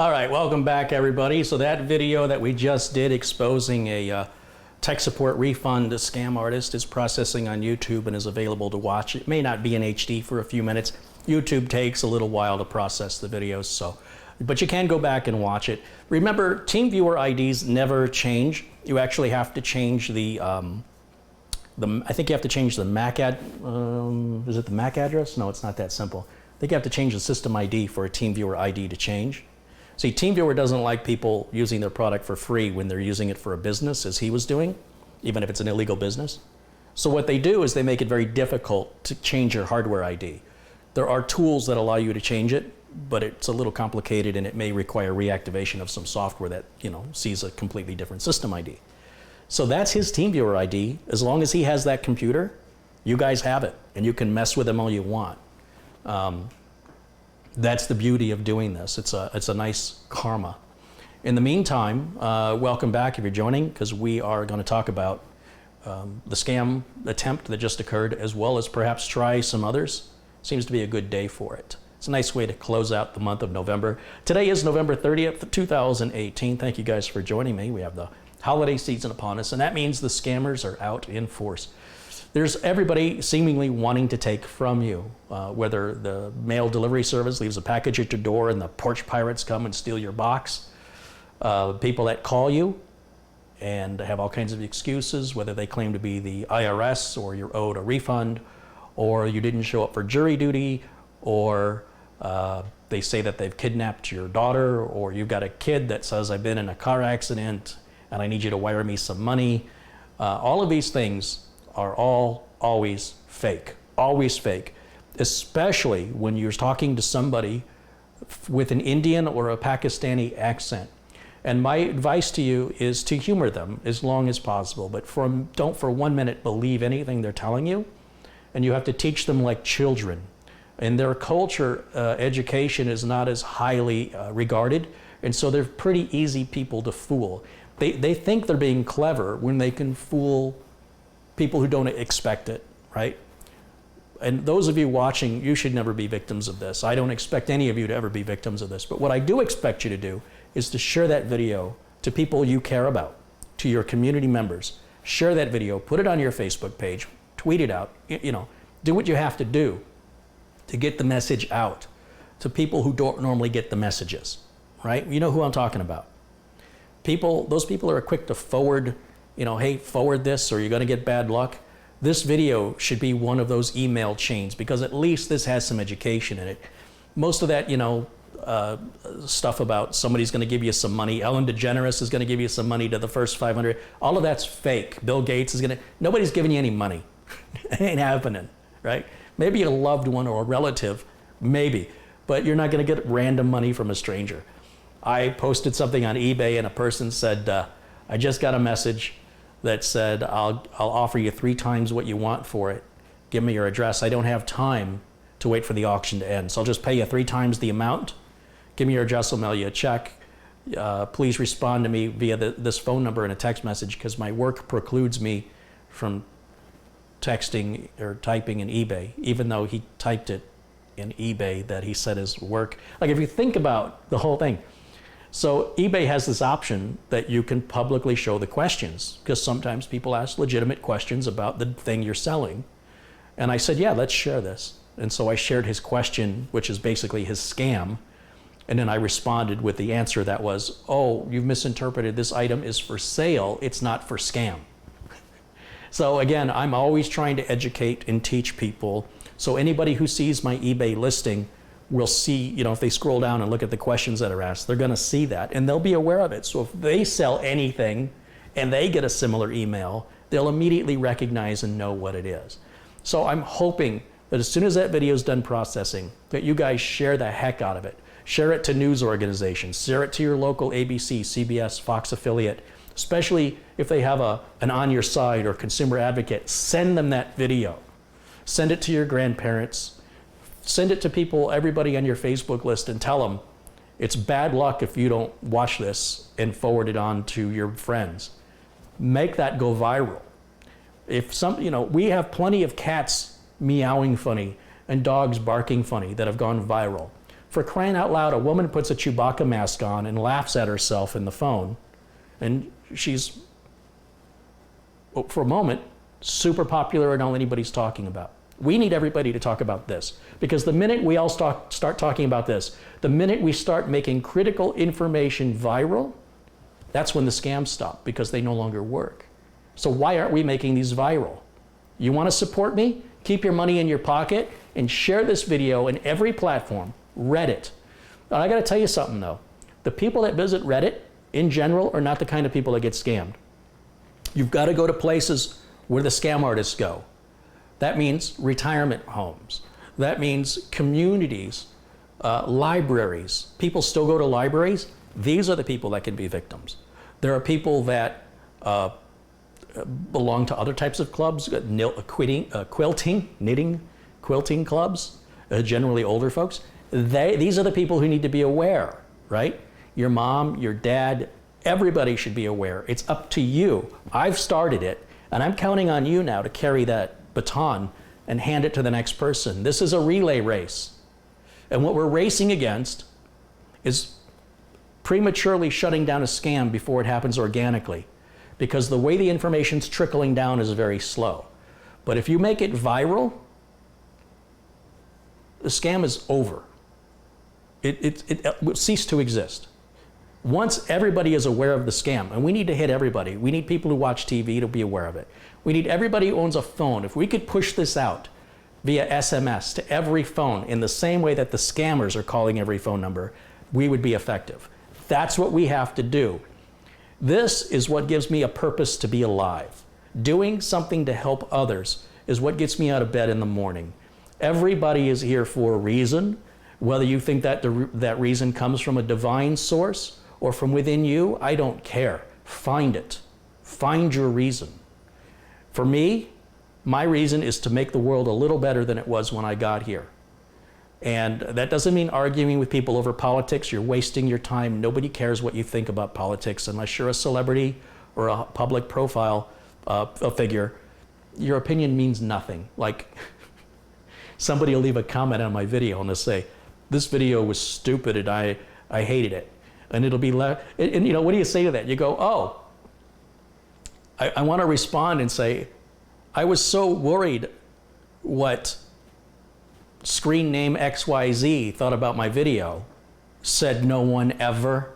All right, welcome back, everybody. So that video that we just did exposing a tech support refund scam artist is processing on YouTube and is available to watch. It may not be in HD for a few minutes. YouTube takes a little while to process the videos, but you can go back and watch it. Remember, TeamViewer IDs never change. You actually have to change I think you have to change the MAC is it the MAC address? No, it's not that simple. I think you have to change the system ID for a TeamViewer ID to change. See, TeamViewer doesn't like people using their product for free when they're using it for a business, as he was doing, even if it's an illegal business. So what they do is they make it very difficult to change your hardware ID. There are tools that allow you to change it, but it's a little complicated and it may require reactivation of some software that, sees a completely different system ID. So that's his TeamViewer ID. As long as he has that computer, you guys have it, and you can mess with him all you want. That's the beauty of doing this. It's a nice karma. In the meantime, welcome back if you're joining, because we are going to talk about the scam attempt that just occurred, as well as perhaps try some others. Seems to be a good day for it. It's a nice way to close out the month of November. Today is November 30th, 2018. Thank you guys for joining me. We have the holiday season upon us, and that means the scammers are out in force. There's everybody seemingly wanting to take from you, whether the mail delivery service leaves a package at your door and the porch pirates come and steal your box. People that call you and have all kinds of excuses, whether they claim to be the IRS or you're owed a refund, or you didn't show up for jury duty, or they say that they've kidnapped your daughter, or you've got a kid that says, I've been in a car accident and I need you to wire me some money. All of these things are always fake, especially when you're talking to somebody with an Indian or a Pakistani accent. And my advice to you is to humor them as long as possible, but don't for 1 minute believe anything they're telling you, and you have to teach them like children. In their culture, education is not as highly regarded, and so they're pretty easy people to fool. They think they're being clever when they can fool people who don't expect it, right? And those of you watching, you should never be victims of this. I don't expect any of you to ever be victims of this, but what I do expect you to do is to share that video to people you care about, to your community members. Share that video, put it on your Facebook page, tweet it out, do what you have to do to get the message out to people who don't normally get the messages, right? You know who I'm talking about. Those people are quick to forward, hey, forward this or you're going to get bad luck. This video should be one of those email chains, because at least this has some education in it. Most of that, stuff about somebody's going to give you some money, Ellen DeGeneres is going to give you some money to the first 500, all of that's fake. Bill Gates is nobody's giving you any money. It ain't happening, right? Maybe a loved one or a relative, maybe, but you're not going to get random money from a stranger. I posted something on eBay and a person said, I just got a message that said, I'll offer you 3 times what you want for it. Give me your address. I don't have time to wait for the auction to end, so I'll just pay you 3 times the amount. Give me your address, I'll mail you a check. Please respond to me via this phone number in a text message, because my work precludes me from texting or typing in eBay, even though he typed it in eBay that he said his work. Like, if you think about the whole thing. So eBay has this option that you can publicly show the questions, because sometimes people ask legitimate questions about the thing you're selling. And I said, yeah, let's share this. And so I shared his question, which is basically his scam. And then I responded with the answer that was, oh, you've misinterpreted. This item is for sale. It's not for scam. So again, I'm always trying to educate and teach people. So anybody who sees my eBay listing will see, if they scroll down and look at the questions that are asked, they're going to see that and they'll be aware of it. So if they sell anything and they get a similar email, they'll immediately recognize and know what it is. So I'm hoping that as soon as that video is done processing, that you guys share the heck out of it. Share it to news organizations, share it to your local ABC, CBS, Fox affiliate, especially if they have an On Your Side or consumer advocate. Send them that video. Send it to your grandparents. Send it to people, everybody on your Facebook list, and tell them it's bad luck if you don't watch this and forward it on to your friends. Make that go viral. If we have plenty of cats meowing funny and dogs barking funny that have gone viral. For crying out loud, a woman puts a Chewbacca mask on and laughs at herself in the phone, and she's, for a moment, super popular and all anybody's talking about. We need everybody to talk about this, because the minute we all start talking about this, the minute we start making critical information viral, that's when the scams stop, because they no longer work. So why aren't we making these viral? You want to support me? Keep your money in your pocket and share this video in every platform. Reddit. And I got to tell you something though. The people that visit Reddit in general are not the kind of people that get scammed. You've got to go to places where the scam artists go. That means retirement homes. That means communities, libraries. People still go to libraries. These are the people that can be victims. There are people that belong to other types of clubs, knitting, quilting clubs, generally older folks. These are the people who need to be aware, right? Your mom, your dad, everybody should be aware. It's up to you. I've started it, and I'm counting on you now to carry that baton and hand it to the next person. This is a relay race. And what we're racing against is prematurely shutting down a scam before it happens organically, because the way the information's trickling down is very slow. But if you make it viral, the scam is over. It will cease to exist. Once everybody is aware of the scam, and we need to hit everybody. We need people who watch TV to be aware of it. We need everybody who owns a phone. If we could push this out via SMS to every phone in the same way that the scammers are calling every phone number, we would be effective. That's what we have to do. This is what gives me a purpose to be alive. Doing something to help others is what gets me out of bed in the morning. Everybody is here for a reason. Whether you think that that reason comes from a divine source or from within you, I don't care. Find it. Find your reason. For me, my reason is to make the world a little better than it was when I got here. And that doesn't mean arguing with people over politics. You're wasting your time. Nobody cares what you think about politics unless you're a celebrity or a public profile figure. Your opinion means nothing. Like, somebody will leave a comment on my video and they'll say, this video was stupid and I hated it. And it'll be and you know, what do you say to that? You go, oh, I want to respond and say, I was so worried what screen name XYZ thought about my video. Said no one ever.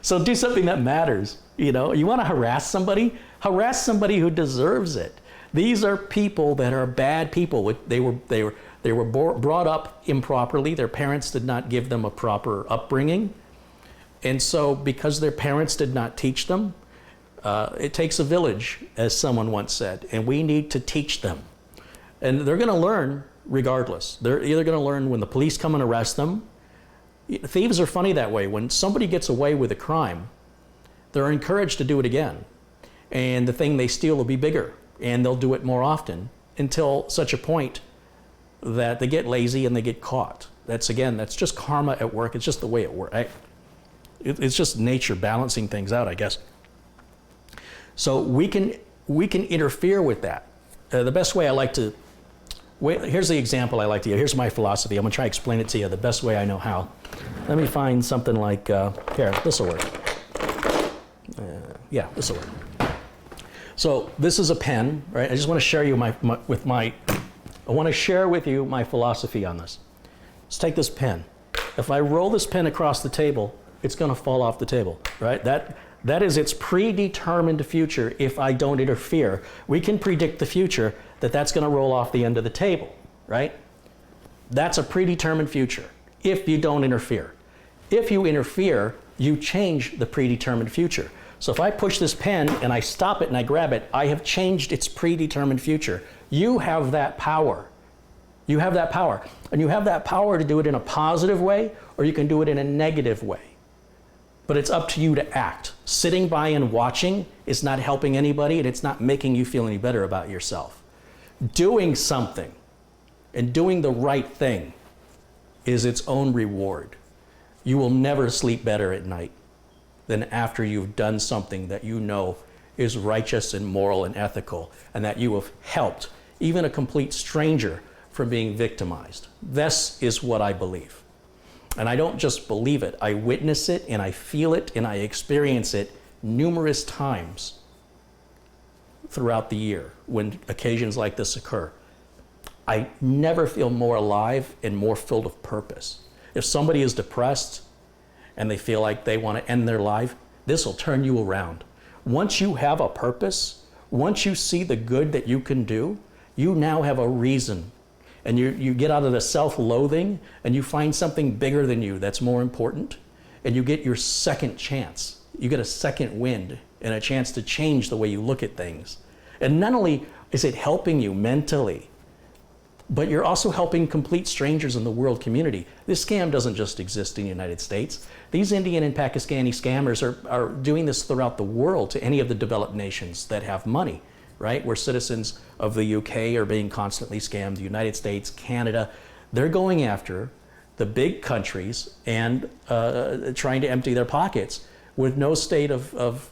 So do something that matters. You know, you want to harass somebody who deserves it. These are people that are bad people. They were brought up improperly. Their parents did not give them a proper upbringing. And so because their parents did not teach them, it takes a village, as someone once said, and we need to teach them. And they're going to learn regardless. They're either going to learn when the police come and arrest them. Thieves are funny that way. When somebody gets away with a crime, they're encouraged to do it again. And the thing they steal will be bigger, and they'll do it more often until such a point that they get lazy and they get caught. That's just karma at work. It's just the way it works. It's just nature balancing things out, I guess. So we can interfere with that. The best way I like to, here's the example I like to use. Here's my philosophy. I'm going to try to explain it to you the best way I know how. Let me find something like, here, this will work. Yeah, this will work. So this is a pen, right? I just want to share you I want to share with you my philosophy on this. Let's take this pen. If I roll this pen across the table, it's going to fall off the table, right? That is its predetermined future if I don't interfere. We can predict the future that's going to roll off the end of the table, right? That's a predetermined future if you don't interfere. If you interfere, you change the predetermined future. So if I push this pen and I stop it and I grab it, I have changed its predetermined future. You have that power. You have that power. And you have that power to do it in a positive way, or you can do it in a negative way. But it's up to you to act. Sitting by and watching is not helping anybody, and it's not making you feel any better about yourself. Doing something and doing the right thing is its own reward. You will never sleep better at night than after you've done something that you know is righteous and moral and ethical, and that you have helped even a complete stranger from being victimized. This is what I believe. And I don't just believe it, I witness it and I feel it and I experience it numerous times throughout the year when occasions like this occur. I never feel more alive and more filled with purpose. If somebody is depressed and they feel like they want to end their life, this will turn you around. Once you have a purpose, once you see the good that you can do, you now have a reason. And you get out of the self-loathing and you find something bigger than you that's more important, and you get your second chance. You get a second wind and a chance to change the way you look at things. And not only is it helping you mentally, but you're also helping complete strangers in the world community. This scam doesn't just exist in the United States. These Indian and Pakistani scammers are doing this throughout the world to any of the developed nations that have money, right? Where citizens of the UK are being constantly scammed, the United States, Canada. They're going after the big countries and trying to empty their pockets with no state of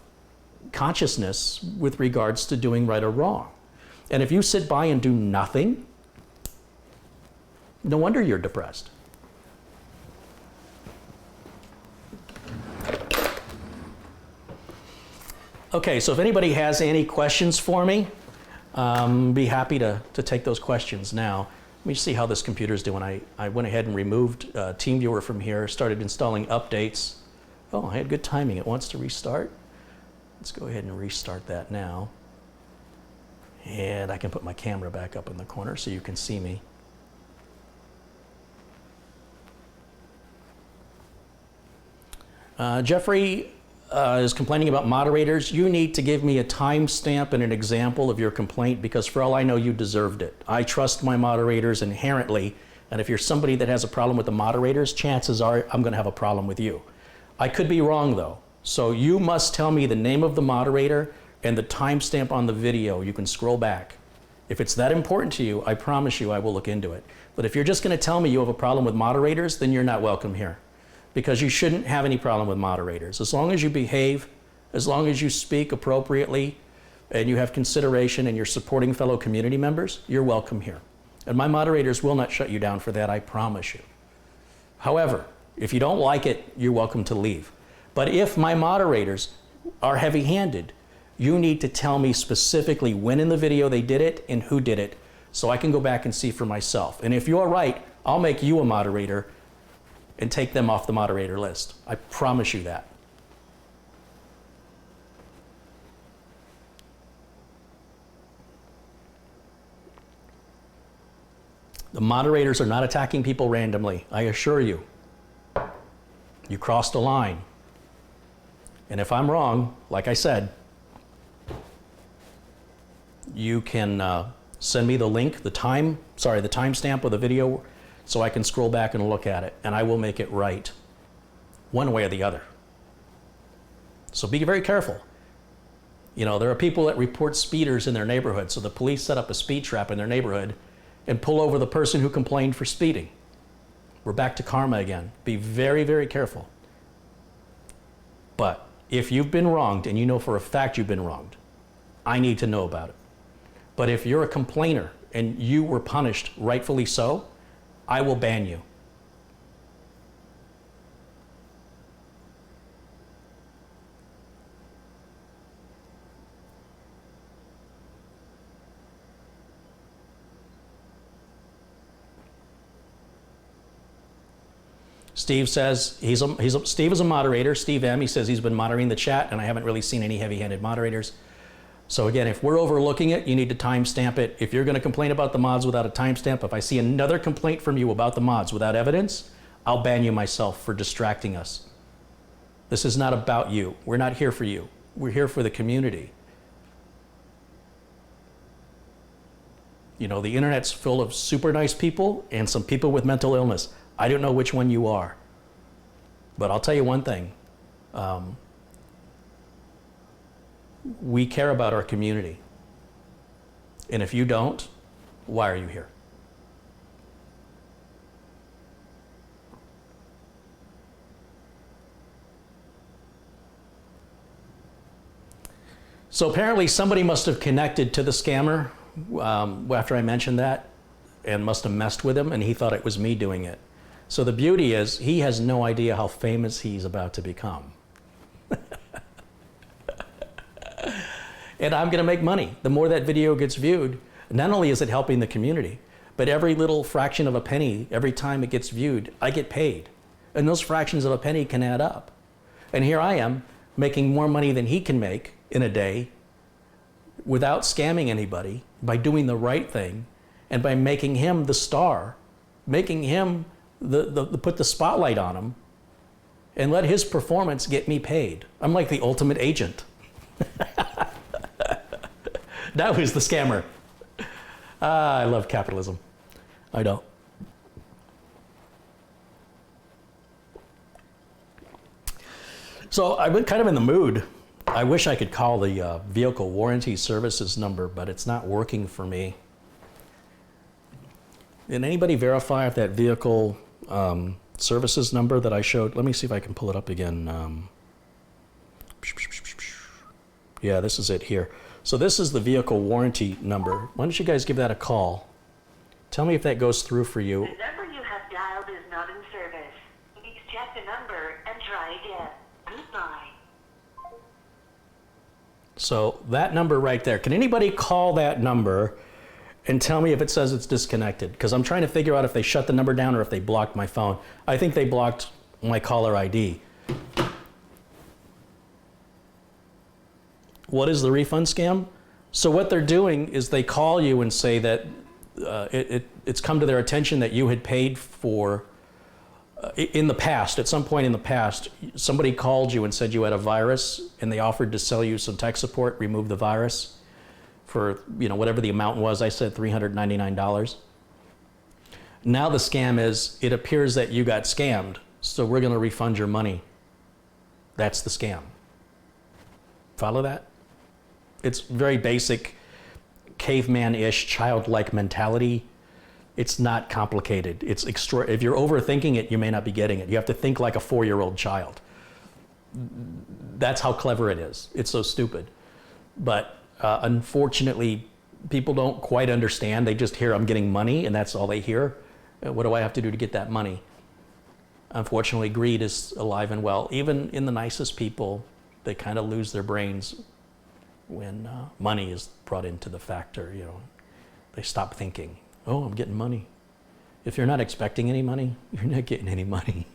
consciousness with regards to doing right or wrong. And if you sit by and do nothing, no wonder you're depressed. Okay, so if anybody has any questions for me, be happy to take those questions now. Let me see how this computer's doing. I went ahead and removed TeamViewer from here, started installing updates. Oh, I had good timing. It wants to restart. Let's go ahead and restart that now. And I can put my camera back up in the corner so you can see me. Jeffrey is complaining about moderators. You need to give me a timestamp and an example of your complaint, because for all I know, you deserved it. I trust my moderators inherently, and if you're somebody that has a problem with the moderators, chances are I'm going to have a problem with you. I could be wrong though, so you must tell me the name of the moderator and the timestamp on the video. You can scroll back. If it's that important to you, I promise you I will look into it. But if you're just going to tell me you have a problem with moderators, then you're not welcome here. Because you shouldn't have any problem with moderators. As long as you behave, as long as you speak appropriately, and you have consideration and you're supporting fellow community members, you're welcome here. And my moderators will not shut you down for that, I promise you. However, if you don't like it, you're welcome to leave. But if my moderators are heavy-handed, you need to tell me specifically when in the video they did it and who did it, so I can go back and see for myself. And if you're right, I'll make you a moderator and take them off the moderator list. I promise you that. The moderators are not attacking people randomly, I assure you. You crossed a line. And if I'm wrong, like I said, you can send me the link, the timestamp of the video, so I can scroll back and look at it, and I will make it right, one way or the other. So be very careful. You know, there are people that report speeders in their neighborhood, so the police set up a speed trap in their neighborhood and pull over the person who complained for speeding. We're back to karma again. Be very, very careful. But if you've been wronged, and you know for a fact you've been wronged, I need to know about it. But if you're a complainer and you were punished, rightfully so, I will ban you. Steve says Steve is a moderator. Steve M, he says he's been monitoring the chat, and I haven't really seen any heavy-handed moderators. So again, if we're overlooking it, you need to timestamp it. If you're going to complain about the mods without a timestamp, if I see another complaint from you about the mods without evidence, I'll ban you myself for distracting us. This is not about you. We're not here for you. We're here for the community. You know, the internet's full of super nice people and some people with mental illness. I don't know which one you are. But I'll tell you one thing. We care about our community. And if you don't, why are you here? So apparently somebody must have connected to the scammer after I mentioned that. and must have messed with him, and he thought it was me doing it. So the beauty is, he has no idea how famous he's about to become. And I'm gonna make money. The more that video gets viewed, not only is it helping the community, but every little fraction of a penny, every time it gets viewed, I get paid. And those fractions of a penny can add up. And here I am, making more money than he can make in a day without scamming anybody, by doing the right thing, and by making him the star, making him put the spotlight on him, and let his performance get me paid. I'm like the ultimate agent. That was the scammer. I love capitalism. I don't. So I've been kind of in the mood. I wish I could call the vehicle warranty services number, but it's not working for me. Did anybody verify if that vehicle services number that I showed? Let me see if I can pull it up again. Yeah, this is it here. So this is the vehicle warranty number. Why don't you guys give that a call? Tell me if that goes through for you. The number you have dialed is not in service. Please check the number and try again. Goodbye. So that number right there, can anybody call that number and tell me if it says it's disconnected? Because I'm trying to figure out if they shut the number down or if they blocked my phone. I think they blocked my caller ID. What is the refund scam? So what they're doing is they call you and say that it's come to their attention that you had paid for, in the past, at some point in the past, somebody called you and said you had a virus, and they offered to sell you some tech support, remove the virus for, you know, whatever the amount was. I said $399. Now the scam is, it appears that you got scammed, so we're going to refund your money. That's the scam. Follow that? It's very basic, caveman-ish, childlike mentality. It's not complicated. It's if you're overthinking it, you may not be getting it. You have to think like a 4-year-old child. That's how clever it is. It's so stupid. But unfortunately, people don't quite understand. They just hear I'm getting money, and that's all they hear. What do I have to do to get that money? Unfortunately, greed is alive and well. Even in the nicest people, they kind of lose their brains when money is brought into the factor. You know, they stop thinking, oh, I'm getting money. If you're not expecting any money, you're not getting any money.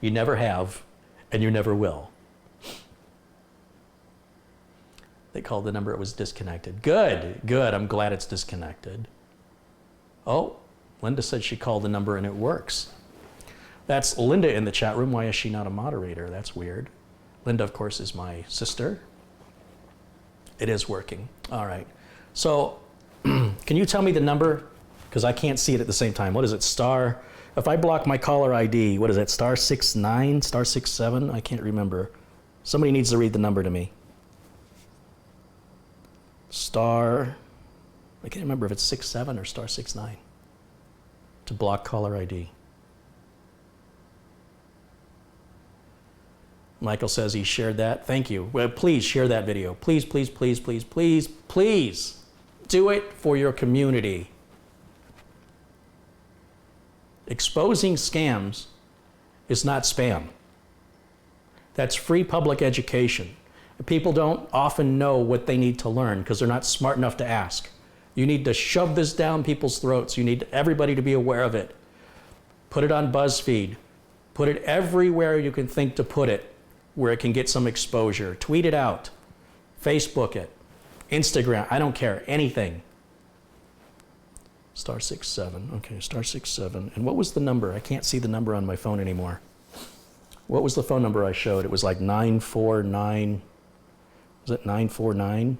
You never have, and you never will. They called the number, it was disconnected. Good, good, I'm glad it's disconnected. Oh, Linda said she called the number and it works. That's Linda in the chat room. Why is she not a moderator? That's weird. Linda, of course, is my sister. It is working. All right. So can you tell me the number? Because I can't see it at the same time. What is it? Star. If I block my caller ID, what is it? Star 69, star 67? I can't remember. Somebody needs to read the number to me. Star, I can't remember if it's 67 or star 69 to block caller ID. Michael says he shared that. Thank you. Well, please share that video. Please, please, please, please, please, please do it for your community. Exposing scams is not spam. That's free public education. People don't often know what they need to learn because they're not smart enough to ask. You need to shove this down people's throats. You need everybody to be aware of it. Put it on BuzzFeed. Put it everywhere you can think to put it, where it can get some exposure. Tweet it out. Facebook it. Instagram, I don't care, anything. Star 67, okay, star 67. And what was the number? I can't see the number on my phone anymore. What was the phone number I showed? It was like 949, was it 949?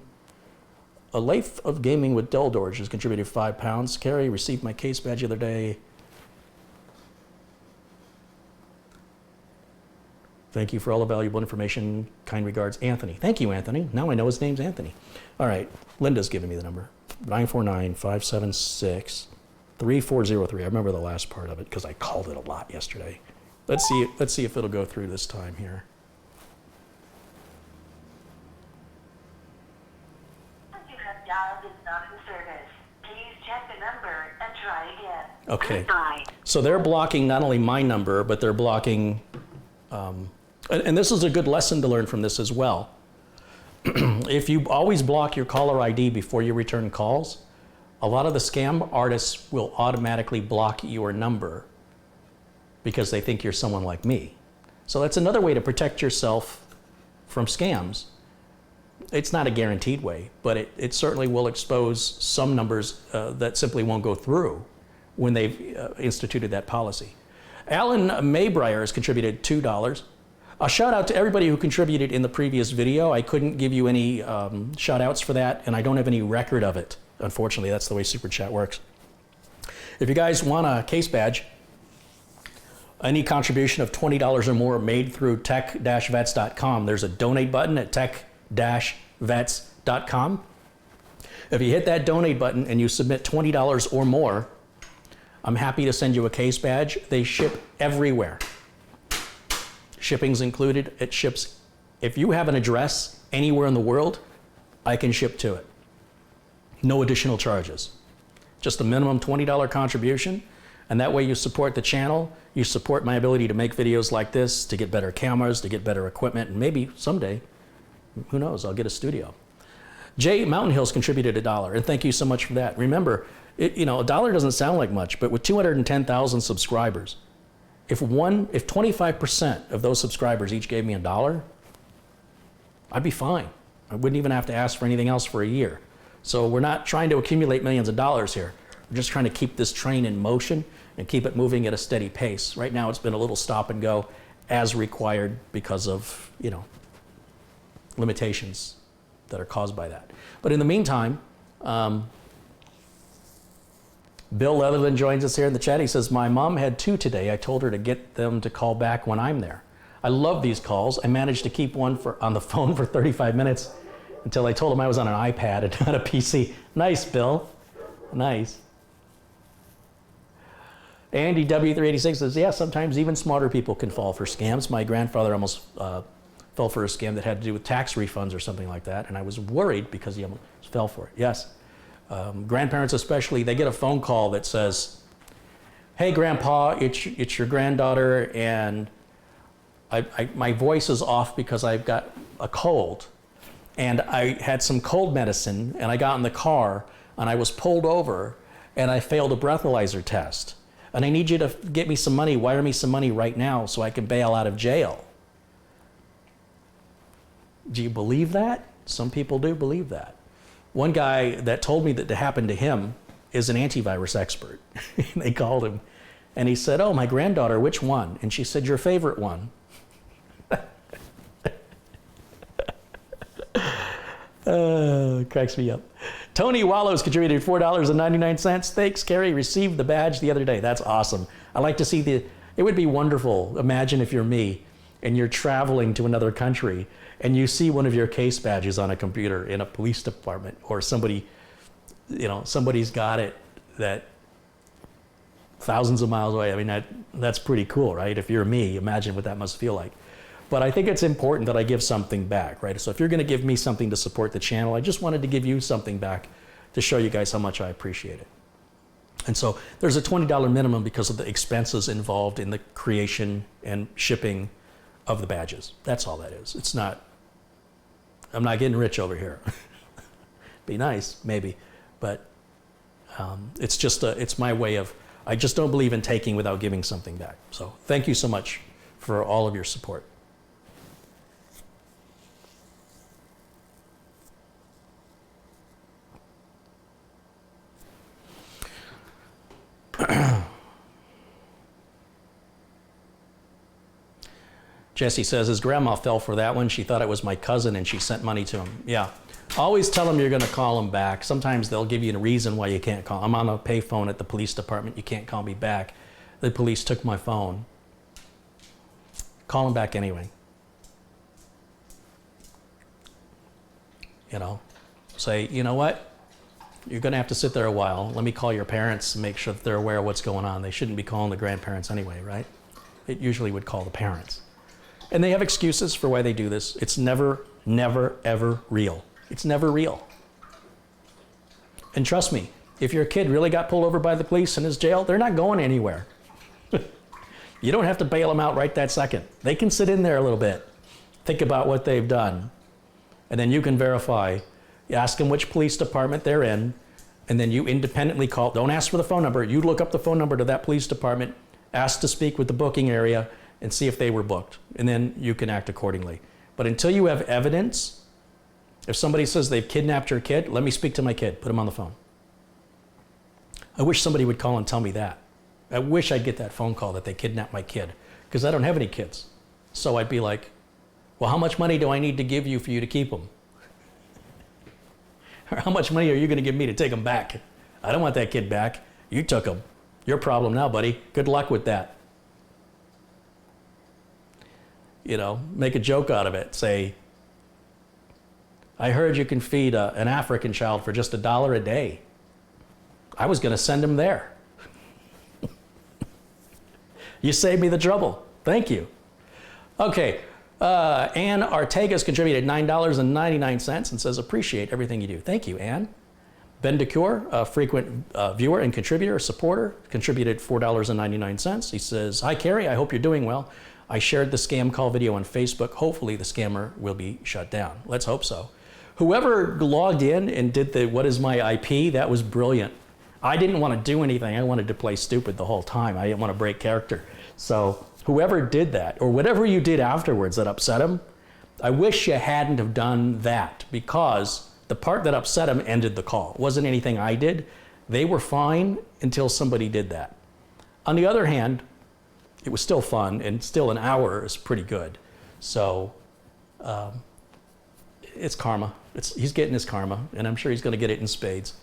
A Life of Gaming with Deldorge has contributed £5. Carrie, received my case badge the other day. Thank you for all the valuable information. Kind regards, Anthony. Thank you, Anthony. Now I know his name's Anthony. All right, Linda's giving me the number. 949-576-3403. I remember the last part of it because I called it a lot yesterday. Let's see if it'll go through this time here. You have dialed is not in service. Please check the number and try again. Okay. Goodbye. So they're blocking not only my number, but they're blocking, and this is a good lesson to learn from this as well. If you always block your caller ID before you return calls, a lot of the scam artists will automatically block your number because they think you're someone like me. So that's another way to protect yourself from scams. It's not a guaranteed way, but it certainly will expose some numbers that simply won't go through when they've instituted that policy. Alan Maybrier has contributed $2. A shout out to everybody who contributed in the previous video. I couldn't give you any shout outs for that, and I don't have any record of it. Unfortunately, that's the way Super Chat works. If you guys want a case badge, any contribution of $20 or more made through tech-vets.com, there's a donate button at tech-vets.com. If you hit that donate button and you submit $20 or more, I'm happy to send you a case badge. They ship everywhere. Shipping's included. It ships. If you have an address anywhere in the world, I can ship to it. No additional charges. Just a minimum $20 contribution, and that way you support the channel, you support my ability to make videos like this, to get better cameras, to get better equipment, and maybe someday, who knows, I'll get a studio. Jay Mountain Hills contributed $1, and thank you so much for that. Remember, $1 doesn't sound like much, but with 210,000 subscribers, if 25% of those subscribers each gave me $1, I'd be fine. I wouldn't even have to ask for anything else for a year. So we're not trying to accumulate millions of dollars here. We're just trying to keep this train in motion and keep it moving at a steady pace. Right now it's been a little stop and go as required because of, limitations that are caused by that. But in the meantime, Bill Leatherland joins us here in the chat. He says, my mom had 2 today. I told her to get them to call back when I'm there. I love these calls. I managed to keep one on the phone for 35 minutes until I told him I was on an iPad and not a PC. Nice, Bill. Nice. Andy W386 says, yeah, sometimes even smarter people can fall for scams. My grandfather almost fell for a scam that had to do with tax refunds or something like that, and I was worried because he almost fell for it. Yes. Grandparents especially, they get a phone call that says, hey, Grandpa, it's your granddaughter, and my voice is off because I've got a cold. And I had some cold medicine, and I got in the car, and I was pulled over, and I failed a breathalyzer test. And I need you to get me some money, wire me some money right now so I can bail out of jail. Do you believe that? Some people do believe that. One guy that told me that happened to him is an antivirus expert. They called him, and he said, oh, my granddaughter, which one? And she said, your favorite one. Cracks me up. Tony Wallows contributed $4.99. Thanks, Carrie. Received the badge the other day. That's awesome. I like to see it would be wonderful. Imagine if you're me and you're traveling to another country and you see one of your case badges on a computer in a police department, or somebody's got it that thousands of miles away. I mean, that's pretty cool, right? If you're me, imagine what that must feel like. But I think it's important that I give something back, right? So if you're going to give me something to support the channel, I just wanted to give you something back to show you guys how much I appreciate it. And so there's a $20 minimum because of the expenses involved in the creation and shipping of the badges. That's all that is. It's not, I'm not getting rich over here. Be nice, maybe. But it's my way of, I just don't believe in taking without giving something back. So thank you so much for all of your support. Jesse says his grandma fell for that one. She thought it was my cousin and she sent money to him. Yeah. Always tell them you're going to call them back. Sometimes they'll give you a reason why you can't call. I'm on a payphone at the police department. You can't call me back. The police took my phone. Call them back anyway. Say, you know what? You're going to have to sit there a while. Let me call your parents and make sure that they're aware of what's going on. They shouldn't be calling the grandparents anyway, right? It usually would call the parents. And they have excuses for why they do this. It's never, ever real. It's never real. And trust me, If your kid really got pulled over by the police and is jailed, they're not going anywhere. You don't have to bail them out right that second. They can sit in there a little bit, think about what they've done, and then you can verify. You ask them which police department they're in, and then you independently call. Don't ask for the phone number. You look up the phone number to that police department, ask to speak with the booking area, and see if they were booked. And then you can act accordingly. But until you have evidence, if somebody says they've kidnapped your kid, let me speak to my kid. Put him on the phone. I wish somebody would call and tell me that. I wish I'd get that phone call that they kidnapped my kid, because I don't have any kids. So I'd be like, well, how much money do I need to give you for you to keep them? Or how much money are you going to give me to take them back? I don't want that kid back. You took him. Your problem now, buddy. Good luck with that. You know, make a joke out of it. Say, I heard you can feed an African child for just $1 a day. I was going to send him there. You saved me the trouble. Thank you. Okay. Ann Artega's contributed $9.99 and says, appreciate everything you do. Thank you, Ann. Ben DeCure, a frequent viewer and contributor, supporter, contributed $4.99. He says, hi, Carrie, I hope you're doing well. I shared the scam call video on Facebook. Hopefully the scammer will be shut down. Let's hope so. Whoever logged in and did the what is my IP, that was brilliant. I didn't want to do anything. I wanted to play stupid the whole time. I didn't want to break character. So whoever did that, or whatever you did afterwards that upset him, I wish you hadn't have done that, because the part that upset him ended the call. It wasn't anything I did. They were fine until somebody did that. On the other hand, it was still fun, and still an hour is pretty good. So it's karma. He's getting his karma, and I'm sure he's going to get it in spades.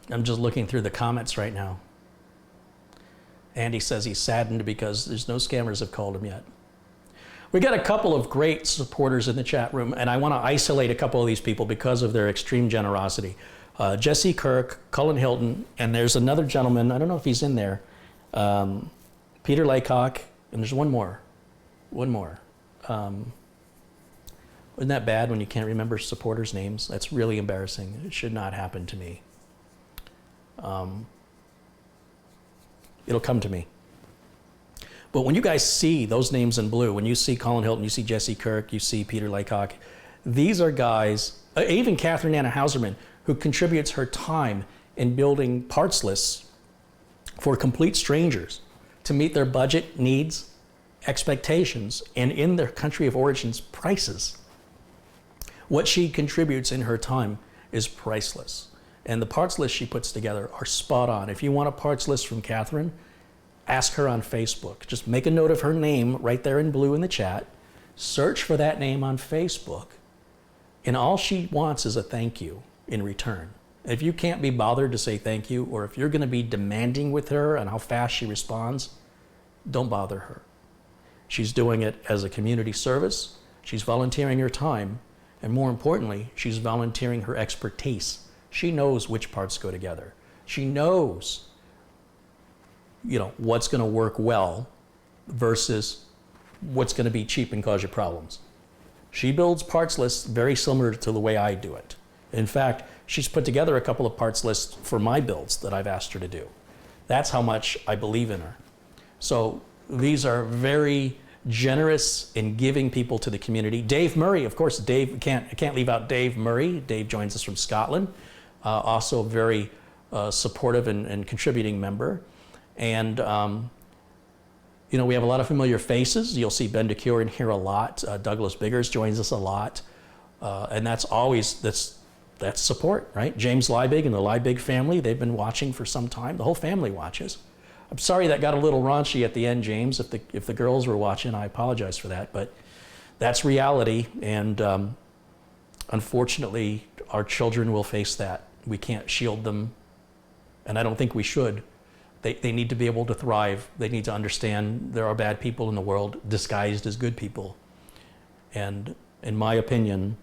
I'm just looking through the comments right now. Andy says he's saddened because there's no scammers have called him yet. We got a couple of great supporters in the chat room, and I want to isolate a couple of these people because of their extreme generosity. Jesse Kirk, Cullen Hilton, and there's another gentleman, I don't know if he's in there, Peter Laycock, and there's one more. Isn't that bad when you can't remember supporters' names? That's really embarrassing. It should not happen to me. It'll come to me. But when you guys see those names in blue, when you see Colin Hilton, you see Jesse Kirk, you see Peter Laycock, these are guys, even Catherine Anna Hauserman, who contributes her time in building parts lists for complete strangers to meet their budget needs, expectations, and in their country of origins, prices. What she contributes in her time is priceless. And the parts lists she puts together are spot on. If you want a parts list from Catherine, ask her on Facebook. Just make a note of her name right there in blue in the chat. Search for that name on Facebook. And all she wants is a thank you in return. If you can't be bothered to say thank you, or if you're going to be demanding with her on how fast she responds, don't bother her. She's doing it as a community service. She's volunteering her time. And more importantly, she's volunteering her expertise. She knows which parts go together. She knows, what's going to work well versus what's going to be cheap and cause you problems. She builds parts lists very similar to the way I do it. In fact, she's put together a couple of parts lists for my builds that I've asked her to do. That's how much I believe in her. So these are very generous in giving people to the community. Dave Murray, of course, I can't leave out Dave Murray. Dave joins us from Scotland. Also a very supportive and contributing member. And, we have a lot of familiar faces. You'll see Ben DeCure in here a lot. Douglas Biggers joins us a lot. And that's support, right? James Liebig and the Liebig family, they've been watching for some time. The whole family watches. I'm sorry that got a little raunchy at the end, James. If the girls were watching, I apologize for that. But that's reality. And unfortunately, our children will face that. We can't shield them, and I don't think we should. They need to be able to thrive. They need to understand there are bad people in the world disguised as good people. And in my opinion,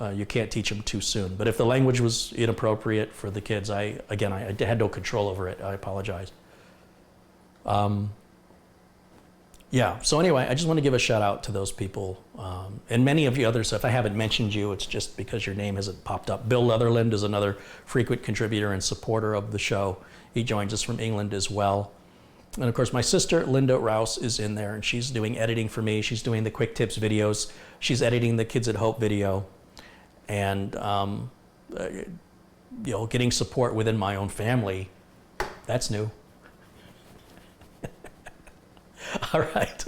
You can't teach them too soon. But if the language was inappropriate for the kids, I had no control over it. I apologize. Yeah, so anyway, I just want to give a shout out to those people. And many of you others, if I haven't mentioned you, it's just because your name hasn't popped up. Bill Leatherland is another frequent contributor and supporter of the show. He joins us from England as well. And of course, my sister, Linda Rouse, is in there, and she's doing editing for me. She's doing the Quick Tips videos. She's editing the Kids at Hope video. And, getting support within my own family, that's new. All right.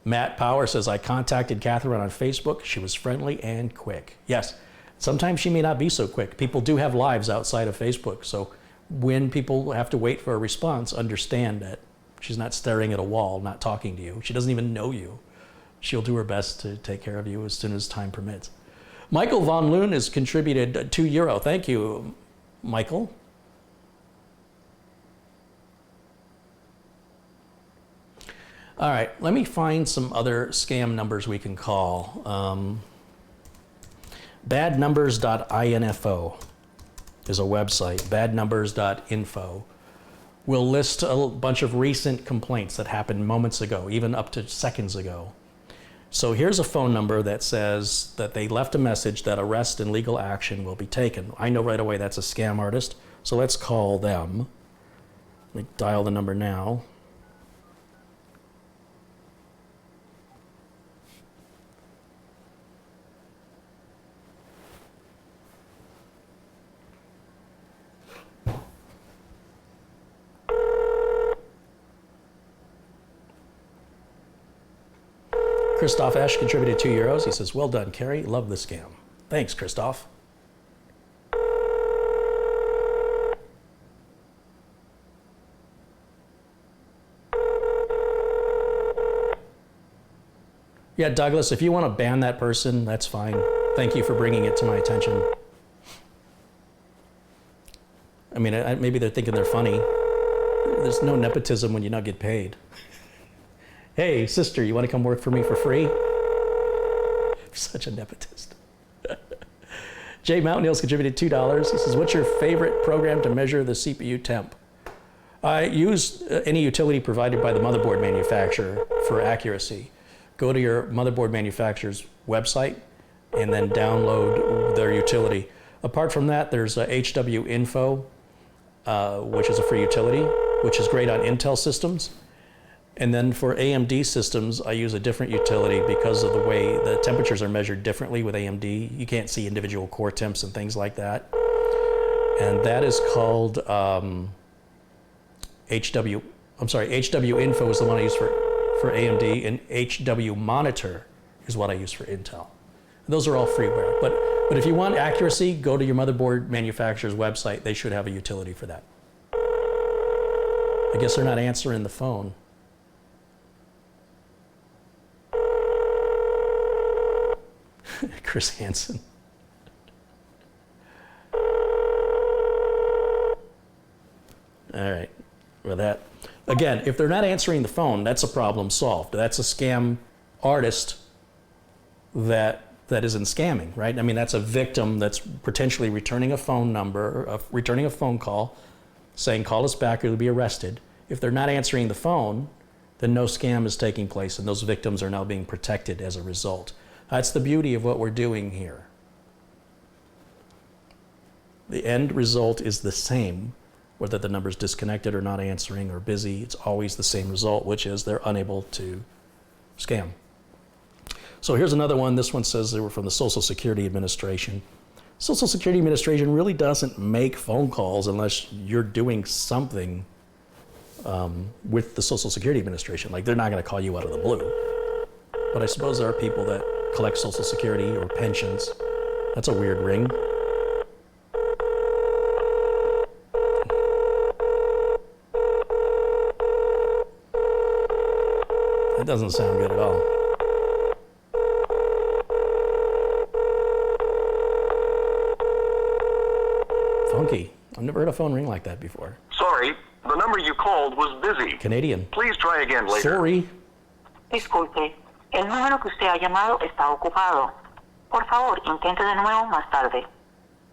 Matt Power says, I contacted Catherine on Facebook. She was friendly and quick. Yes, sometimes she may not be so quick. People do have lives outside of Facebook. So when people have to wait for a response, understand that she's not staring at a wall, not talking to you. She doesn't even know you. She'll do her best to take care of you as soon as time permits. Michael Von Loon has contributed €2. Thank you, Michael. All right, let me find some other scam numbers we can call. Badnumbers.info is a website, badnumbers.info. Will list a bunch of recent complaints that happened moments ago, even up to seconds ago. So here's a phone number that says that they left a message that arrest and legal action will be taken. I know right away that's a scam artist, so let's call them. Let me dial the number now. Christoph Esch contributed €2. He says, well done, Carrie. Love the scam. Thanks, Christoph. Yeah, Douglas, if you want to ban that person, that's fine. Thank you for bringing it to my attention. I mean, maybe they're thinking they're funny. There's no nepotism when you not get paid. Hey, sister, you want to come work for me for free? Such a nepotist. Jay Mountain Hills contributed $2. He says, what's your favorite program to measure the CPU temp? I use any utility provided by the motherboard manufacturer for accuracy. Go to your motherboard manufacturer's website and then download their utility. Apart from that, there's HW Info, which is a free utility, which is great on Intel systems. And then for AMD systems, I use a different utility because of the way the temperatures are measured differently with AMD. You can't see individual core temps and things like that. And that is called HW Info is the one I use for AMD, and HW Monitor is what I use for Intel. And those are all freeware. But if you want accuracy, go to your motherboard manufacturer's website. They should have a utility for that. I guess they're not answering the phone. Chris Hansen. All right, well that, again, if they're not answering the phone, that's a problem solved. That's a scam artist that isn't scamming, right? I mean, that's a victim that's potentially returning a phone number, returning a phone call, saying call us back or you'll be arrested. If they're not answering the phone, then no scam is taking place and those victims are now being protected as a result. That's the beauty of what we're doing here. The end result is the same, whether the number's disconnected or not answering or busy, it's always the same result, which is they're unable to scam. So here's another one. This one says they were from the Social Security Administration. Social Security Administration really doesn't make phone calls unless you're doing something with the Social Security Administration. Like, they're not going to call you out of the blue. But I suppose there are people that collect Social Security or pensions. That's a weird ring. That doesn't sound good at all. Funky. I've never heard a phone ring like that before. Sorry, The number you called was busy. Canadian. Please try again later. Sorry. Disculpe, el número que usted ha llamado está ocupado. Por favor, intente de nuevo más tarde.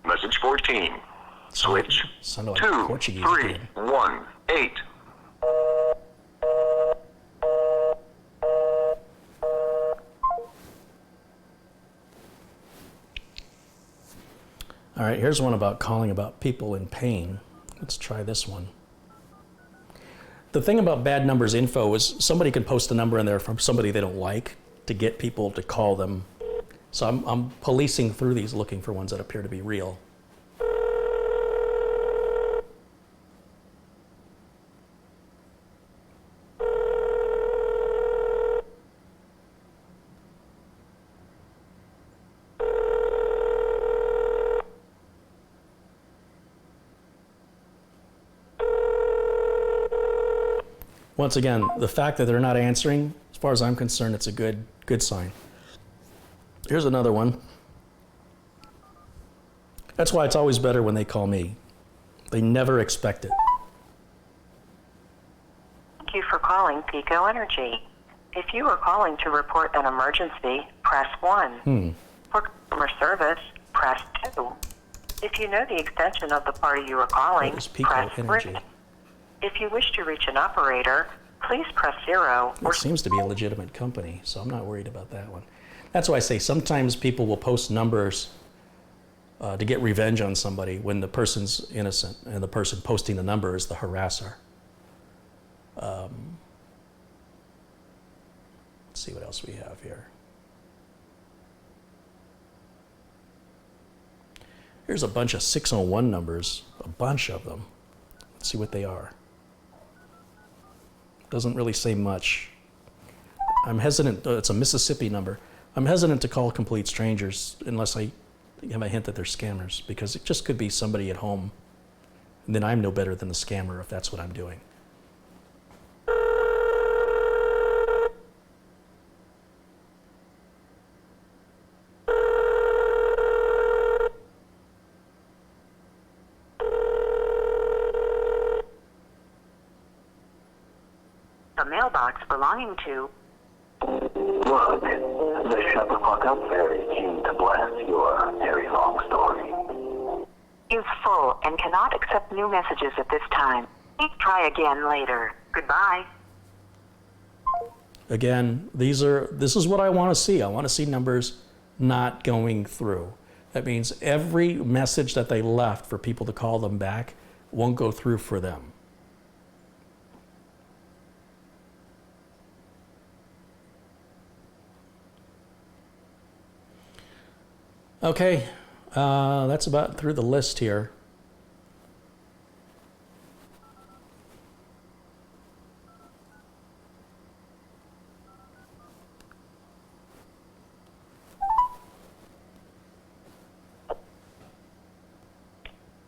Message 14. Switch. Sounded like 2, Portuguese 3, again. 1, 8. All right, here's one about calling about people in pain. Let's try this one. The thing about bad numbers info is somebody can post a number in there from somebody they don't like to get people to call them. So I'm policing through these looking for ones that appear to be real. Once again, the fact that they're not answering, as far as I'm concerned, it's a good sign. Here's another one. That's why it's always better when they call me. They never expect it. Thank you for calling Pico Energy. If you are calling to report an emergency, press 1. For customer service, press 2. If you know the extension of the party you are calling, What is Pico press Energy? 3. If you wish to reach an operator, please press 0 or It seems to be a legitimate company, so I'm not worried about that one. That's why I say sometimes people will post numbers to get revenge on somebody when the person's innocent and the person posting the number is the harasser. Let's see what else we have here. Here's a bunch of 601 numbers, a bunch of them. Let's see what they are. Doesn't really say much. I'm hesitant, it's a Mississippi number. I'm hesitant to call complete strangers unless I have a hint that they're scammers, because it just could be somebody at home. And then I'm no better than the scammer if that's what I'm doing. a mailbox belonging to Look, the Shepperpuck Fairy came to bless your very long story. is full and cannot accept new messages at this time. Please try again later. Goodbye. Again, this is what I want to see. I want to see numbers not going through. That means every message that they left for people to call them back won't go through for them. Okay, that's about through the list here.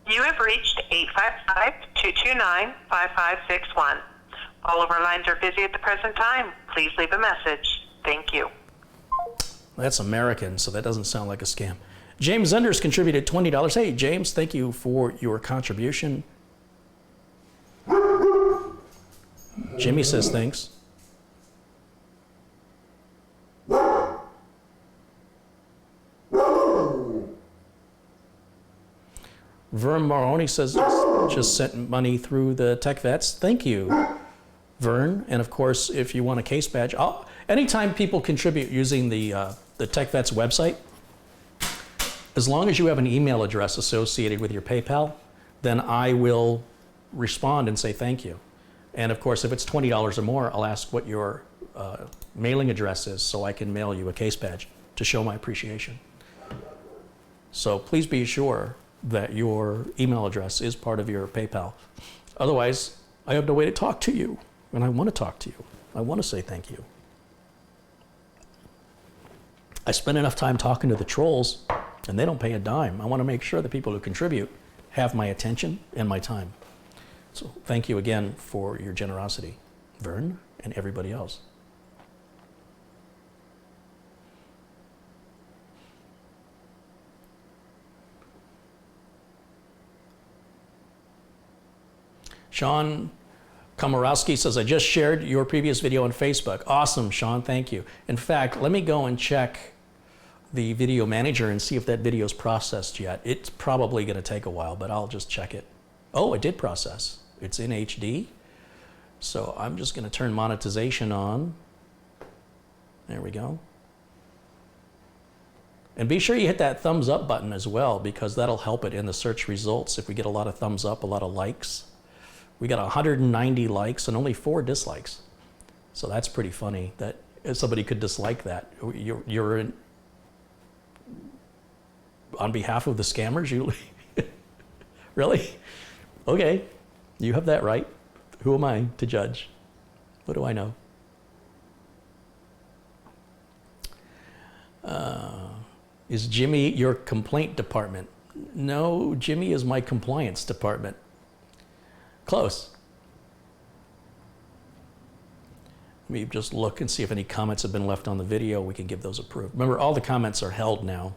You have reached 855-229-5561. All of our lines are busy at the present time. Please leave a message. Thank you. That's American, so that doesn't sound like a scam. James Enders contributed $20. Hey, James, thank you for your contribution. Jimmy says thanks. Vern Maroney says just sent money through the Tech Vets. Thank you, Vern. And of course, if you want a case badge, anytime people contribute using the Tech Vets website, as long as you have an email address associated with your PayPal, then I will respond and say thank you. And of course, if it's $20 or more, I'll ask what your mailing address is so I can mail you a case badge to show my appreciation. So please be sure that your email address is part of your PayPal. Otherwise, I have no way to talk to you, and I want to talk to you. I want to say thank you. I spend enough time talking to the trolls, and they don't pay a dime. I want to make sure the people who contribute have my attention and my time. So thank you again for your generosity, Vern and everybody else. Sean Komorowski says, I just shared your previous video on Facebook. Awesome, Sean, thank you. In fact, let me go and check the video manager and see if that video is processed yet. It's probably going to take a while, but I'll just check it. Oh, it did process. It's in HD. So I'm just going to turn monetization on. There we go. And be sure you hit that thumbs up button as well, because that'll help it in the search results. If we get a lot of thumbs up, a lot of likes. We got 190 likes and only 4 dislikes. So that's pretty funny that somebody could dislike that. You're in, on behalf of the scammers, you really? Okay, you have that right. Who am I to judge? What do I know? Is Jimmy your complaint department? No, Jimmy is my compliance department. Close. Let me just look and see if any comments have been left on the video. We can give those approved. Remember, all the comments are held now.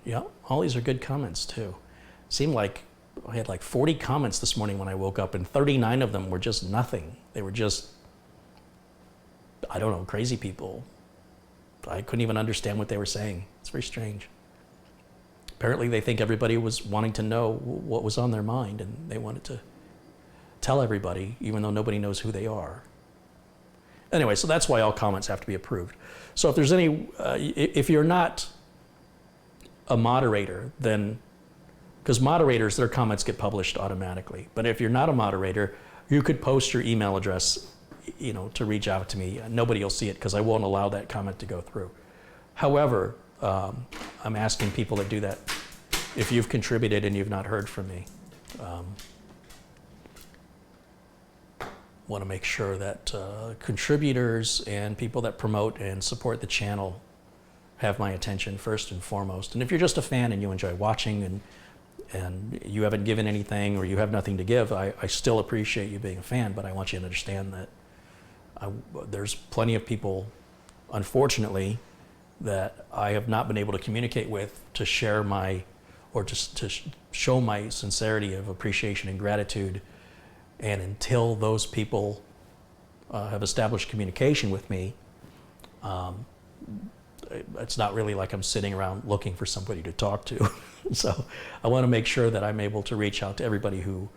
Yeah, all these are good comments too. Seemed like I had like 40 comments this morning when I woke up, and 39 of them were just nothing. They were just, I don't know, crazy people. I couldn't even understand what they were saying. It's very strange. Apparently they think everybody was wanting to know what was on their mind, and they wanted to tell everybody, even though nobody knows who they are. Anyway, so that's why all comments have to be approved. So if there's any, if you're not a moderator, then, because moderators, their comments get published automatically. But if you're not a moderator, you could post your email address, you know, to reach out to me. Nobody will see it because I won't allow that comment to go through. However, I'm asking people to do that if you've contributed and you've not heard from me. Want to make sure that contributors and people that promote and support the channel have my attention first and foremost. And if you're just a fan and you enjoy watching and you haven't given anything or you have nothing to give, I still appreciate you being a fan, but I want you to understand that there's plenty of people, unfortunately, that I have not been able to communicate with to share my, or just to show my sincerity of appreciation and gratitude. And until those people have established communication with me, it's not really like I'm sitting around looking for somebody to talk to. So I want to make sure that I'm able to reach out to everybody who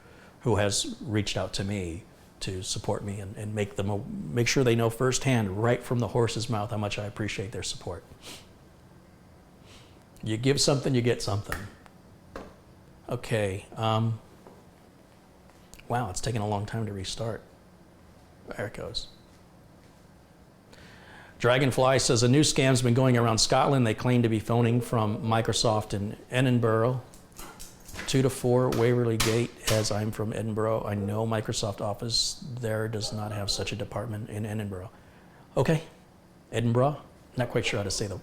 has reached out to me to support me and make sure they know firsthand, right from the horse's mouth, how much I appreciate their support. You give something, you get something. Okay. Wow, it's taking a long time to restart. There it goes. Dragonfly says, a new scam's been going around Scotland. They claim to be phoning from Microsoft in Edinburgh. 2 to 4 Waverley Gate, as I'm from Edinburgh. I know Microsoft office there does not have such a department in Edinburgh. Okay, Edinburgh. Not quite sure how to say the,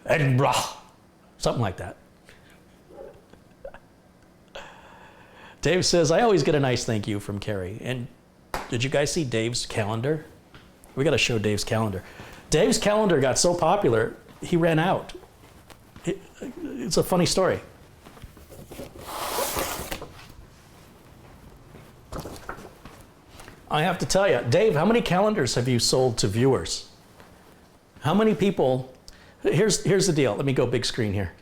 Edinburgh. Something like that. Dave says, I always get a nice thank you from Carrie. And did you guys see Dave's calendar? We got to show Dave's calendar. Dave's calendar got so popular, he ran out. It's a funny story. I have to tell you, Dave, how many calendars have you sold to viewers? How many people? Here's the deal. Let me go big screen here.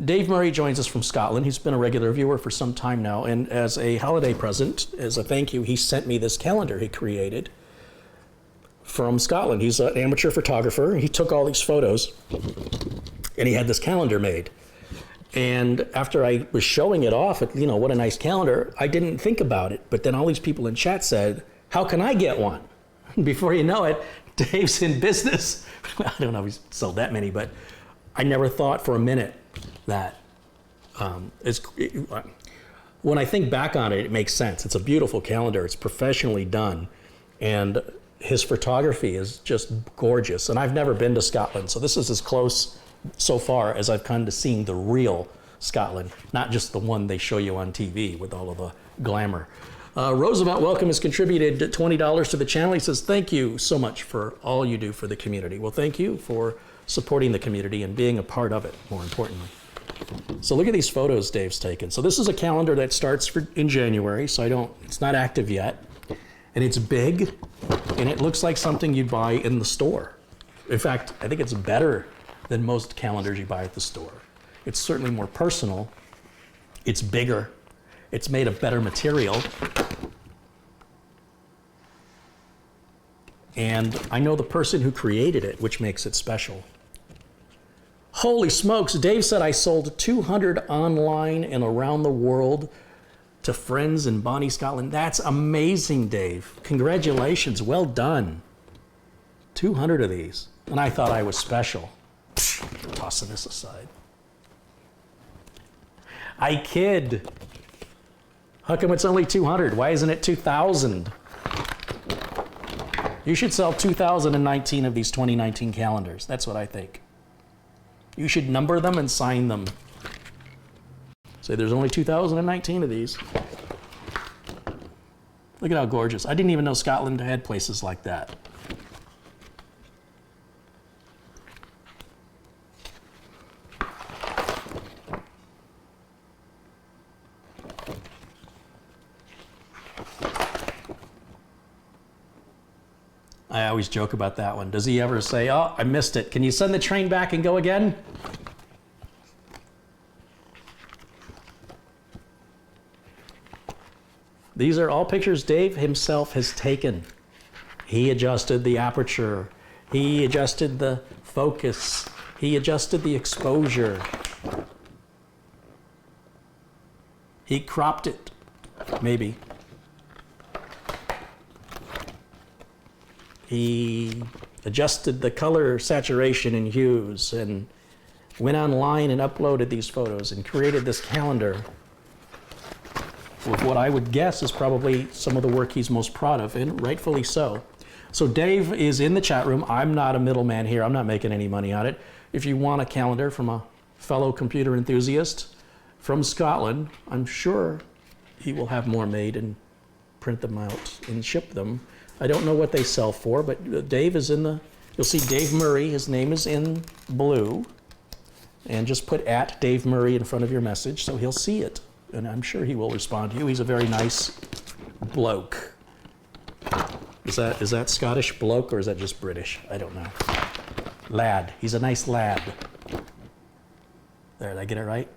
Dave Murray joins us from Scotland. He's been a regular viewer for some time now, and as a holiday present, as a thank you, he sent me this calendar he created from Scotland. He's an amateur photographer. He took all these photos, and he had this calendar made. And after I was showing it off, you know, what a nice calendar, I didn't think about it. But then all these people in chat said, how can I get one? Before you know it, Dave's in business. I don't know if he's sold that many, but I never thought for a minute that when I think back on it, it makes sense. It's a beautiful calendar. It's professionally done. And his photography is just gorgeous. And I've never been to Scotland, so this is as close so far as I've come to seeing the real Scotland, not just the one they show you on TV with all of the glamour. Roosevelt Welcome has contributed $20 to the channel. He says, thank you so much for all you do for the community. Well, thank you for supporting the community and being a part of it, more importantly. So look at these photos Dave's taken. So this is a calendar that starts in January, so it's not active yet. And it's big, and it looks like something you'd buy in the store. In fact, I think it's better than most calendars you buy at the store. It's certainly more personal. It's bigger. It's made of better material. And I know the person who created it, which makes it special. Holy smokes, Dave said I sold 200 online and around the world to friends in Bonnie, Scotland. That's amazing, Dave. Congratulations, well done. 200 of these. And I thought I was special. Tossing this aside. I kid. How come it's only 200? Why isn't it 2,000? You should sell 2,019 of these 2019 calendars. That's what I think. You should number them and sign them. Say there's only 2,019 of these. Look at how gorgeous. I didn't even know Scotland had places like that. I always joke about that one. Does he ever say, oh, I missed it. Can you send the train back and go again? These are all pictures Dave himself has taken. He adjusted the aperture. He adjusted the focus. He adjusted the exposure. He cropped it, maybe. He adjusted the color saturation and hues and went online and uploaded these photos and created this calendar with what I would guess is probably some of the work he's most proud of, and rightfully so. So Dave is in the chat room. I'm not a middleman here. I'm not making any money on it. If you want a calendar from a fellow computer enthusiast from Scotland, I'm sure he will have more made and print them out and ship them. I don't know what they sell for, but Dave is in the, you'll see Dave Murray, his name is in blue, and just put at Dave Murray in front of your message so he'll see it, and I'm sure he will respond to you. He's a very nice bloke. Is that Scottish bloke or is that just British? I don't know. Lad, he's a nice lad. There, did I get it right?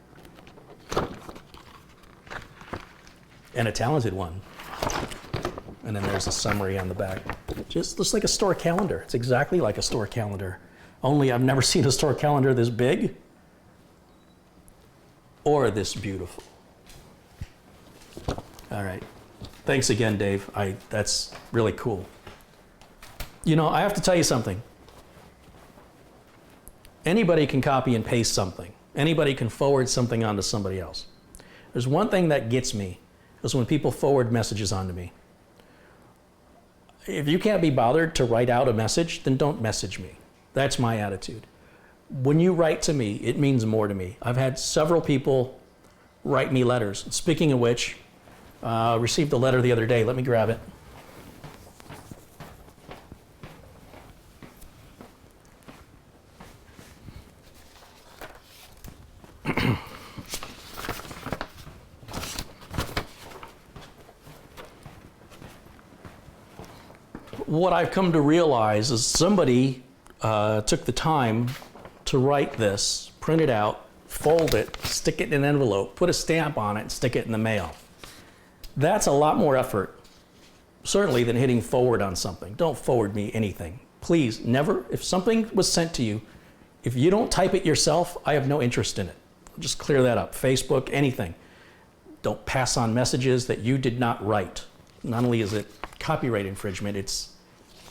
And a talented one. And then there's a summary on the back. Just looks like a store calendar. It's exactly like a store calendar. Only I've never seen a store calendar this big or this beautiful. All right. Thanks again, Dave. That's really cool. You know, I have to tell you something. Anybody can copy and paste something. Anybody can forward something onto somebody else. There's one thing that gets me, is when people forward messages onto me. If you can't be bothered to write out a message, then don't message me. That's my attitude. When you write to me, it means more to me. I've had several people write me letters. Speaking of which, received a letter the other day. Let me grab it. What I've come to realize is somebody took the time to write this, print it out, fold it, stick it in an envelope, put a stamp on it, and stick it in the mail. That's a lot more effort, certainly, than hitting forward on something. Don't forward me anything. Please, never, if something was sent to you, if you don't type it yourself, I have no interest in it. Just clear that up. Facebook, anything. Don't pass on messages that you did not write. Not only is it copyright infringement, it's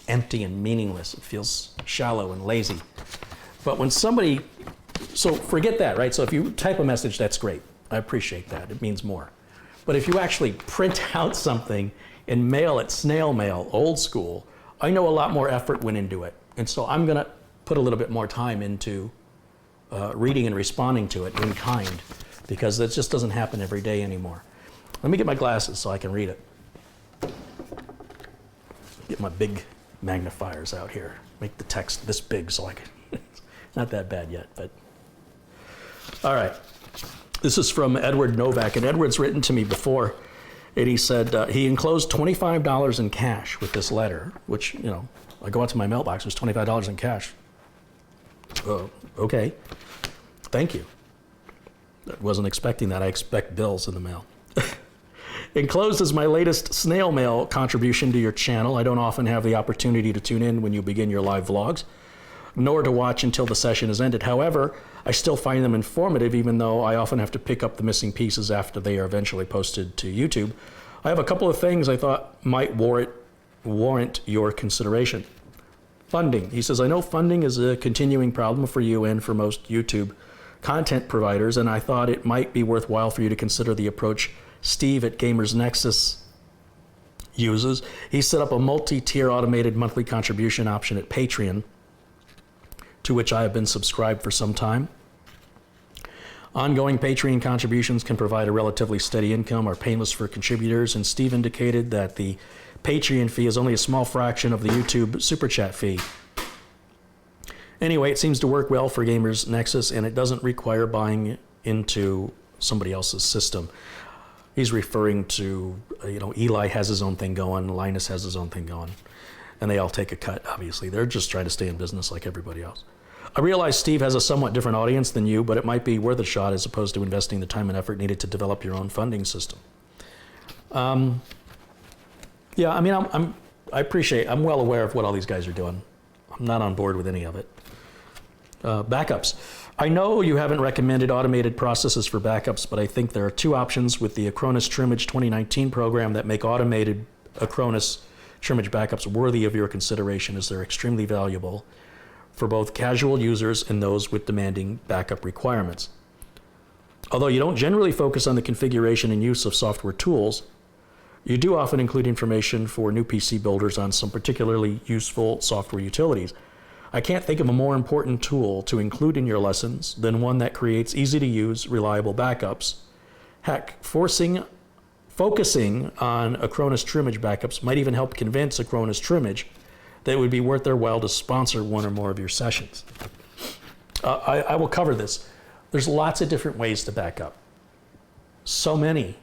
empty and meaningless. It feels shallow and lazy. But when somebody, so forget that, right? So if you type a message, that's great. I appreciate that. It means more. But if you actually print out something and mail it snail mail, old school, I know a lot more effort went into it. And so I'm going to put a little bit more time into reading and responding to it in kind, because that just doesn't happen every day anymore. Let me get my glasses so I can read it. Get my big magnifiers out here. Make the text this big so I can, it's not that bad yet, but. All right. This is from Edward Novak, and Edward's written to me before, and he said he enclosed $25 in cash with this letter, which, you know, I go out to my mailbox, there's $25 in cash. Okay, thank you. I wasn't expecting that. I expect bills in the mail. Enclosed is my latest snail mail contribution to your channel. I don't often have the opportunity to tune in when you begin your live vlogs, nor to watch until the session is ended. However, I still find them informative, even though I often have to pick up the missing pieces after they are eventually posted to YouTube. I have a couple of things I thought might warrant your consideration. Funding. He says, I know funding is a continuing problem for you and for most YouTube content providers, and I thought it might be worthwhile for you to consider the approach Steve at Gamers Nexus uses. He set up a multi-tier automated monthly contribution option at Patreon, to which I have been subscribed for some time. Ongoing Patreon contributions can provide a relatively steady income, are painless for contributors, and Steve indicated that the Patreon fee is only a small fraction of the YouTube Super Chat fee. Anyway, it seems to work well for Gamers Nexus, and it doesn't require buying into somebody else's system. He's referring to, Eli has his own thing going, Linus has his own thing going, and they all take a cut, obviously. They're just trying to stay in business like everybody else. I realize Steve has a somewhat different audience than you, but it might be worth a shot as opposed to investing the time and effort needed to develop your own funding system. Yeah, I mean, I'm well aware of what all these guys are doing. I'm not on board with any of it. Backups. I know you haven't recommended automated processes for backups, but I think there are two options with the Acronis Trimmage 2019 program that make automated Acronis Trimmage backups worthy of your consideration, as they're extremely valuable for both casual users and those with demanding backup requirements. Although you don't generally focus on the configuration and use of software tools, you do often include information for new PC builders on some particularly useful software utilities. I can't think of a more important tool to include in your lessons than one that creates easy-to-use, reliable backups. Heck, focusing on Acronis Trimmage backups might even help convince Acronis Trimmage that it would be worth their while to sponsor one or more of your sessions. I will cover this. There's lots of different ways to back up. So many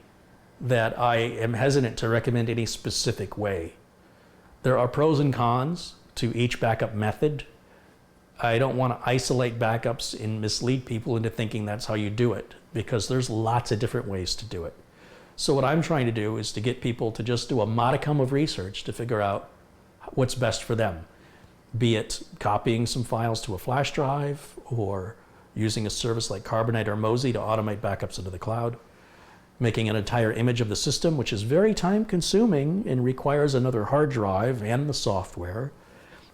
that I am hesitant to recommend any specific way. There are pros and cons to each backup method. I don't want to isolate backups and mislead people into thinking that's how you do it, because there's lots of different ways to do it. So what I'm trying to do is to get people to just do a modicum of research to figure out what's best for them, be it copying some files to a flash drive or using a service like Carbonite or Mozy to automate backups into the cloud, making an entire image of the system, which is very time consuming and requires another hard drive and the software.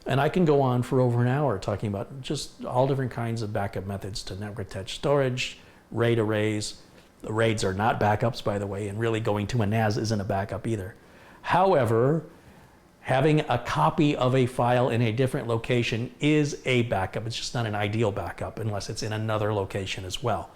And I can go on for over an hour talking about just all different kinds of backup methods to network attached storage, RAID arrays. The RAIDs are not backups, by the way, and really going to a NAS isn't a backup either. However, having a copy of a file in a different location is a backup. It's just not an ideal backup unless it's in another location as well.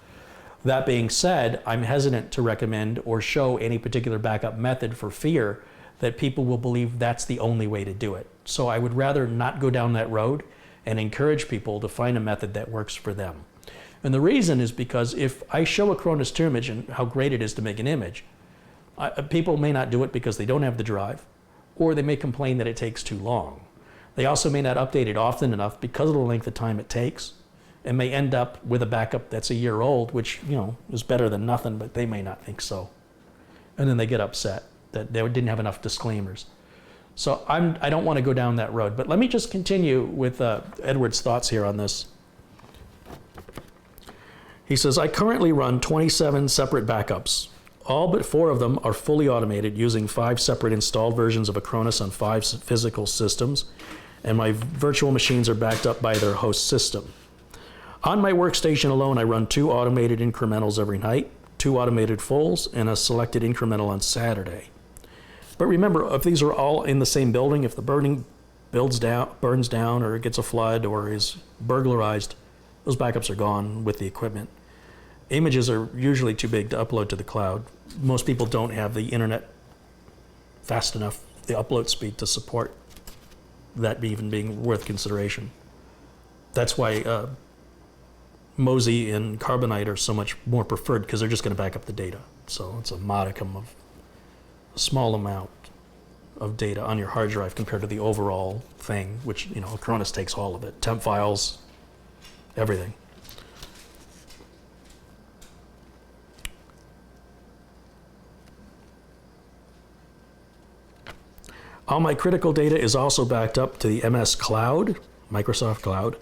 That being said, I'm hesitant to recommend or show any particular backup method for fear that people will believe that's the only way to do it. So I would rather not go down that road and encourage people to find a method that works for them. And the reason is because if I show Acronis Trimmage and how great it is to make an image, people may not do it because they don't have the drive, or they may complain that it takes too long. They also may not update it often enough because of the length of time it takes, and may end up with a backup that's a year old, which, is better than nothing, but they may not think so. And then they get upset that they didn't have enough disclaimers. So I don't want to go down that road, but let me just continue with Edward's thoughts here on this. He says, I currently run 27 separate backups. All but 4 of them are fully automated using 5 separate installed versions of Acronis on 5 physical systems, and my virtual machines are backed up by their host system. On my workstation alone, I run 2 automated incrementals every night, 2 automated fulls, and a selected incremental on Saturday. But remember, if these are all in the same building, if the building burns down, or it gets a flood, or is burglarized, those backups are gone with the equipment. Images are usually too big to upload to the cloud. Most people don't have the internet fast enough, the upload speed to support that even being worth consideration. That's why Mozy and Carbonite are so much more preferred, because they're just going to back up the data. So it's a modicum of a small amount of data on your hard drive compared to the overall thing, which, Acronis takes all of it. Temp files, everything. All my critical data is also backed up to the MS Cloud, Microsoft Cloud,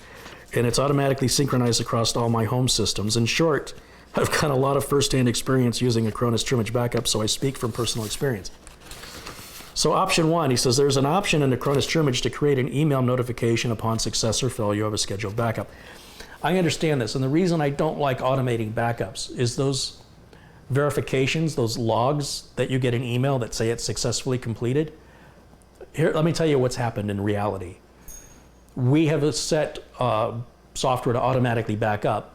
and it's automatically synchronized across all my home systems. In short, I've got a lot of first-hand experience using Acronis Trimage Backup, so I speak from personal experience. So option 1, he says, there's an option in Acronis Trimage to create an email notification upon success or failure of a scheduled backup. I understand this, and the reason I don't like automating backups is those verifications, those logs that you get in email that say it's successfully completed. Here, let me tell you what's happened in reality. We have set software to automatically back up.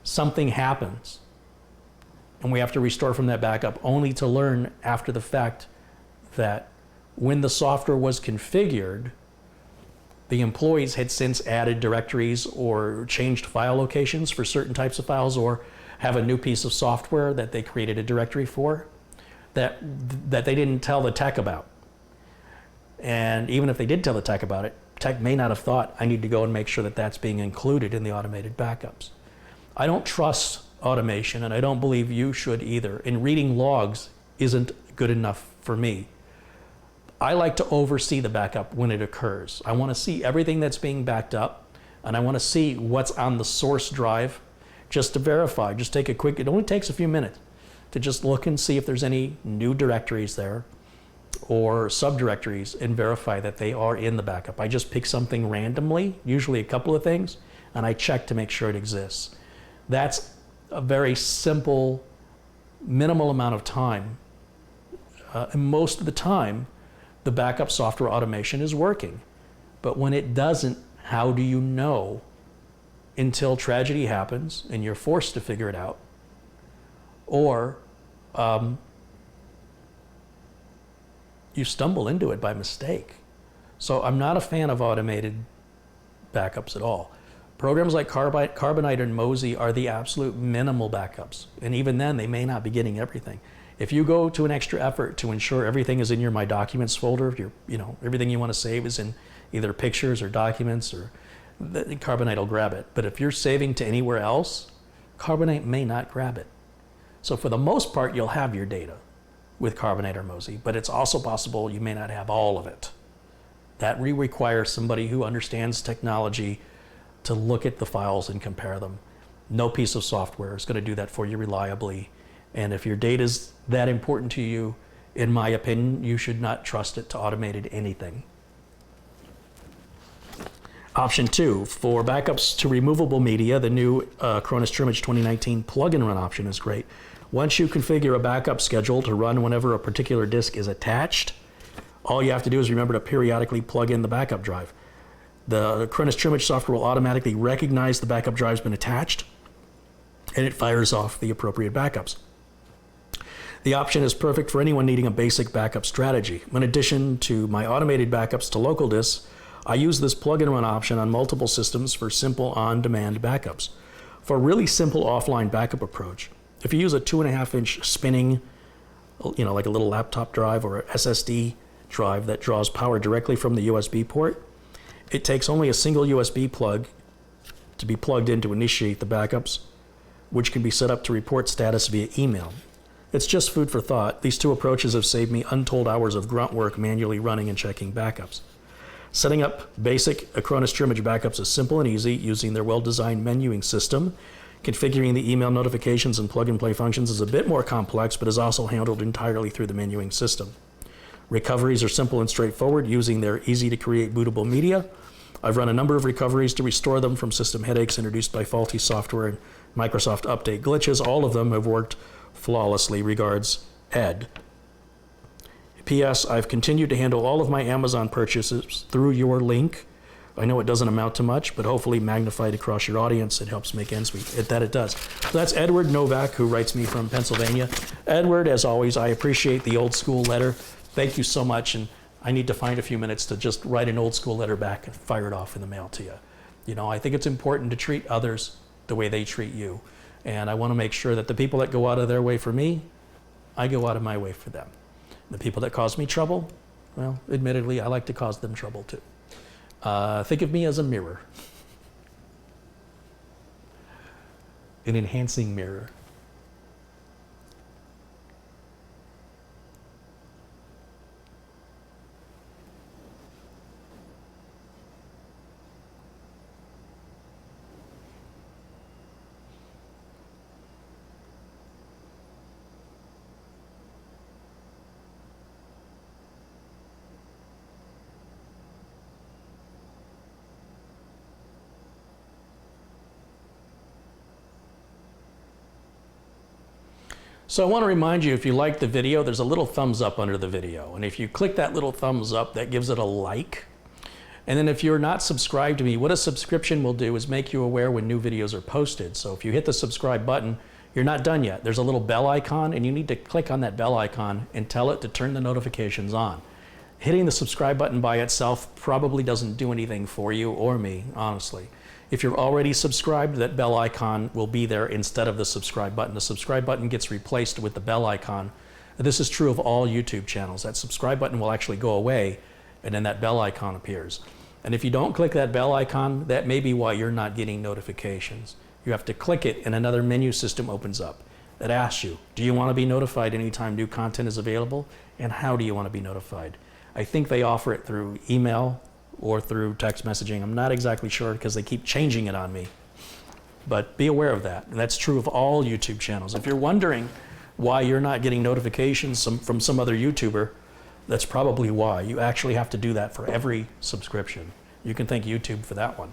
Something happens, and we have to restore from that backup, only to learn after the fact that when the software was configured, the employees had since added directories or changed file locations for certain types of files, or have a new piece of software that they created a directory for that they didn't tell the tech about. And even if they did tell the tech about it, tech may not have thought, I need to go and make sure that that's being included in the automated backups. I don't trust automation, and I don't believe you should either. And reading logs isn't good enough for me. I like to oversee the backup when it occurs. I want to see everything that's being backed up, and I want to see what's on the source drive just to verify. Just take a quick, it only takes a few minutes to just look and see if there's any new directories there or subdirectories, and verify that they are in the backup. I just pick something randomly, usually a couple of things, and I check to make sure it exists. That's a very simple, minimal amount of time. And most of the time, the backup software automation is working. But when it doesn't, how do you know? Until tragedy happens and you're forced to figure it out. Or you stumble into it by mistake. So I'm not a fan of automated backups at all. Programs like Carbonite and Mozy are the absolute minimal backups. And even then, they may not be getting everything. If you go to an extra effort to ensure everything is in your My Documents folder, everything you want to save is in either pictures or documents, or Carbonite will grab it. But if you're saving to anywhere else, Carbonite may not grab it. So for the most part, you'll have your data with Carbonite or Mozy, but it's also possible you may not have all of it. That requires somebody who understands technology to look at the files and compare them. No piece of software is going to do that for you reliably. And if your data is that important to you, in my opinion, you should not trust it to automate anything. Option 2, for backups to removable media, the new Acronis Trimage 2019 plug-and run option is great. Once you configure a backup schedule to run whenever a particular disk is attached, all you have to do is remember to periodically plug in the backup drive. The Acronis Trimage software will automatically recognize the backup drive's been attached, and it fires off the appropriate backups. The option is perfect for anyone needing a basic backup strategy. In addition to my automated backups to local disks, I use this plug-and-run option on multiple systems for simple on-demand backups. For a really simple offline backup approach, if you use a 2.5-inch spinning, like a little laptop drive or an SSD drive that draws power directly from the USB port, it takes only a single USB plug to be plugged in to initiate the backups, which can be set up to report status via email. It's just food for thought. These two approaches have saved me untold hours of grunt work manually running and checking backups. Setting up basic Acronis Trimage backups is simple and easy using their well-designed menuing system. Configuring the email notifications and plug-and-play functions is a bit more complex, but is also handled entirely through the menuing system. Recoveries are simple and straightforward using their easy-to-create bootable media. I've run a number of recoveries to restore them from system headaches introduced by faulty software and Microsoft update glitches. All of them have worked flawlessly. Regards, Ed. P.S. I've continued to handle all of my Amazon purchases through your link. I know it doesn't amount to much, but hopefully magnified across your audience, it helps make ends meet. That it does. So that's Edward Novak, who writes me from Pennsylvania. Edward, as always, I appreciate the old school letter. Thank you so much, and I need to find a few minutes to just write an old school letter back and fire it off in the mail to you. You know, I think it's important to treat others the way they treat you. And I want to make sure that the people that go out of their way for me, I go out of my way for them. The people that cause me trouble, well, admittedly, I like to cause them trouble too. Think of me as a mirror, an enhancing mirror. So I want to remind you, if you like the video, there's a little thumbs up under the video. And if you click that little thumbs up, that gives it a like. And then if you're not subscribed to me, what a subscription will do is make you aware when new videos are posted. So if you hit the subscribe button, you're not done yet. There's a little bell icon, and you need to click on that bell icon and tell it to turn the notifications on. Hitting the subscribe button by itself probably doesn't do anything for you or me, honestly. If you're already subscribed, that bell icon will be there instead of the subscribe button. The subscribe button gets replaced with the bell icon. This is true of all YouTube channels. That subscribe button will actually go away, and then that bell icon appears. And if you don't click that bell icon, that may be why you're not getting notifications. You have to click it, and another menu system opens up that asks you, do you want to be notified anytime new content is available? And how do you want to be notified? I think they offer it through email or through text messaging. I'm not exactly sure because they keep changing it on me. But be aware of that. And that's true of all YouTube channels. If you're wondering why you're not getting notifications from some other YouTuber, that's probably why. You actually have to do that for every subscription. You can thank YouTube for that one.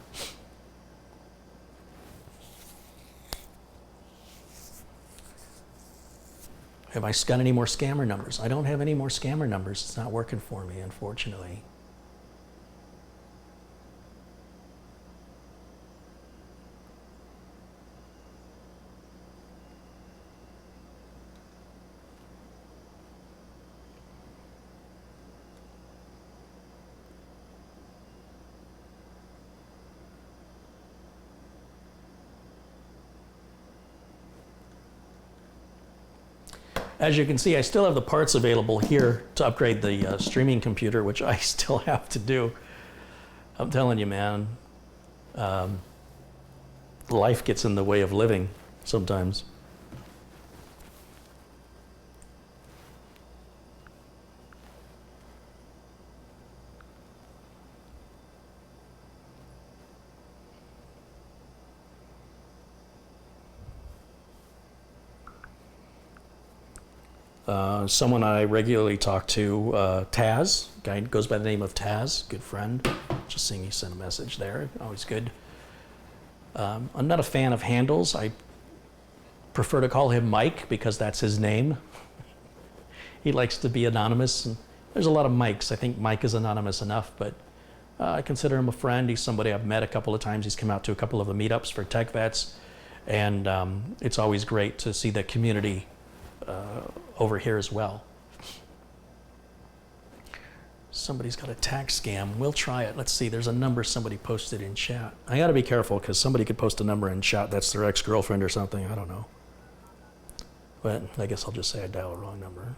Have I got any more scammer numbers? I don't have any more scammer numbers. It's not working for me, unfortunately. As you can see, I still have the parts available here to upgrade the streaming computer, which I still have to do. I'm telling you, man, life gets in the way of living sometimes. Someone I regularly talk to, Taz, guy goes by the name of Taz, good friend. Just seeing he sent a message there, always good. I'm not a fan of handles. I prefer to call him Mike because that's his name. He likes to be anonymous. And there's a lot of Mikes. I think Mike is anonymous enough, but I consider him a friend. He's somebody I've met a couple of times. He's come out to a couple of the meetups for tech vets, and it's always great to see the community over here as well. Somebody's got a tax scam. We'll try it. Let's see. There's a number somebody posted in chat. I got to be careful because somebody could post a number in chat that's their ex-girlfriend or something. I don't know. But I guess I'll just say I dialed a wrong number.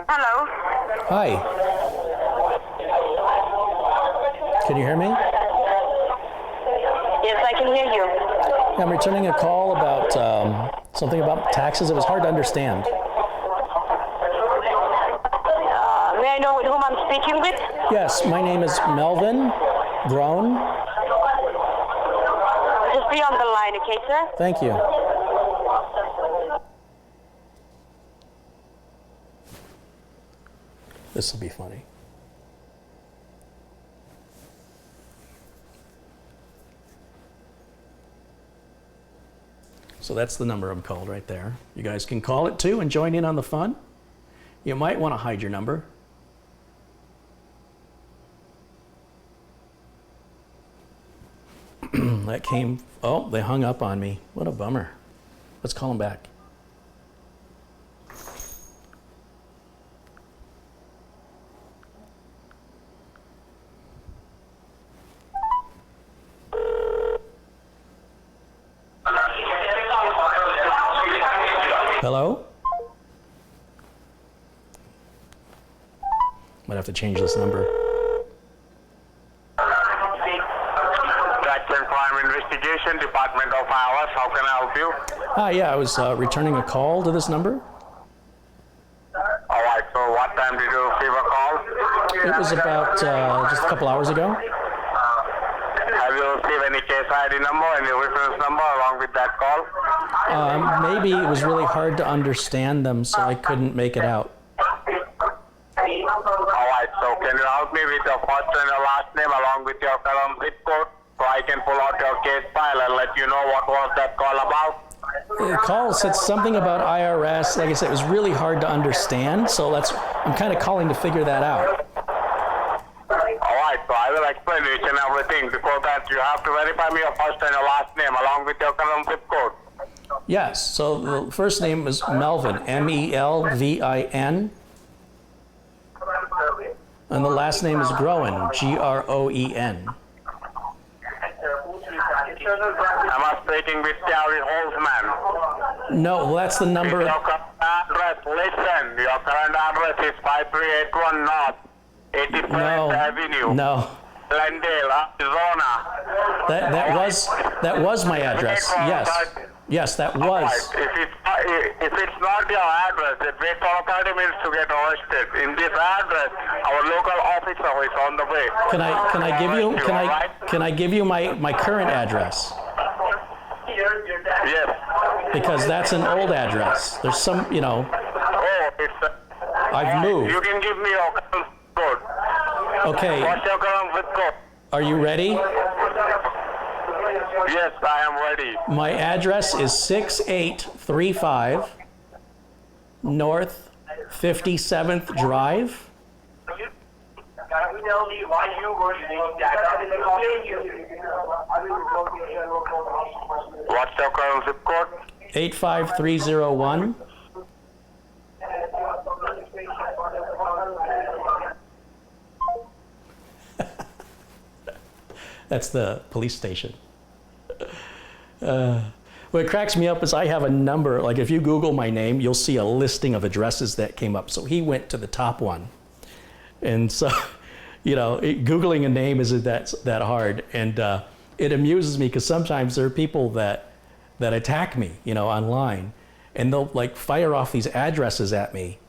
Hello. Hi. Can you hear me? Yes, I can hear you. Yeah, I'm returning a call about something about taxes. It was hard to understand. May I know with whom I'm speaking with? Yes, my name is Melvin Grown. Just Be on the line, okay, sir? Thank you. This will be funny. So that's the number I'm called right there. You guys can call it too and join in on the fun. You might want to hide your number. That came, oh, they hung up on me. What a bummer. Let's call them back. Hello? Might have to change this number. Jackson Crime Investigation, Department of Hours. How can I help you? Yeah, I was returning a call to this number. All right, so what time did you receive a call? It was about just a couple hours ago. Have you received any case ID number, any reference number along with that call? Maybe it was really hard to understand them, so I couldn't make it out. All right, so can you help me with your first and your last name along with your current zip code so I can pull out your case file and let you know what was that call about? The call said something about IRS. Like I said, it was really hard to understand, so I'm kind of calling to figure that out. All right, so I will explain each and everything. Before that, you have to verify me your first and your last name along with your current zip code. Yes, so the first name is Melvin, M-E-L-V-I-N. And the last name is Groen, G-R-O-E-N. Am I speaking with Gary Holzman? No, well, that's the number. Your current address, listen, your current address is 5381 North, 81st Avenue, No, Glendale, Arizona. that was my address. Yes, that was. Right. If it's not your address, it takes all 30 minutes to get arrested. In this address, our local officer is on the way. Can I give you my current address? Yes. Because that's an old address. There's some, Oh, I've moved. You can give me your current code. Okay, What's your current zip code? are you ready? Yes, I am ready. My address is 6835 North 57th Drive. What's your current zip code? 85301. That's the police station. What cracks me up is I have a number, like if you Google my name, you'll see a listing of addresses that came up. So he went to the top one. And so, Googling a name isn't that hard. And it amuses me because sometimes there are people that attack me, online. And they'll like fire off these addresses at me.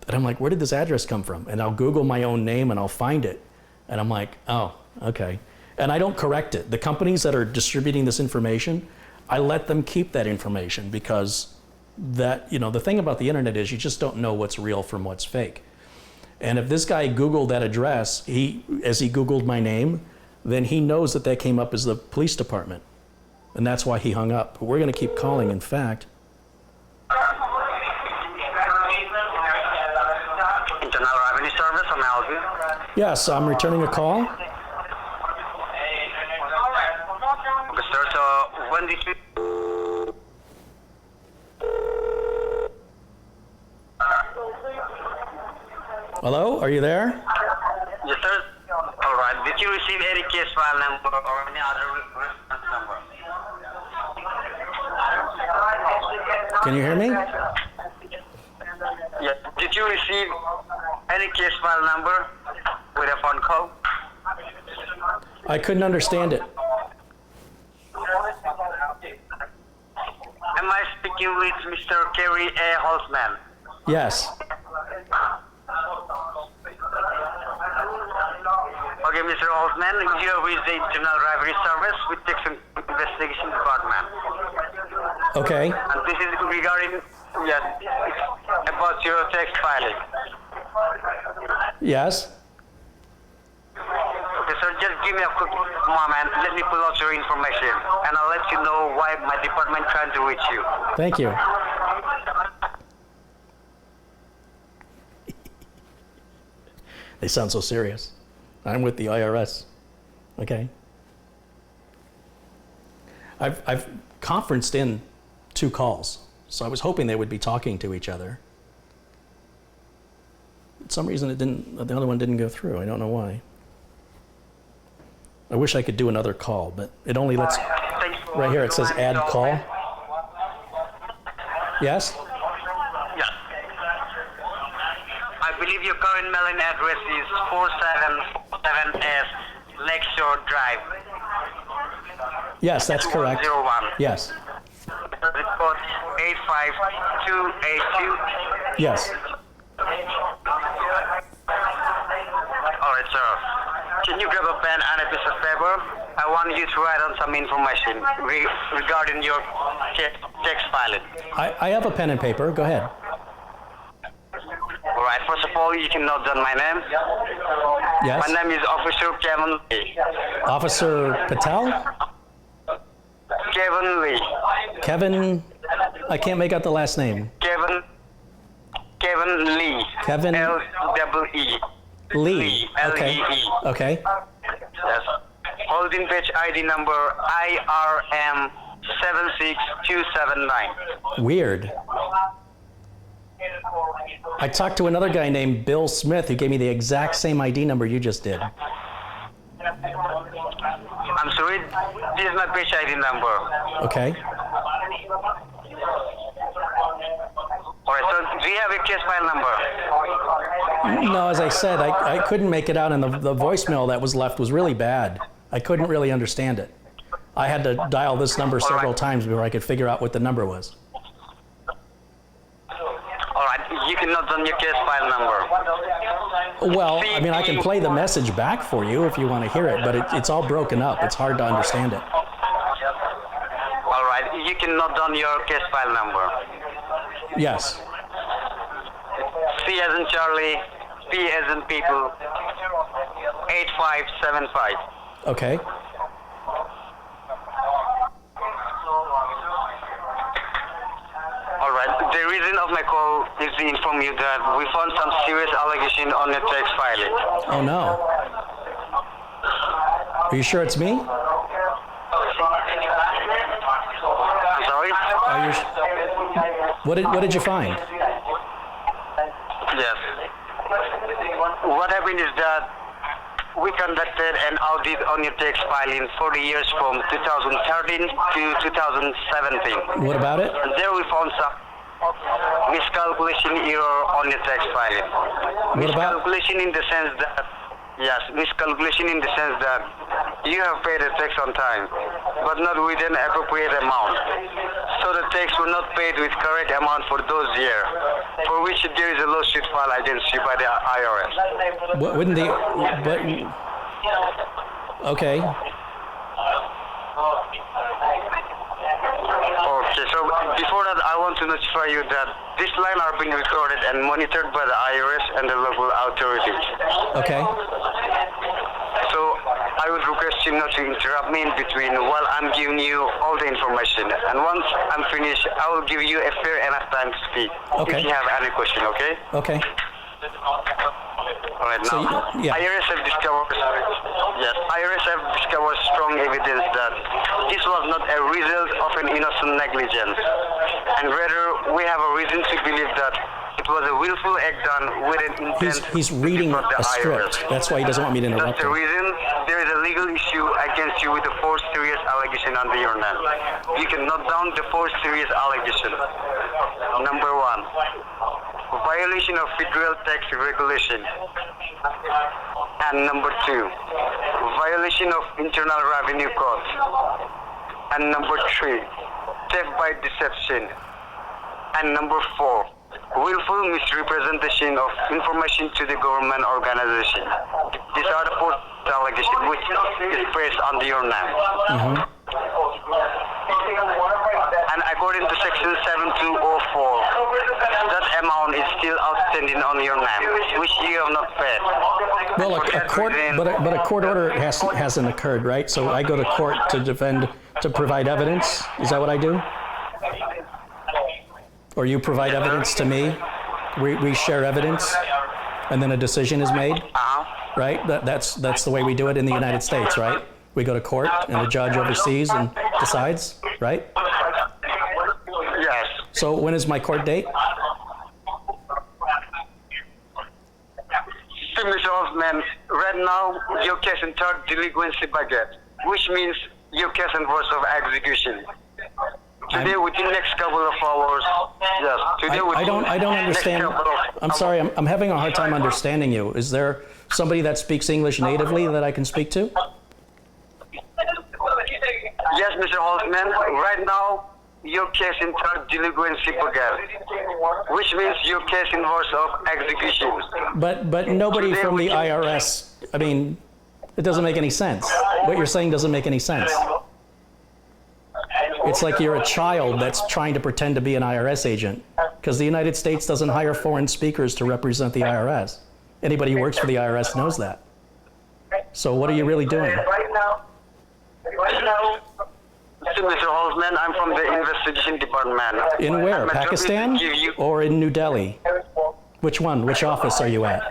And I'm like, where did this address come from? And I'll Google my own name and I'll find it. And I'm like, oh, okay. And I don't correct it. The companies that are distributing this information, I let them keep that information because the thing about the internet is you just don't know what's real from what's fake. And if this guy Googled that address, as he Googled my name, then he knows that came up as the police department. And that's why he hung up. But we're going to keep calling, in fact. Internal Revenue Service, I'm help you. Yes, I'm returning a call. Okay, sir, so when did you... Hello, are you there? Yes, sir. All right. Did you receive any case file number or any other reference number? Can you hear me? Yes. Did you receive any case file number with a phone call? I couldn't understand it. Am I speaking with Mr. Car-ey-lyst Holzman? Yes. Okay, Okay, Mr. Altman, you have reached the Internal Revenue Service with Tax Investigation Department. Okay. And this is regarding, yes, about your tax filing. Yes. Okay, sir, just give me a quick moment. Let me pull out your information, and I'll let you know why my department trying to reach you. Thank you. They sound so serious. I'm with the IRS. Okay. I've conferenced in 2 calls, so I was hoping they would be talking to each other. For some reason the other one didn't go through. I don't know why. I wish I could do another call, but it only lets, right here it says add call. Yes? Yes. I believe your current mailing address is 4747S Lakeshore Drive. Yes, that's correct. 2101. Yes. Report 85282. Yes. All right, sir. Can you grab a pen and a piece of paper? I want you to write on some information regarding your tax filing. I have a pen and paper. Go ahead. All right. First of all, you can note down my name. Yes. My name is Officer Kevin Lee. Officer Patel? Kevin Lee. Kevin, I can't make out the last name. Kevin Lee. Kevin L-E-E. Lee. Okay. L-E-E. Okay. Yes. Holding page ID number IRM 76279. Weird. I talked to another guy named Bill Smith who gave me the exact same ID number you just did. I'm sorry, this is my page ID number. Okay. All right, so do you have a case file number? No, as I said, I couldn't make it out, and the voicemail that was left was really bad. I couldn't really understand it. I had to dial this number several times before I could figure out what the number was. All right, you can note down your case file number. Well, I mean, I can play the message back for you if you want to hear it, but it's all broken up. It's hard to understand it. All right, you can note down your case file number. Yes. C as in Charlie, P as in people, 8575. Okay. All right, the reason of my call is to inform you that we found some serious allegation on your tax filing. Oh, no. Are you sure it's me? I'm sorry? Are you what did you find? Yes. What happened is that we conducted an audit on your tax filing for the years from 2013 to 2017. What about it? And there we found some miscalculation error on your tax filing. What about? Miscalculation in the sense that, yes, miscalculation in the sense that you have paid the tax on time, but not with an appropriate amount. So the tax were not paid with correct amount for those years, for which there is a lawsuit filed against you by the IRS. Wouldn't the... But, okay. Okay, so before that, I want to notify you that this line are being recorded and monitored by the IRS and the local authorities. Okay. So I would request you not to interrupt me in between while I'm giving you all the information. And once I'm finished, I will give you a fair enough time to speak. Okay. If you have any question, okay? Okay. All right, now, So yeah. IRS have discovered strong evidence that this was not a result of an innocent negligence, and rather we have a reason to believe that it was a willful act done with an intent. He's reading to defraud the a script. IRS. That's why he doesn't want me to interrupt That's the him. reason there is a legal issue against you with the 4 serious allegation under your name. You can note down the 4 serious allegations. Number 1, violation of federal tax regulation. And number 2, violation of Internal Revenue Code. And number 3, theft by deception. And number 4, willful misrepresentation of information to the government organization. These are the 4 the allegation which is placed under your name. And according to section 7204, that amount is still outstanding on your name, which you have not paid. Well, a court order hasn't occurred, right? So I go to court to provide evidence. Is that what I do? Or you provide evidence to me? We share evidence, and then a decision is made, right? That's the way we do it in the United States, right? We go to court, and the judge oversees and decides, right? Yes. So when is my court date? Mr. Hoffman, right now your case in third delinquency bucket, which means your case in worst of execution. Today, within the next couple of hours, yes. Today, I don't understand. I'm sorry, I'm having a hard time understanding you. Is there somebody that speaks English natively that I can speak to? Yes, Mr. Hoffman, right now your case in third delinquency bucket, which means your case in worst of execution. But nobody from the IRS, I mean, it doesn't make any sense. What you're saying doesn't make any sense. It's like you're a child that's trying to pretend to be an IRS agent, because the United States doesn't hire foreign speakers to represent the IRS. Anybody who works for the IRS knows that. So what are you really doing? Mr. Hoffman, I'm from the investigation department. In where? My job is to Pakistan give you- or in New Delhi? Which one? Which office are you at?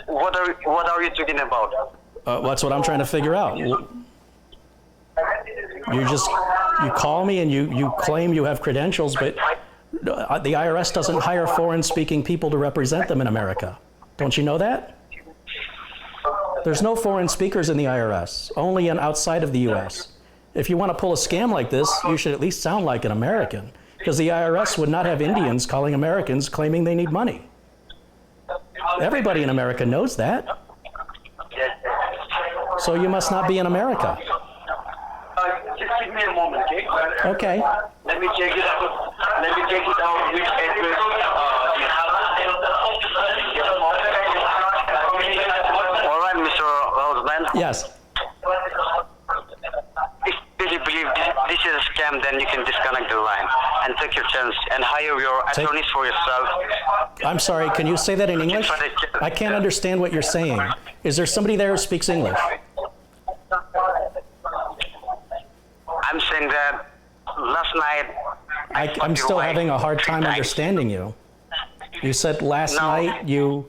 What are you talking about? That's what I'm trying to figure out. You call me and you claim you have credentials, but the IRS doesn't hire foreign-speaking people to represent them in America. Don't you know that? There's no foreign speakers in the IRS, only outside of the U.S. If you want to pull a scam like this, you should at least sound like an American, because the IRS would not have Indians calling Americans claiming they need money. Everybody in America knows that. So you must not be in America. Just give me a moment, okay? Okay. Let me check it out. Let me check it out which address you have. All right, Mr. Osman. Yes. If you believe this is a scam, then you can disconnect the line and take your chance and hire your attorneys for yourself. I'm sorry, can you say that in English? I can't understand what you're saying. Is there somebody there who speaks English? I'm saying that last night... I'm still having a hard time understanding you. You said last night you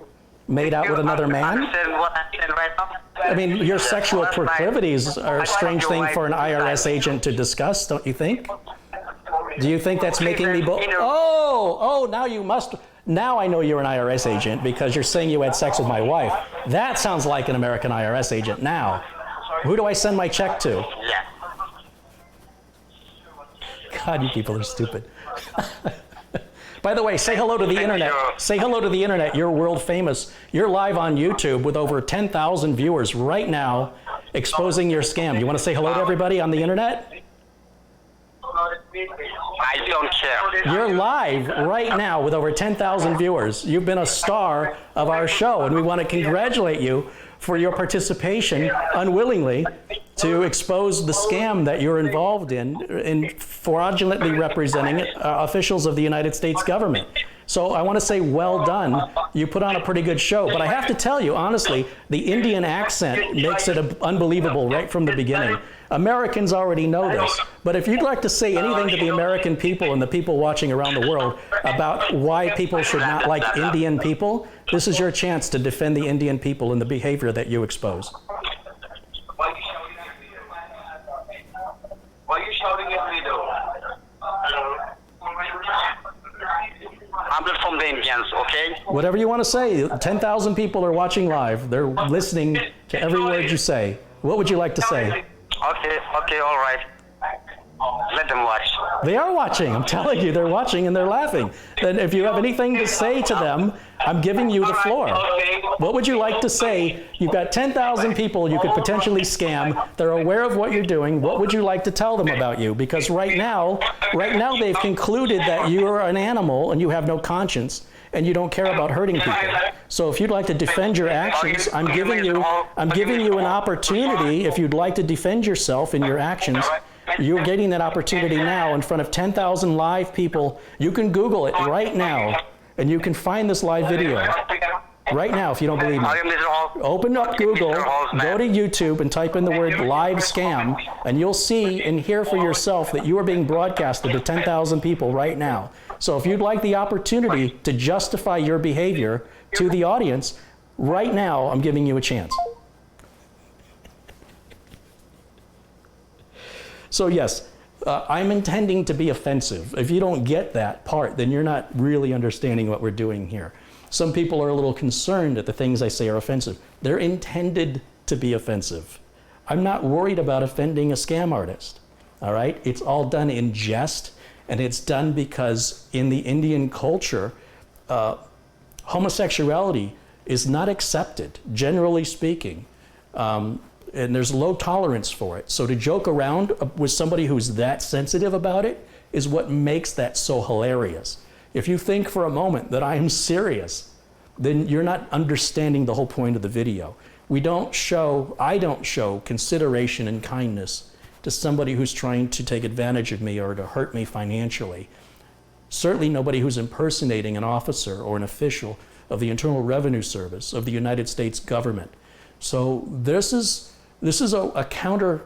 made out with another man? Understand what I'm saying right now? I mean, your sexual proclivities are a strange thing for an IRS agent to discuss, don't you think? Do you think that's making me now I know you're an IRS agent because you're saying you had sex with my wife. That sounds like an American IRS agent now. Who do I send my check to? Yeah. God, you people are stupid. By the way, say hello to the internet. Say hello to the internet. You're world famous. You're live on YouTube with over 10,000 viewers right now exposing your scam. You want to say hello to everybody on the internet? I don't care. You're live right now with over 10,000 viewers. You've been a star of our show, and we want to congratulate you for your participation unwillingly to expose the scam that you're involved in fraudulently representing officials of the United States government. So I want to say well done. You put on a pretty good show. But I have to tell you, honestly, the Indian accent makes it unbelievable right from the beginning. Americans already know this. But if you'd like to say anything to the American people and the people watching around the world about why people should not like Indian people, this is your chance to defend the Indian people and the behavior that you expose. Why are you shouting at me though? I'm not from the Indians, okay? Whatever you want to say. 10,000 people are watching live. They're listening to every word you say. What would you like to say? Okay, all right. Let them watch. They are watching. I'm telling you, they're watching and they're laughing. And if you have anything to say to them, I'm giving you the floor. What would you like to say? You've got 10,000 people you could potentially scam. They're aware of what you're doing. What would you like to tell them about you? Because right now they've concluded that you are an animal and you have no conscience. and you don't care about hurting people. So if you'd like to defend your actions, I'm giving you an opportunity. If you'd like to defend yourself in your actions, you're getting that opportunity now in front of 10,000 live people. You can Google it right now, and you can find this live video right now if you don't believe me. Open up Google, go to YouTube, and type in the word live scam, and you'll see and hear for yourself that you are being broadcasted to 10,000 people right now. So if you'd like the opportunity to justify your behavior to the audience, right now I'm giving you a chance. So yes, I'm intending to be offensive. If you don't get that part, then you're not really understanding what we're doing here. Some people are a little concerned that the things I say are offensive. They're intended to be offensive. I'm not worried about offending a scam artist, all right? It's all done in jest, and it's done because in the Indian culture, homosexuality is not accepted, generally speaking. And there's low tolerance for it. So to joke around with somebody who's that sensitive about it is what makes that so hilarious. If you think for a moment that I am serious, then you're not understanding the whole point of the video. I don't show consideration and kindness to somebody who's trying to take advantage of me or to hurt me financially. Certainly nobody who's impersonating an officer or an official of the Internal Revenue Service of the United States government. So this is a counter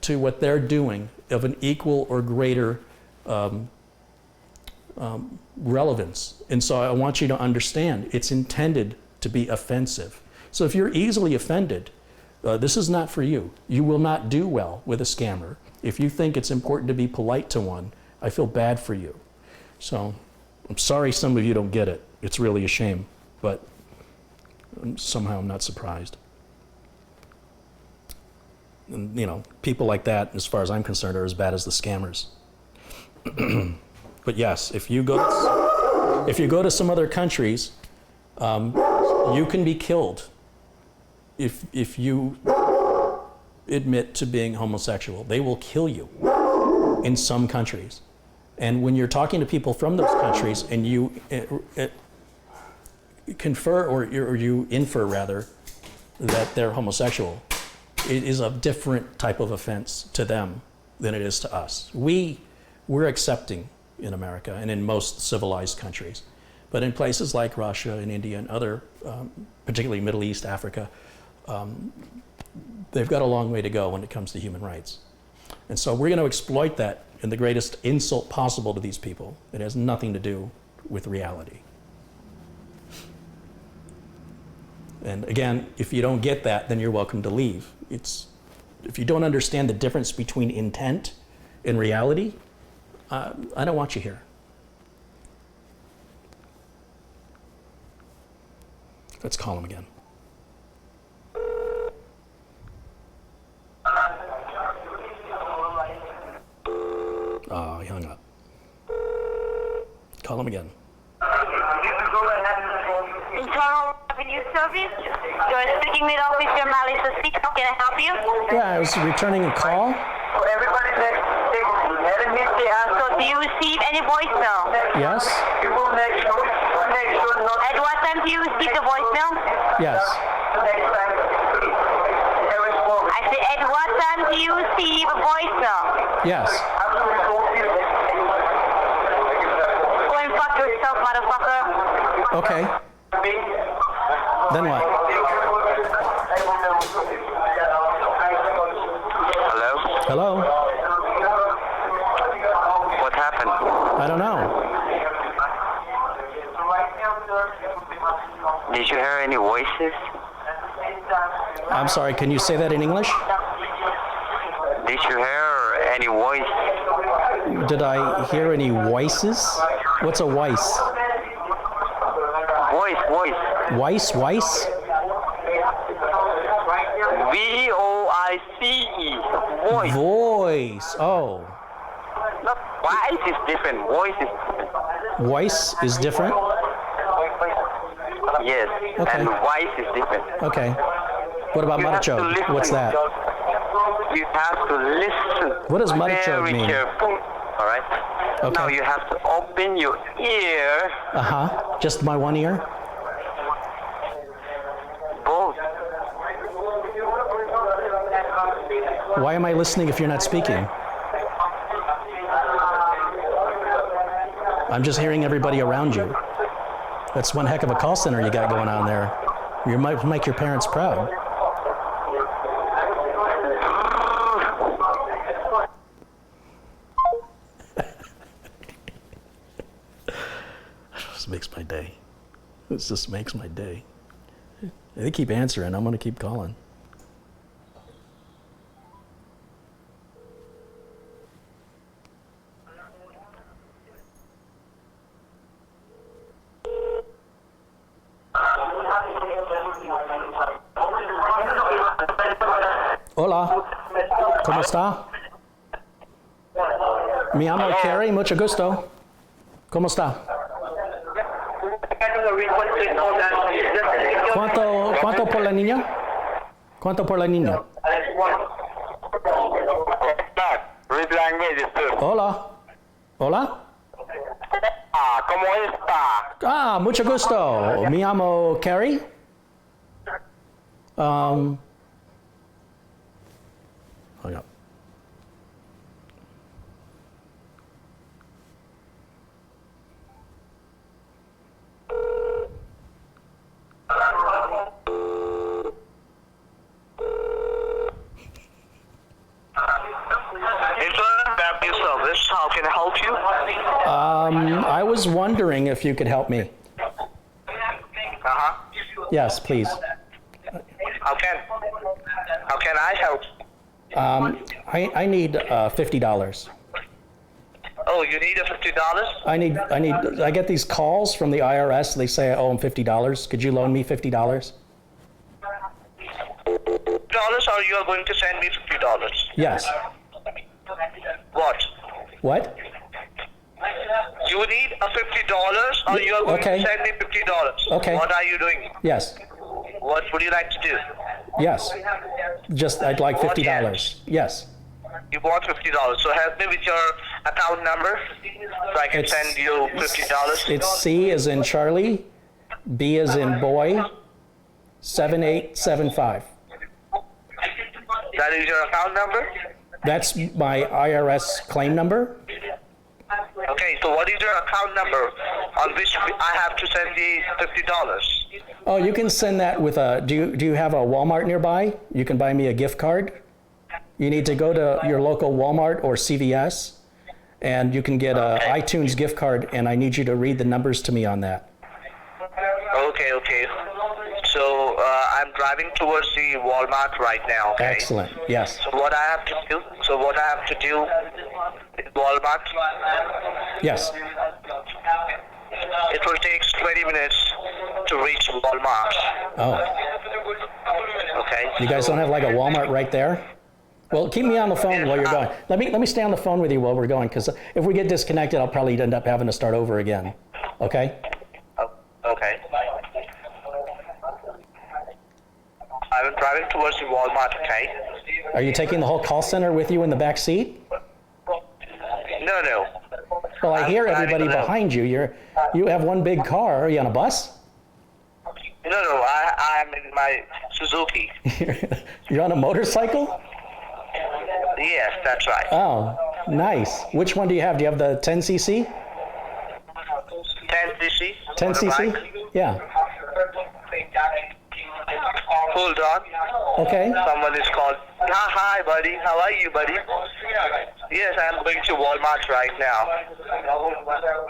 to what they're doing of an equal or greater relevance. And so I want you to understand it's intended to be offensive. So if you're easily offended, this is not for you. You will not do well with a scammer. If you think it's important to be polite to one, I feel bad for you. So I'm sorry some of you don't get it. It's really a shame, but somehow I'm not surprised. And, you know, people like that, as far as I'm concerned, are as bad as the scammers. But yes, if you go to some other countries, you can be killed if you admit to being homosexual. They will kill you in some countries. And when you're talking to people from those countries and you confer or you infer rather that they're homosexual, it is a different type of offense to them than it is to us. We're accepting in America and in most civilized countries. But in places like Russia and India and other, particularly Middle East, Africa, they've got a long way to go when it comes to human rights. And so we're going to exploit that in the greatest insult possible to these people. It has nothing to do with reality. And again, if you don't get that, then you're welcome to leave. If you don't understand the difference between intent and reality, I don't want you here. Let's call him again. Oh, he hung up. Call him again. Internal Revenue Service. You're speaking with Officer Melissa Speak. Can I help you? Yeah, I was returning a call. So do you receive any voicemail? Yes? At what time do you receive the voicemail? Yes. I said, at what time do you receive a voicemail? Yes. Go and fuck yourself, motherfucker. Okay. Then what? Hello? Hello? What happened? I don't know. Did you hear any voices? I'm sorry, can you say that in English? Did you hear any voice? Did I hear any voices? What's a voice? Voice. Weiss? Weiss? V-O-I-C-E. Voice. Voice. Oh. Not voice is different. Voice is different. Weiss is different? Yes. Okay. And voice is different. Okay. What about You have to mutterchode? listen. What's that? You have to listen. What does mutterchode very mean? careful. All right. Okay. Now you have to open your ear. Uh-huh. Just my one ear? Both. Why am I listening if you're not speaking? I'm just hearing everybody around you. That's one heck of a call center you got going on there. You might make your parents proud. This makes my day. This just makes my day. They keep answering. I'm going to keep calling. Hola, ¿cómo está? Me llamo Car-ey, mucho gusto. ¿Cómo está? ¿Cuánto por la niña? ¿Cuánto por la niña? Read language, sir. Hola. Hola. ¿Cómo está? Mucho gusto. Me llamo Car-ey. Hang on. Service. How can I help you? I was wondering if you could help me. Yes, please. How can I help? I need $50. Oh, you need $50? I get these calls from the IRS. They say I owe them $50. Could you loan me $50? $50, or you are going to send me $50? Yes. What? What? You need a $50, or you are going Okay. to send me $50? Okay. What are you doing? Yes. What would you like to do? Yes. Just, I'd like What, $50. Yes. You want $50. So help me with your account number, so I can It's- send you $50. It's C as in Charlie, B as in boy, 7875. That is your account number? That's my IRS claim number. Okay, so what is your account number on which I have to send the $50? Oh, you can send that with a, do you have a Walmart nearby? You can buy me a gift card. You need to go to your local Walmart or CVS, and you can get a iTunes gift card, and I need you to read the numbers to me on that. Okay. So I'm driving towards the Walmart right now, okay? Excellent, yes. So what I have to do in Walmart, Yes, it will take 20 minutes to reach Walmart, oh, okay? you guys don't have like a Walmart right there? Well, keep me on the phone while you're going. Let me stay on the phone with you while we're going, because if we get disconnected, I'll probably end up having to start over again, okay? Oh, okay. I'm driving towards the Walmart, okay? Are you taking the whole call center with you in the back seat? No. Well, I hear I'm everybody driving alone. behind you. You have one big car. Are you on a bus? No, I'm in my Suzuki. You're on a motorcycle? Yes, that's right. Oh, nice. Which one do you have? Do you have the 10cc? 10cc? 10cc? Yeah. Hold on. Okay. Someone is called. Hi, buddy. How are you, buddy? Yes, I'm going to Walmart right now.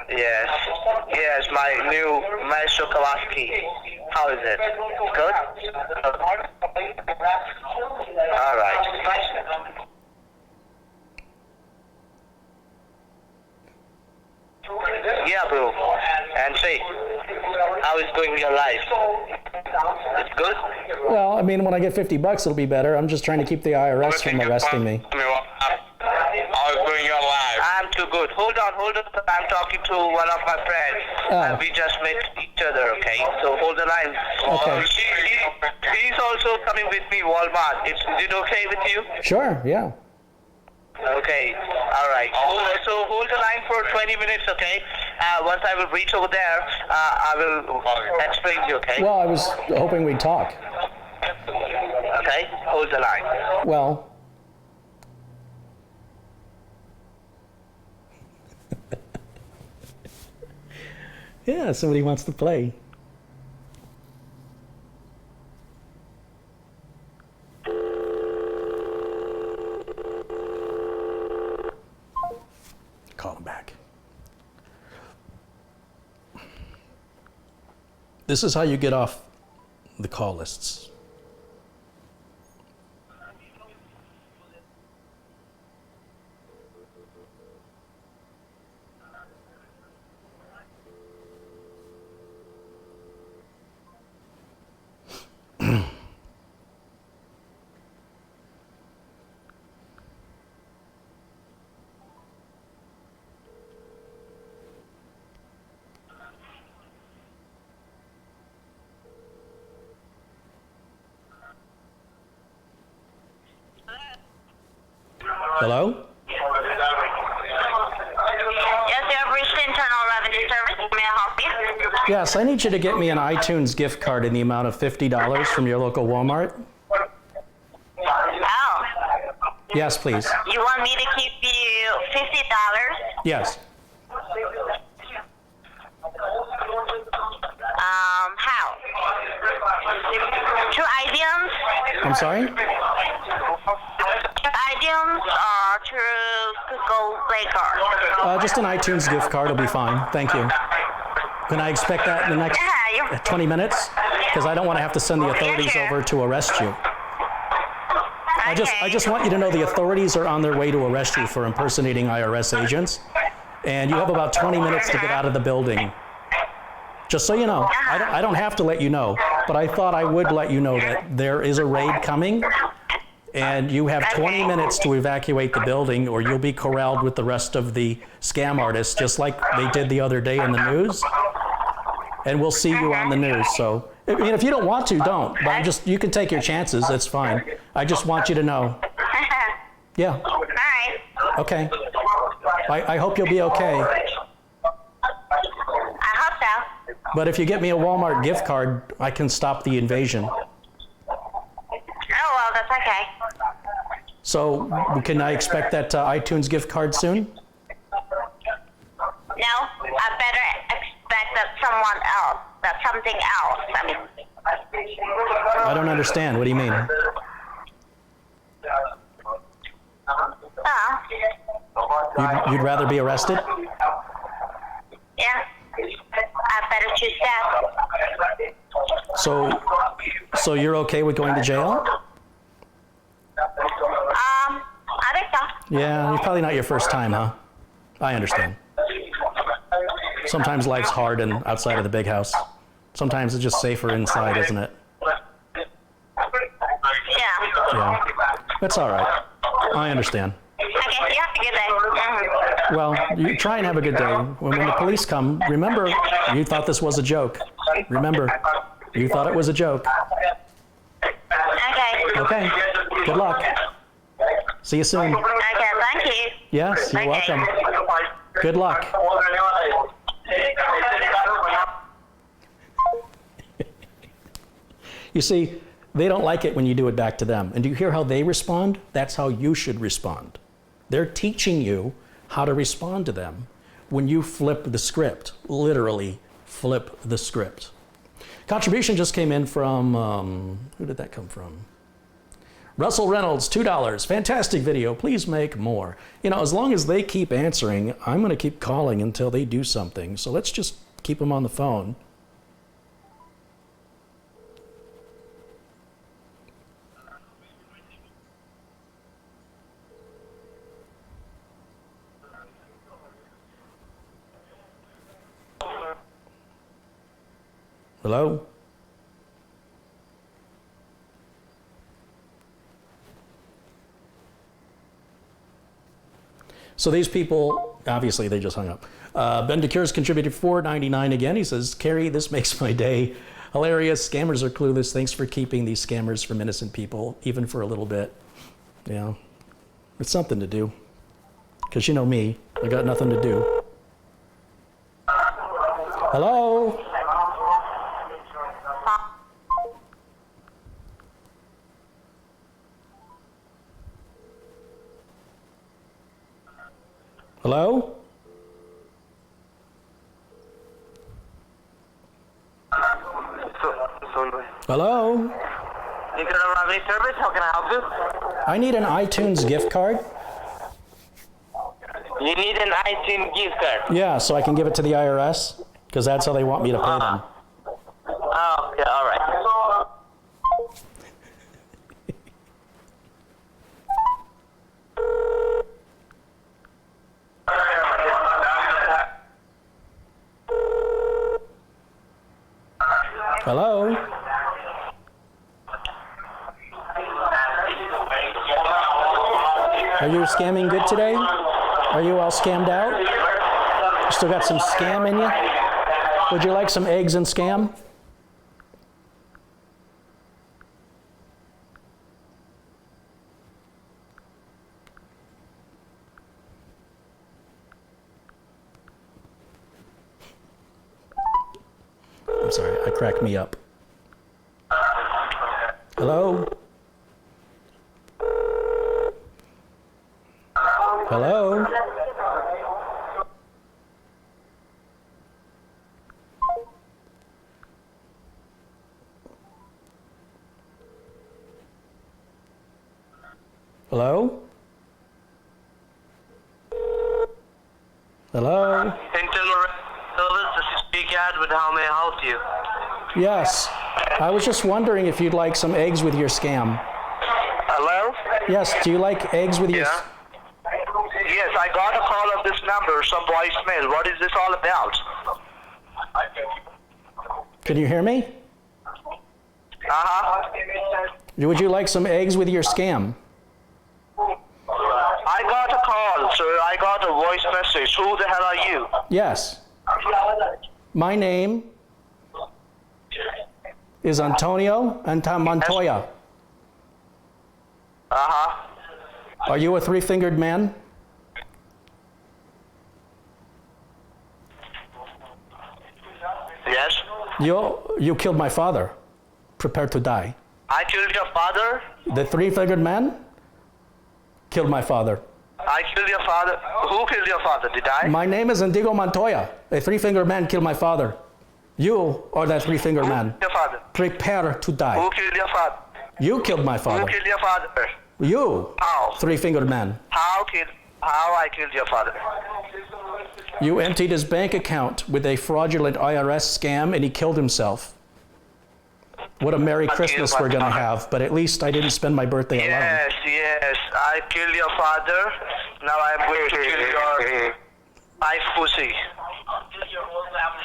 Yes, my new Maestro Kawasaki. How is it? Good? All right. Yeah, bro. And say, how is going your life? It's good? Well, I mean, when I get $50, it'll be better. I'm just trying to keep the IRS from arresting me. How is going your life? I'm too good. Hold on. I'm talking to one of my friends. Oh. We just met each other, okay? So hold the line. Okay. He's also coming with me, Walmart. Is it okay with you? Sure, yeah. Okay, all right. So hold the line for 20 minutes, okay? Once I will reach over there, I will explain to you, okay? Well, I was hoping we'd talk. Okay, hold the line. Well, yeah, somebody wants to play. Call him back. This is how you get off the call lists. Hello? Yes, you have reached the Internal Revenue Service. May I help you? Yes, I need you to get me an iTunes gift card in the amount of $50 from your local Walmart. Oh, Yes, please. you want me to keep you $50? Yes. How? Two items? I'm sorry? Two items or two Google Play card? Just an iTunes gift card will be fine. Thank you. Can I expect that in the next Yeah, you 20 minutes? Because I don't want to have to send the authorities sure. over to arrest you. I just want you to know the authorities are on their way to arrest you for impersonating IRS agents. And you have about 20 minutes to get out of the building. Just so you know, I don't have to let you know, but I thought I would let you know that there is a raid coming, and you have 20 minutes to evacuate the building, or you'll be corralled with the rest of the scam artists, just like they did the other day in the news. And we'll see you on the news. So, I mean, if you don't want to, don't. But you can take your chances. That's fine. I just want you to know. Yeah. All right. Okay. I hope you'll be okay. I hope so. But if you get me a Walmart gift card, I can stop the invasion. Oh, well, that's okay. So can I expect that iTunes gift card soon? No, I better expect that someone else, that something else. I mean, I don't understand. What do you mean? oh, You'd rather be arrested? yeah. I better choose that. So you're okay with going to jail? I think so. Yeah, it's probably not your first time, huh? I understand. Sometimes life's hard and outside of the big house. Sometimes it's just safer inside, isn't it? Yeah. Yeah. That's all right. I understand. Okay, you have a good day. Mhm. Well, you try and have a good day. When the police come, remember, you thought this was a joke. Remember, you thought it was a joke. Okay. Okay. Good luck. See you soon. Okay, thank you. Yes, you're Okay. welcome. Good luck. You see, they don't like it when you do it back to them. And do you hear how they respond? That's how you should respond. They're teaching you how to respond to them when you flip the script, literally flip the script. Contribution just came in from, who did that come from? Russell Reynolds, $2. Fantastic video. Please make more. You know, as long as they keep answering, I'm going to keep calling until they do something. So let's just keep them on the phone. Hello? So these people, obviously they just hung up. Ben DeCure's contributed $4.99 again. He says, Carrie, this makes my day. Hilarious. Scammers are clueless. Thanks for keeping these scammers from innocent people, even for a little bit. Yeah, it's something to do. because you know me, I got nothing to do. Hello? Hello? Hello? You can arrive any service? How can I help you? I need an iTunes gift card. You need an iTunes gift card. Yeah, so I can give it to the IRS, because that's how they want me to pay them. Oh, okay, all right. Hello? Are you scamming good today? Are you all scammed out? You still got some scam in you? Would you like some eggs and scam? I'm sorry, I cracked me up. Hello? Hello? Hello? Hello? Internal service, this is P-Cat, with how may I help you? Yes. I was just wondering if you'd like some eggs with your scam. Hello? Yes, do you like eggs with your... Yeah. Yes, I got a call on this number, some voicemail. What is this all about? Can you hear me? Uh-huh. Would you like some eggs with your scam? I got a call, sir. I got a voice message. Who the hell are you? Yes. My name is Antonio Montoya. Uh-huh. Are you a three-fingered man? Yes? You killed my father. Prepare to die. I killed your father? The three-fingered man killed my father. I killed your father? Who killed your father? Did I? My name is Indigo Montoya. A three-fingered man killed my father. You are that three-fingered man. Your father? Prepare to die. Who killed your father? You killed my father. Who killed your father? You, How? three-fingered man. How I killed your father? You emptied his bank account with a fraudulent IRS scam and he killed himself. What a Merry Christmas we're going to have, but at least I didn't spend my birthday alone. Yes. I killed your father. Now I'm going to kill your wife pussy.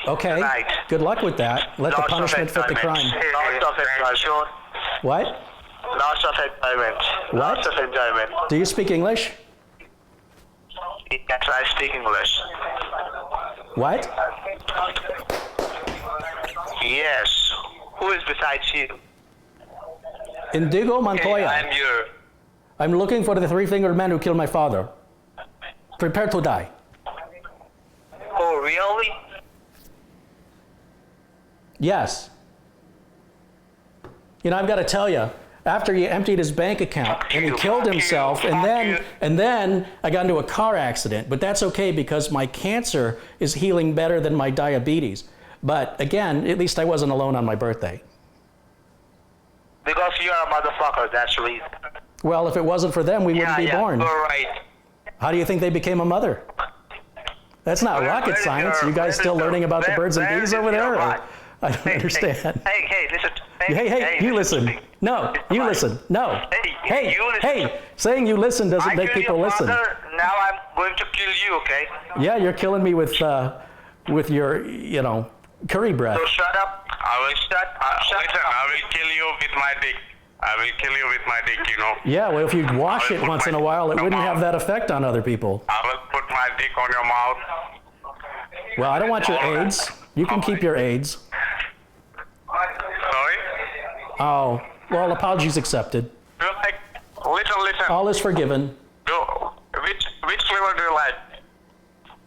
Okay, Right. good luck with that. Let the Lots of punishment fit the crime. enjoyment. Lots of enjoyment. What? Lots of enjoyment. What? Lots of enjoyment. Do you speak English? Yes, I speak English. What? Yes. Who is besides you? Indigo Montoya. I'm your... I'm looking for the three-fingered man who killed my father. Prepare to die. Oh, really? Yes. You know, I've got to tell you, after he emptied his bank account and he killed himself, and then I got into a car accident. But that's okay because my cancer is healing better than my diabetes. But again, at least I wasn't alone on my birthday. Because you're a motherfucker, that's the reason. Well, if it wasn't for them, we wouldn't be born. You're right. How do you think they became a mother? That's not rocket science. You guys still learning about the birds and bees over there? Or? I don't understand. Hey, listen. Hey, you listen. No, you listen. No. Hey, you listen. Hey, saying you listen doesn't make people listen. Now I'm going to kill you, okay? Yeah, you're killing me with your, curry breath. So shut up. I will listen, I will kill you with my dick. I will kill you with my dick, Yeah, well, if you'd wash it once in a while, it wouldn't have that effect on other people. I will put my dick on your mouth. Well, I don't want your AIDS. You can keep your AIDS. Sorry? Oh, well, apologies accepted. Listen. All is forgiven. Which flavor do you like?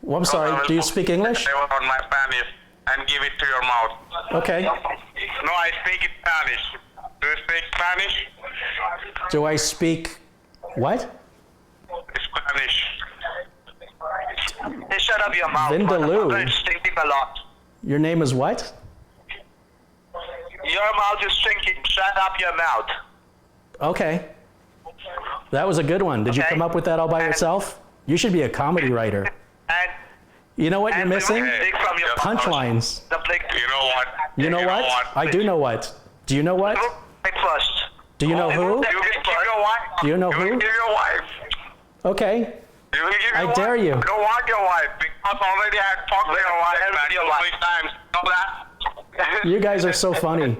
Well, I'm sorry, do you speak English? Flavor on my Spanish and give it to your mouth. Okay. No, I speak Spanish. Do you speak Spanish? Do I speak what? Spanish. Hey, shut up your mouth. Vindaloo. motherfucker. It's stinking a lot. Your name is what? Your mouth is stinking. Shut up your mouth. Okay. That was a good one. Did you Okay. come up with that all by yourself? You should be a comedy writer. And You know what you're missing? Take from your Punchlines. The blick. You know what? You know what? I do know what. Do you know what? Take first. Do you know who? You will give your wife. Do you know You will who? give your wife. Okay. You will give your I wife. dare you. You don't want your wife because already I talked to your wife Hell with your 2 wife. 3 times. Know that? You guys are so funny. You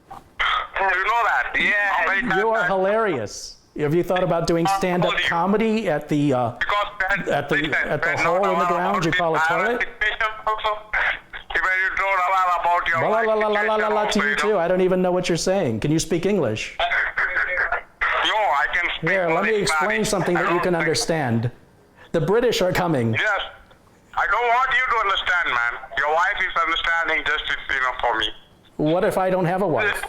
know that? Yeah. How many times You are I- hilarious. Have you thought about doing stand-up comedy at the Because at the hole in the ground you call a toilet? Even you don't allow about your La la la la la la la la to also, you too. I don't even know what you're saying. Can you speak English? No, I can speak Here, let only me explain Spanish. something I that you don't can speak- understand. The British are coming. Yes. I don't want you to understand, man. Your wife is understanding just for me. What if I don't have a wife?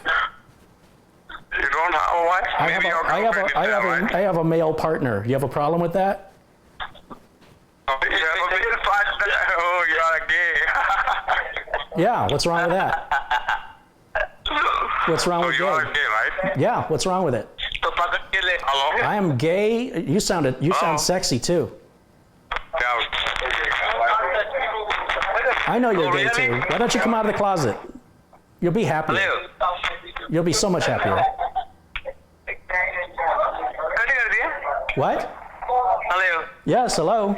You don't have a wife? I have Maybe your a, I have girlfriend a, I is have there, a, right? I have a male partner. You have a problem with that? Oh, you have a male partner? Oh, you are gay. Yeah, what's wrong with that? What's wrong So with you are gay? gay, right? Yeah, what's wrong with it? Hello? I am gay. You sound sexy too. Yeah. I know you're Oh, gay really? too. Why don't you come out of the closet? You'll be happier. Hello. You'll be so much happier. What? Hello. Yes, hello.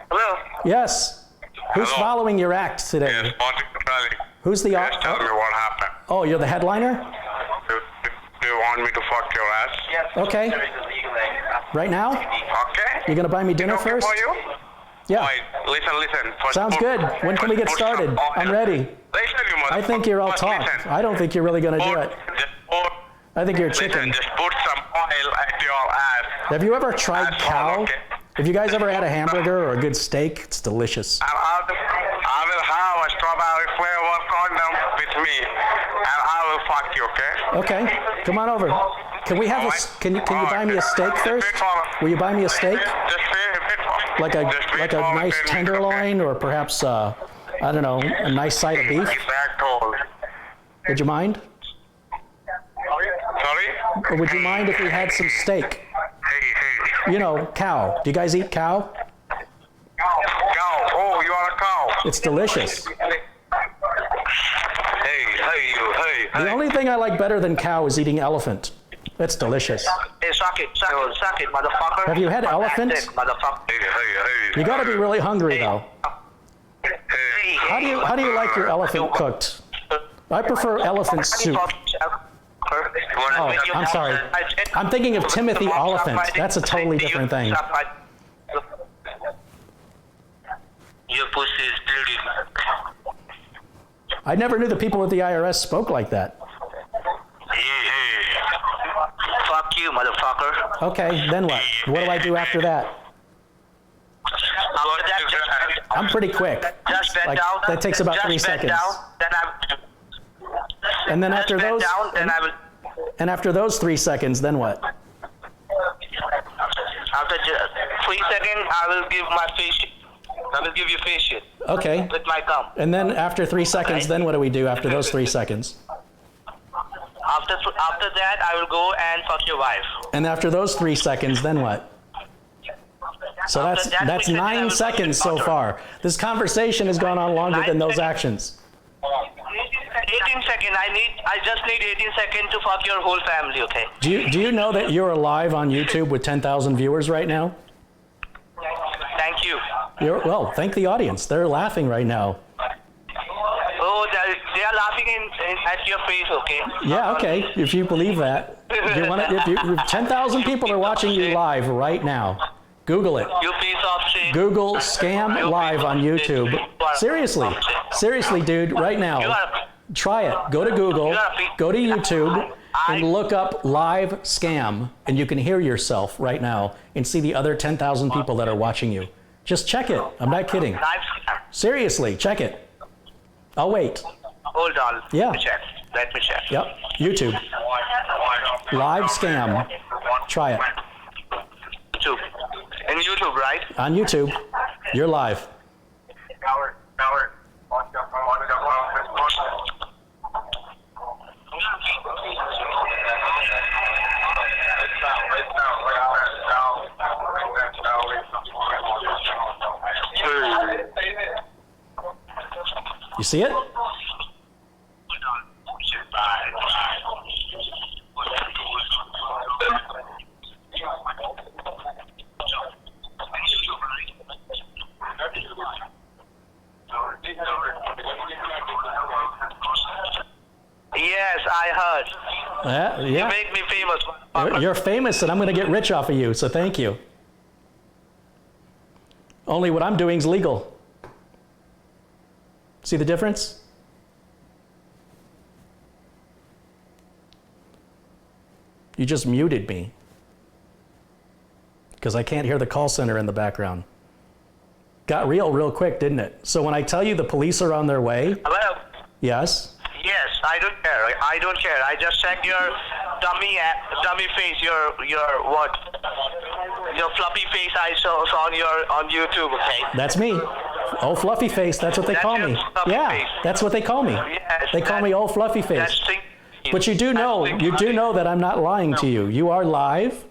Hello. Yes. Who's Hello. following your act today? Yes, Monty. Who's the Yes, tell me what happened. Oh, you're the headliner? Do you want me to fuck your ass? Okay. Right now? Okay. You're gonna buy me dinner Okay first? for you? Yeah. Wait, listen. First Sounds put- good. When can we get put some started? oil. I'm ready. Listen, you I think you're all motherfucker. talk. Listen. I don't think you're really gonna do it. I think you're Listen, chicken. just put some oil at your ass. Have you ever tried That's all, cow? okay? Have you guys ever had a hamburger or a good steak? It's delicious. I will have a strawberry flavor condom with me, and I will fuck you, okay? Okay, come on over. Can we have a? Can you buy me a steak first? Will you buy me a steak? Just wait for Like a just wait for nice 10 minutes, tenderloin, or perhaps I don't know, a nice side of beef? okay? Exact hole. Would you mind? Sorry? Or would you mind if we had some steak? Hey. You know, cow. Do you guys eat cow? Cow. Oh, you are a cow. It's delicious. Hey. The only thing I like better than cow is eating elephant. That's delicious. Hey, suck it, motherfucker. Have you had elephant? That's it, motherfucker. Hey. You got to be really hungry though. Hey, How do you like your elephant cooked? I prefer elephant soup. Oh, I'm sorry. I'm thinking of Timothy Oliphant. That's a totally different thing. Your pussy is dirty. I never knew the people at the IRS spoke like that. Fuck you, motherfucker. Okay, then what? What do I do after that? After that, I'm pretty quick. just bend Like, down. that takes about Just 3 bend seconds. Down, then And then just after bend those, down, then I will. and after those 3 seconds, then what? After 3 seconds, I will give my face shit. I will give you face shit Okay. with my cum. And then after 3 seconds, then what do we do after those 3 seconds? After that, I will go and fuck your wife. And after those 3 seconds, then what? So After that, that's 3 seconds, I 9 will fuck seconds your so daughter. far. This conversation has gone on longer 9 than those seconds. actions. 18 seconds. I just need 18 seconds to fuck your whole family. Okay. Do you know that you're alive on YouTube with 10,000 viewers right now? Thank you. Well, thank the audience. They're laughing right now. Oh, they are laughing at your face. Okay. Yeah, okay. If you believe that. If 10,000 people are watching you live right now, Google it. You piece of shit. Google scam live on YouTube. Seriously, dude, right now. Try it. Go to Google, go to YouTube, and look up live scam, and you can hear yourself right now and see the other 10,000 people that are watching you. Just check it. I'm not kidding. Live scam. Seriously, check it. I'll wait. Hold on. Yeah. Let me check. Yep, YouTube. Live scam. Try it. YouTube. In YouTube, right? On YouTube. You're live. You see it? Yes, I heard. Yeah. You make me famous. You're famous, and I'm going to get rich off of you, so thank you. Only what I'm doing is legal. See the difference? You just muted me because I can't hear the call center in the background. Got real quick, didn't it? So when I tell you the police are on their way, Hello? yes? Yes, I don't care. I don't care. I just checked your dummy face, your what? Your fluffy face I saw on YouTube, okay? That's me. Old fluffy face, that's what they That's call your me. fluffy Yeah, face. that's what they call me. Yes, They call me old fluffy face. That's But you do know that I'm not lying to you. You are live.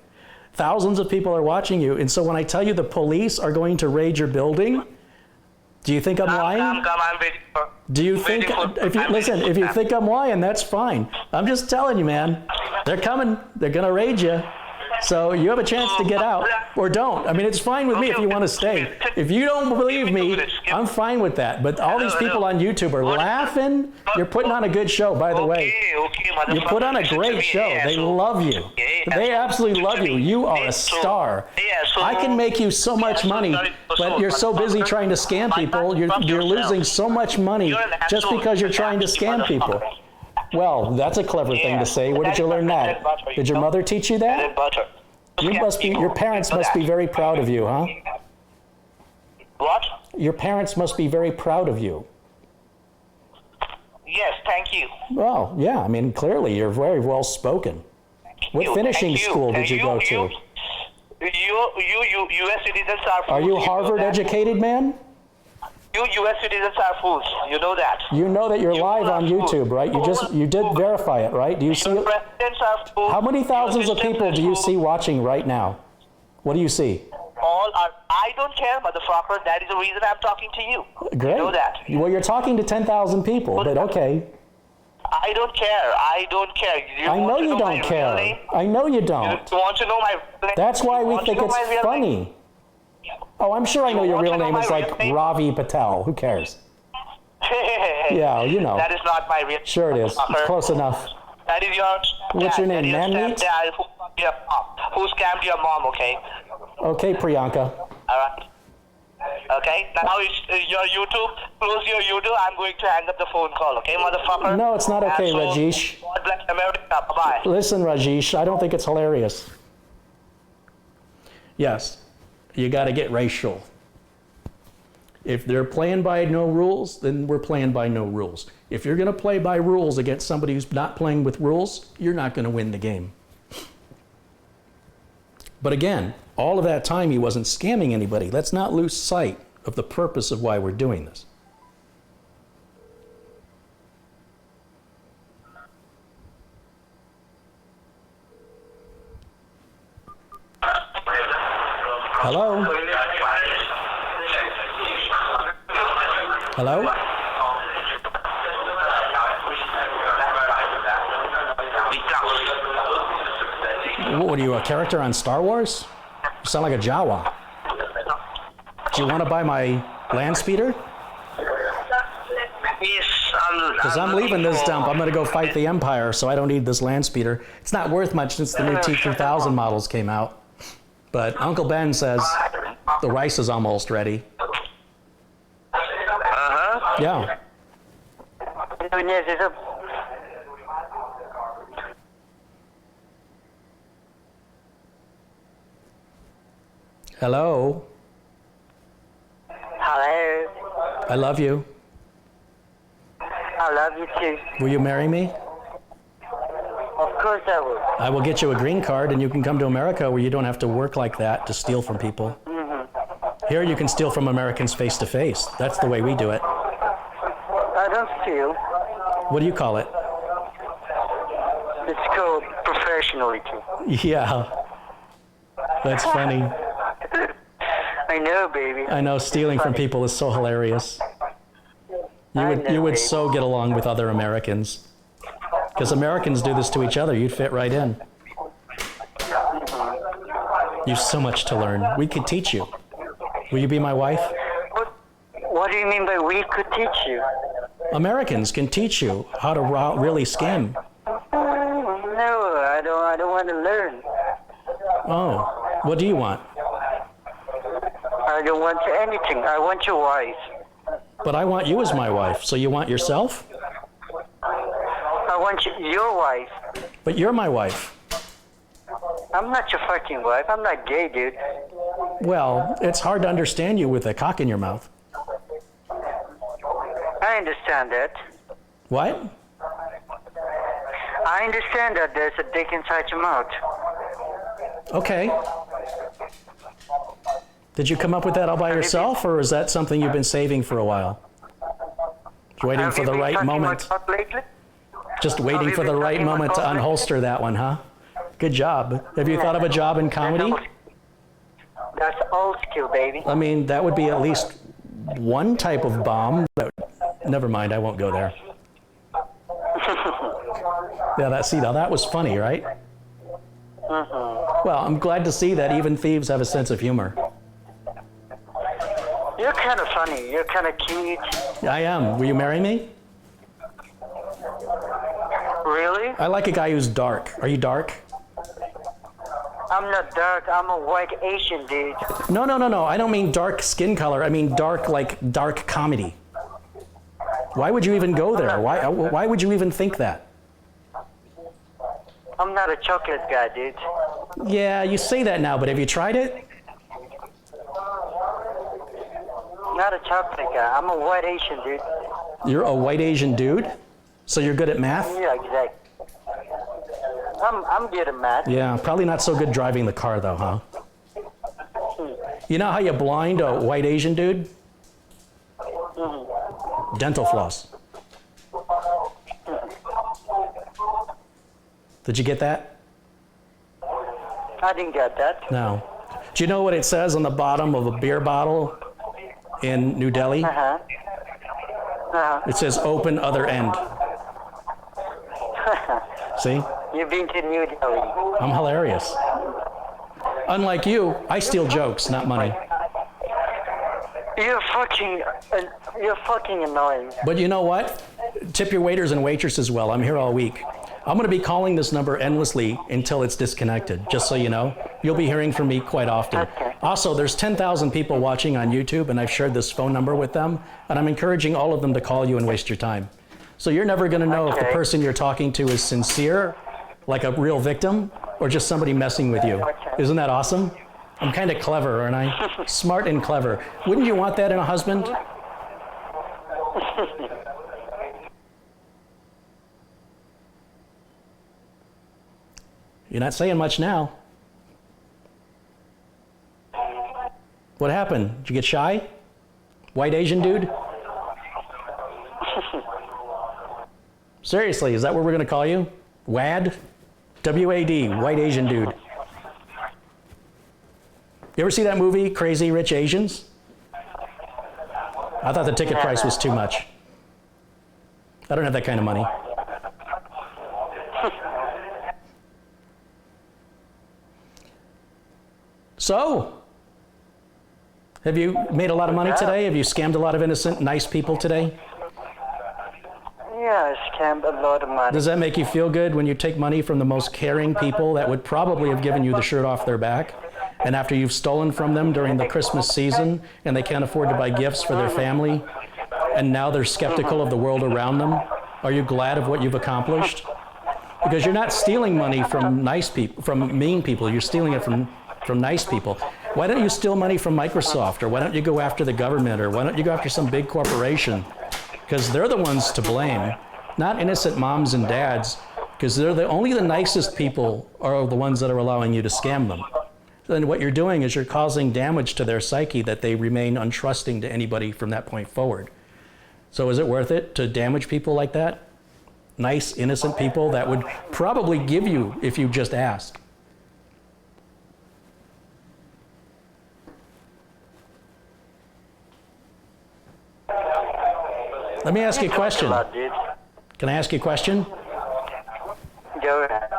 Thousands of people are watching you. And so when I tell you the police are going to raid your building, do you think I'm lying? I'm waiting for. Do you think, if you think I'm lying, that's fine. I'm just telling you, man, they're coming. They're going to raid you. So you have a chance to get out, or don't. I mean, it's fine with me if you want to stay. If you don't believe me, I'm fine with that. But all these people on YouTube are laughing. You're putting on a good show, by the way. You put on a great show. They love you. They absolutely love you. You are a star. I can make you so much money, but you're so busy trying to scam people. You're losing so much money just because you're trying to scam people. Well, that's a clever thing to say. Where did you learn that? Did your mother teach you that? Your parents must be very proud of you, huh? What? Your parents must be very proud of you. Yes, thank you. Well, yeah, I mean, clearly you're very well spoken. What finishing school did you go to? You U.S. citizens are fools. Are you Harvard educated, man? You U.S. citizens are fools. You know that. You know that you're live on YouTube, right? You did verify it, right? Do you see it? Presidents are fools. How many thousands of people do you see watching right now? What do you see? All are. I don't care, motherfucker. That is the reason I'm talking to you. Great. You know that. Well, you're talking to 10,000 people, but okay. I don't care. I don't care. I know you don't care. I know you don't. You want to know my real name? That's why You we want think to know it's my real funny. name? Oh, I'm sure I know your want real to know name my is like real name? Ravi Patel. Who cares? Yeah, you know. That is not my real name. Sure it is. motherfucker. Close enough. That is your. What's your name, that is Man-meat? dad who scammed your mom, okay? Okay, Priyanka. Alright. Okay, now it's your YouTube. Close your YouTube. I'm going to hang up the phone call, okay, motherfucker? No, it's not okay, Asshole. Rajesh. God bless America. Bye-bye. Listen, Rajesh, I don't think it's hilarious. Yes, you got to get racial. If they're playing by no rules, then we're playing by no rules. If you're going to play by rules against somebody who's not playing with rules, you're not going to win the game. But again, all of that time he wasn't scamming anybody. Let's not lose sight of the purpose of why we're doing this. Hello? Hello? What are you, a character on Star Wars? You sound like a Jawa. Do you want to buy my land speeder? Yes, Because I'm leaving this dump. I'm going to go fight the Empire, so I don't need this land speeder. It's not worth much since the new T3000 models came out. But Uncle Ben says the rice is almost ready. Uh-huh. Yeah. Hello? Hello. I love you. I love you too. Will you marry me? Of course I will. I will get you a green card and you can come to America where you don't have to work like that to steal from people. Here you can steal from Americans face to face. That's the way we do it. I don't steal. What do you call it? It's called professionality. Yeah. That's funny. I know, baby. I know stealing from people is so hilarious. You would so get along with other Americans. Because Americans do this to each other. You'd fit right in. You've so much to learn. We could teach you. Will you be my wife? What do you mean by we could teach you? Americans can teach you how to really scam. No, I don't want to learn. Oh, what do you want? I don't want anything. I want your wife. But I want you as my wife. So you want yourself? I want your wife. But you're my wife. I'm not your fucking wife. I'm not gay, dude. Well, it's hard to understand you with a cock in your mouth. I understand that. What? I understand that there's a dick inside your mouth. Okay. Did you come up with that all by yourself, or is that something you've been saving for a while? Waiting for the right moment. Just waiting for the right moment to unholster that one, huh? Good job. Have you thought of a job in comedy? That's old skill, baby. I mean, that would be at least one type of bomb. Never mind, I won't go there. Yeah, now that was funny, right? Well, I'm glad to see that even thieves have a sense of humor. You're kind of funny. You're kind of cute. I am. Will you marry me? Really? I like a guy who's dark. Are you dark? I'm not dark. I'm a white Asian dude. No. I don't mean dark skin color. I mean dark, like dark comedy. Why would you even go there? Why would you even think that? I'm not a chocolate guy, dude. Yeah, you say that now, but have you tried it? Not a chocolate guy. I'm a white Asian dude. You're a white Asian dude? So you're good at math? Yeah, exactly. I'm good at math. Yeah, probably not so good driving the car though, huh? You know how you blind a white Asian dude? Dental floss. Did you get that? I didn't get that. No. Do you know what it says on the bottom of a beer bottle in New Delhi? It says open other end. See? You've been to New Delhi. I'm hilarious. Unlike you, I steal jokes, not money. You're fucking annoying. But you know what? Tip your waiters and waitresses well. I'm here all week. I'm going to be calling this number endlessly until it's disconnected, just so you know. You'll be hearing from me quite often. Okay. Also, there's 10,000 people watching on YouTube, and I've shared this phone number with them, and I'm encouraging all of them to call you and waste your time. So you're never going to know if the person you're talking to is sincere, like a real victim, or just somebody messing with you. Isn't that awesome? I'm kind of clever, aren't I? Smart and clever. Wouldn't you want that in a husband? You're not saying much now. What happened? Did you get shy? White Asian dude? Seriously, is that what we're going to call you? WAD? W-A-D, White Asian Dude. You ever see that movie, Crazy Rich Asians? I thought the ticket price was too much. I don't have that kind of money. So, have you made a lot of money today? Have you scammed a lot of innocent, nice people today? Yeah, I scammed a lot of money. Does that make you feel good when you take money from the most caring people that would probably have given you the shirt off their back? And after you've stolen from them during the Christmas season and they can't afford to buy gifts for their family, and now they're skeptical of the world around them, are you glad of what you've accomplished? Because you're not stealing money from nice people, from mean people, you're stealing it from nice people. Why don't you steal money from Microsoft? Or why don't you go after the government? Or why don't you go after some big corporation? Because they're the ones to blame, not innocent moms and dads, because only the nicest people are the ones that are allowing you to scam them. Then what you're doing is you're causing damage to their psyche that they remain untrusting to anybody from that point forward. So is it worth it to damage people like that? Nice, innocent people that would probably give you if you just asked. Let me ask you a question. Can I ask you a question? Go ahead.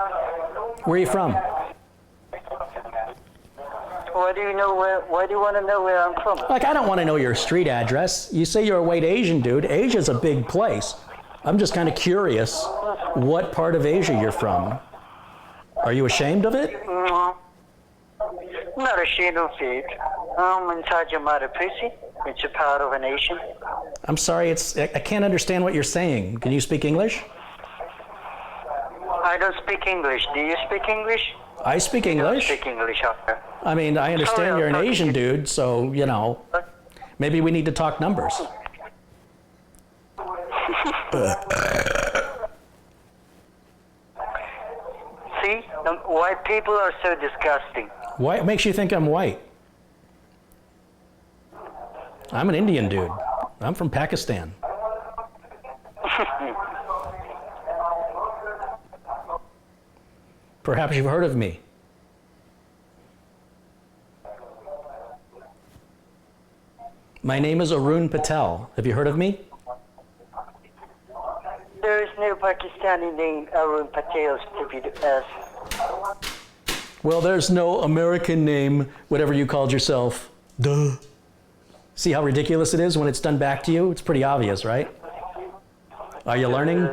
Where are you from? Why do you want to know where I'm from? Like, I don't want to know your street address. You say you're a white Asian dude. Asia's a big place. I'm just kind of curious what part of Asia you're from. Are you ashamed of it? No. I'm not ashamed of it. I'm inside your mother pussy. It's a part of a nation. I'm sorry, I can't understand what you're saying. Can you speak English? I don't speak English. Do you speak English? I speak I English. speak English out there. I mean, I understand you're an Asian dude, so, you know, maybe we need to talk numbers. See? White people are so disgusting. What makes you think I'm white? I'm an Indian dude. I'm from Pakistan. Perhaps you've heard of me. My name is Arun Patel. Have you heard of me? There is no Pakistani name Arun Patel, stupid ass. Well, there's no American name, whatever you called yourself. Duh. See how ridiculous it is when it's done back to you? It's pretty obvious, right? Are you learning?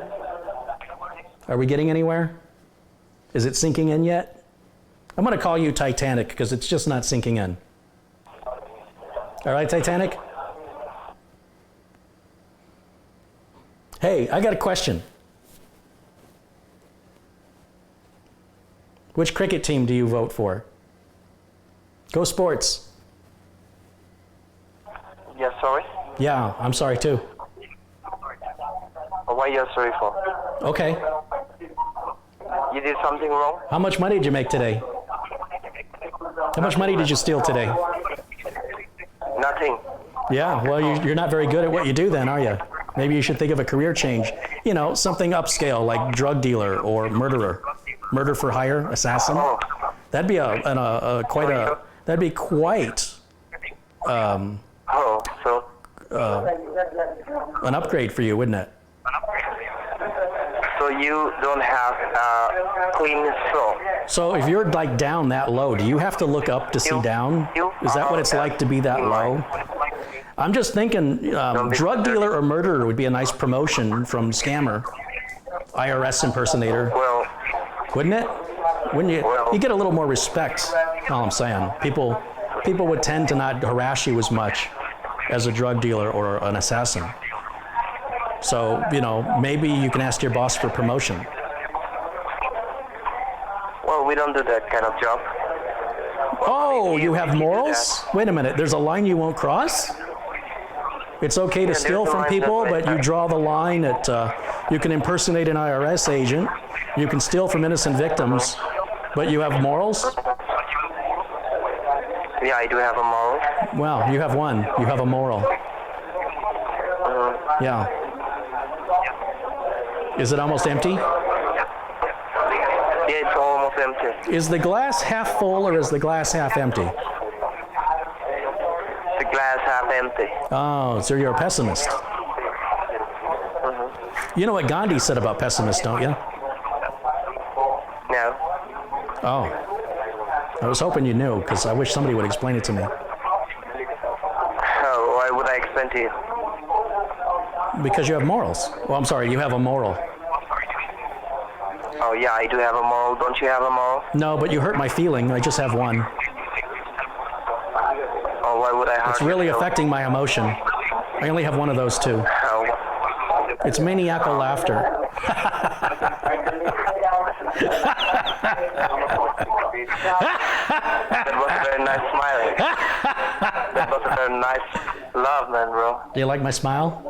Are we getting anywhere? Is it sinking in yet? I'm going to call you Titanic because it's just not sinking in. All right, Titanic? Hey, I got a question. Which cricket team do you vote for? Go Sports. Yes, sorry? Yeah, I'm sorry too. What are you sorry for? Okay. You did something wrong? How much money did you make today? How much money did you steal today? Nothing. Yeah, well, you're not very good at what you do then, are you? Maybe you should think of a career change. You know, something upscale like drug dealer or murderer. Murder for hire, assassin. That'd be that'd be quite So? an upgrade for you, wouldn't it? So you don't have clean soul? So if you're like down that low, do you have to look up to see down? Is that what it's like to be that low? I'm just thinking drug dealer or murderer would be a nice promotion from scammer, IRS impersonator. Well, wouldn't it? Wouldn't you? You get a little more respect. All I'm saying, people would tend to not harass you as much as a drug dealer or an assassin. So, you know, maybe you can ask your boss for promotion. well, we don't do that kind of job. Oh, you have morals? Wait a minute, there's a line you won't cross? It's okay to steal from people, but you draw the line at, you can impersonate an IRS agent, you can steal from innocent victims, but you have morals? Yeah, I do have a moral. Well, you have one. You have a moral. Yeah. Is it almost empty? Yeah, it's almost empty. Is the glass half full or is the glass half empty? The glass half empty. Oh, so you're a pessimist. You know what Gandhi said about pessimists, don't you? No. Oh. I was hoping you knew, because I wish somebody would explain it to me. Oh, why would I explain to you? Because you have morals. Well, I'm sorry, you have a moral. Oh, yeah, I do have a moral. Don't you have a moral? No, but you hurt my feeling. I just have one. Oh, why would I hurt It's really you? affecting my emotion. I only have one of those two. Oh. It's maniacal laughter. That was a very nice smiling. Do you like my smile?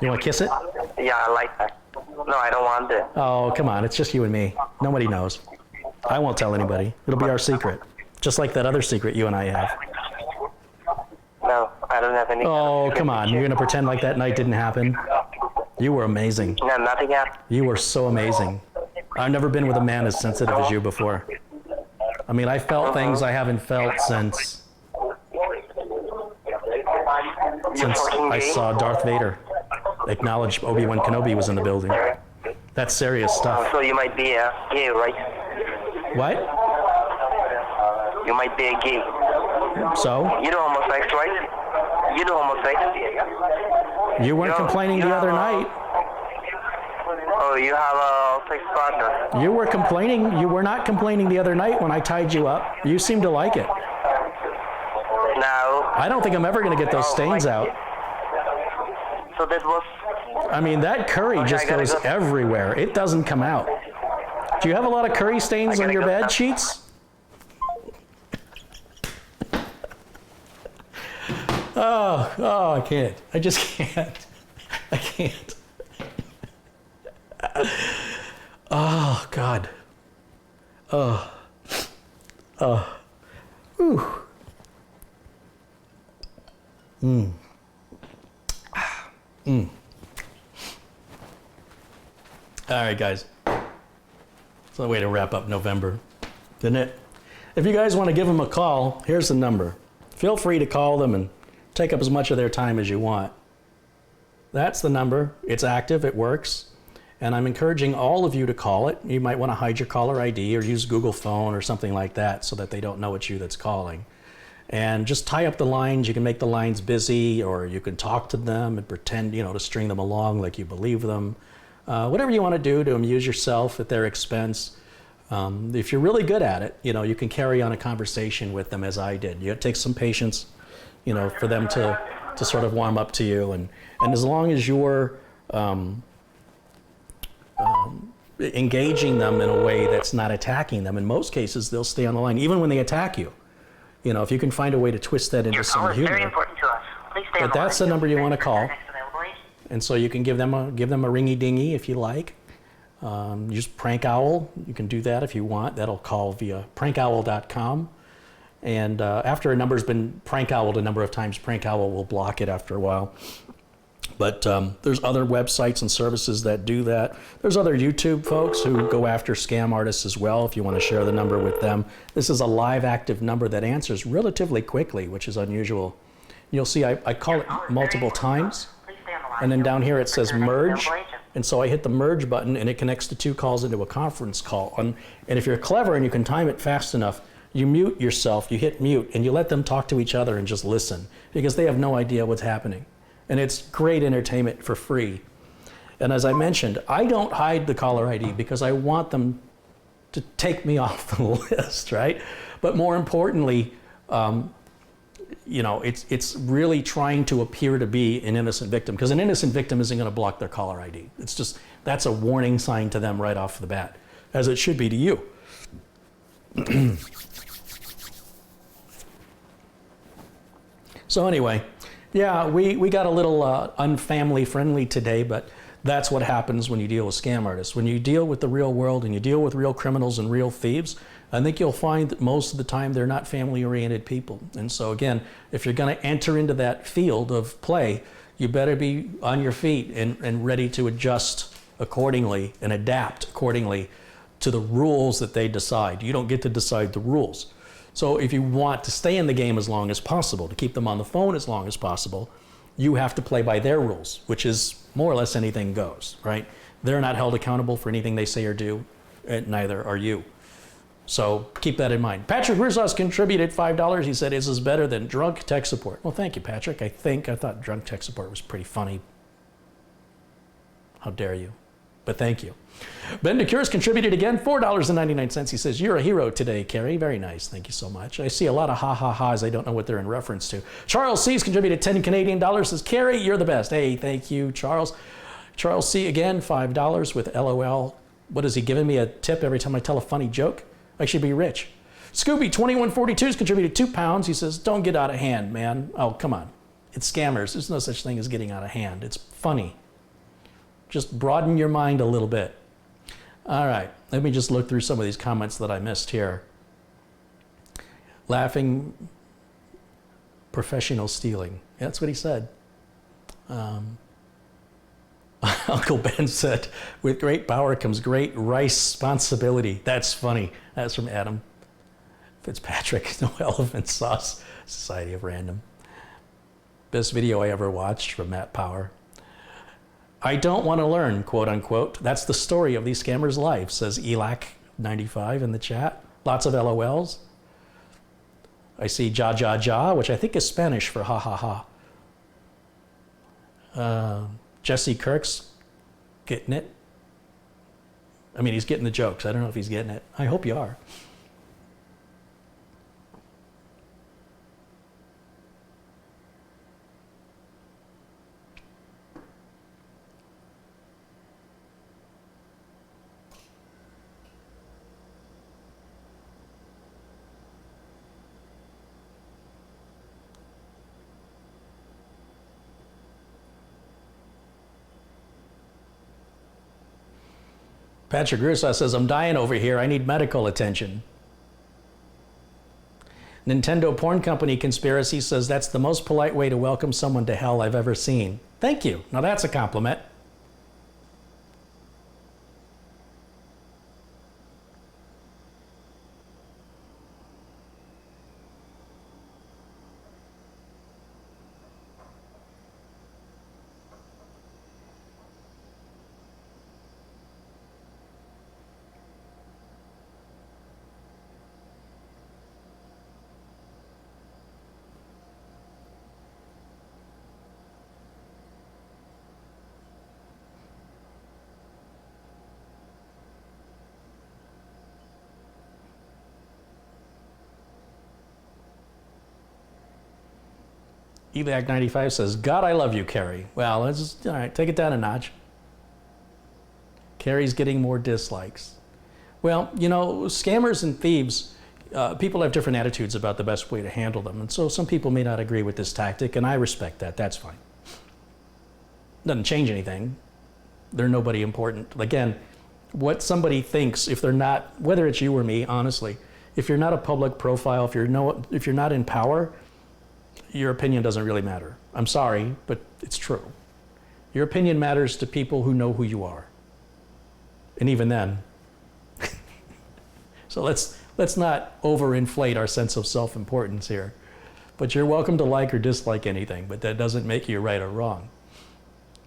You want to kiss it? Yeah, I like that. No, I don't want it. Oh, come on. It's just you and me. Nobody knows. I won't tell anybody. It'll be our secret. Just like that other secret you and I have. No, I don't have any. Oh, come on. You're going to pretend like that night didn't happen? You were amazing. No, nothing happened. You were so amazing. I've never been with a man as sensitive as you before. I mean, I felt things I haven't felt since I saw Darth Vader acknowledge Obi-Wan Kenobi was in the building. That's serious stuff. So you might be a gay, right? What? You might be a gay. So? You do homosex, right? You do homosex. You weren't complaining the other night. Oh, you have a sex partner. You were complaining. You were not complaining the other night when I tied you up. You seemed to like it. No. I don't think I'm ever going to get those stains out. So that was... I mean, that curry just goes everywhere. It doesn't come out. Do you have a lot of curry stains on your bed sheets? Oh, I can't. I just can't. I can't. Oh, God. Oh. Whew. All right, guys. It's a way to wrap up November, isn't it? If you guys want to give them a call, here's the number. Feel free to call them and take up as much of their time as you want. That's the number. It's active. It works. And I'm encouraging all of you to call it. You might want to hide your caller ID or use Google Phone or something like that so that they don't know it's you that's calling. And just tie up the lines. You can make the lines busy, or you can talk to them and pretend, to string them along like you believe them. Whatever you want to do to amuse yourself at their expense. If you're really good at it, you can carry on a conversation with them as I did. You take some patience, for them to sort of warm up to you. And as long as you're engaging them in a way that's not attacking them, in most cases, they'll stay on the line, even when they attack you. If you can find a way to twist that into some humor. Very important to us. Please stay on the line. That's the number you want to call. And so you can give them a ringy dingy if you like. Use Prank Owl. You can do that if you want. That'll call via prankowl.com. And after a number's been prank owled a number of times, Prank Owl will block it after a while. But there's other websites and services that do that. There's other YouTube folks who go after scam artists as well, if you want to share the number with them. This is a live active number that answers relatively quickly, which is unusual. You'll see I call it multiple times. And then down here it says merge. And so I hit the merge button and it connects the two calls into a conference call. And if you're clever and you can time it fast enough, you mute yourself, you hit mute, and you let them talk to each other and just listen, because they have no idea what's happening. And it's great entertainment for free. And as I mentioned, I don't hide the caller ID because I want them to take me off the list, right? But more importantly, it's really trying to appear to be an innocent victim, because an innocent victim isn't going to block their caller ID. It's just, that's a warning sign to them right off the bat, as it should be to you. So anyway, yeah, we got a little unfamily friendly today, but that's what happens when you deal with scam artists. When you deal with the real world and you deal with real criminals and real thieves, I think you'll find that most of the time they're not family-oriented people. And so again, if you're going to enter into that field of play, you better be on your feet and ready to adjust accordingly and adapt accordingly to the rules that they decide. You don't get to decide the rules. So if you want to stay in the game as long as possible, to keep them on the phone as long as possible, you have to play by their rules, which is more or less anything goes, right? They're not held accountable for anything they say or do, and neither are you. So keep that in mind. Patrick Rusos contributed $5. He said, "Is this better than drunk tech support?" Well, thank you, Patrick. I thought drunk tech support was pretty funny. How dare you? But thank you. Ben DeCures contributed again, $4.99. He says, "You're a hero today, Carrie." Very nice. Thank you so much. I see a lot of ha-ha-ha's. I don't know what they're in reference to. Charles C's contributed 10 Canadian dollars. Says, "Carrie, you're the best." Hey, thank you, Charles. Charles C, again, $5 with LOL. What is he giving me a tip every time I tell a funny joke? I should be rich. Scooby 2142's contributed £2. He says, "Don't get out of hand, man." Oh, come on. It's scammers. There's no such thing as getting out of hand. It's funny. Just broaden your mind a little bit. All right, let me just look through some of these comments that I missed here. Laughing, professional stealing. Yeah, that's what he said. Uncle Ben said, with great power comes great responsibility. That's funny. That's from Adam Fitzpatrick. No elephant sauce. Society of Random. Best video I ever watched from Matt Power. I don't want to learn, quote unquote. That's the story of these scammers' life, says Elac95 in the chat. Lots of LOLs. I see ja ja ja, which I think is Spanish for ha ha ha. Jesse Kirk's getting it. I mean, he's getting the jokes. I don't know if he's getting it. I hope you are. Patrick Russo says, I'm dying over here. I need medical attention. Nintendo Porn Company Conspiracy says, that's the most polite way to welcome someone to hell I've ever seen. Thank you. Now that's a compliment. Elac95 says, God, I love you, Carrie. Well, let's just, all right, take it down a notch. Carrie's getting more dislikes. Well, you know, scammers and thieves, people have different attitudes about the best way to handle them. And so some people may not agree with this tactic, and I respect that. That's fine. Doesn't change anything. They're nobody important. Again, what somebody thinks, if they're not, whether it's you or me, honestly, if you're not a public profile, if you're not in power, your opinion doesn't really matter. I'm sorry, but it's true. Your opinion matters to people who know who you are. And even then. So let's not overinflate our sense of self-importance here. But you're welcome to like or dislike anything, but that doesn't make you right or wrong.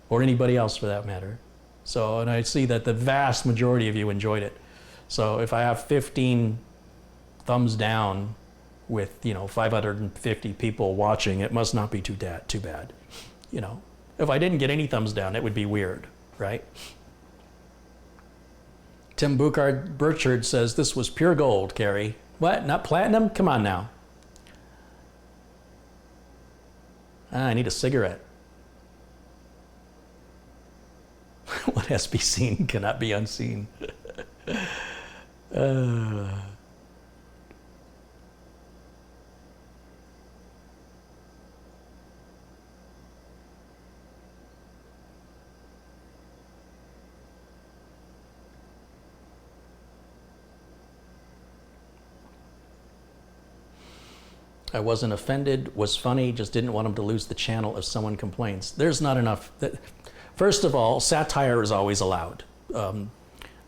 Or anybody else for that matter. So, and I see that the vast majority of you enjoyed it. So if I have 15 thumbs down with, 550 people watching, it must not be too bad. If I didn't get any thumbs down, it would be weird, right? Tim Burchard says, this was pure gold, Carrie. What, not platinum? Come on now. I need a cigarette. What has to be seen cannot be unseen. I wasn't offended, was funny, just didn't want him to lose the channel if someone complains. There's not enough. First of all, satire is always allowed.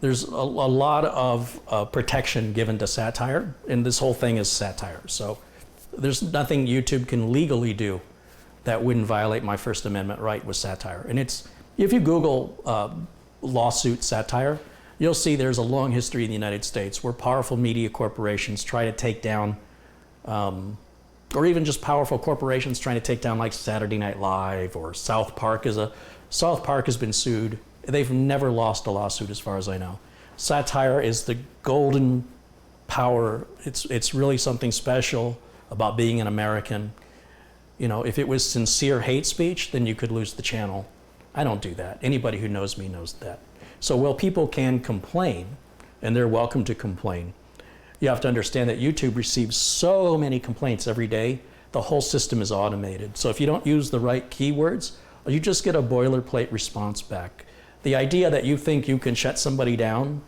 There's a lot of protection given to satire, and this whole thing is satire. So there's nothing YouTube can legally do that wouldn't violate my First Amendment right with satire. And it's, if you Google lawsuit satire, you'll see there's a long history in the United States where powerful media corporations try to take down or even just powerful corporations trying to take down like Saturday Night Live or South Park South Park has been sued. They've never lost a lawsuit as far as I know. Satire is the golden power. It's really something special about being an American. If it was sincere hate speech, then you could lose the channel. I don't do that. Anybody who knows me knows that. So while people can complain, and they're welcome to complain, you have to understand that YouTube receives so many complaints every day the whole system is automated. So if you don't use the right keywords, you just get a boilerplate response back. The idea that you think you can shut somebody down,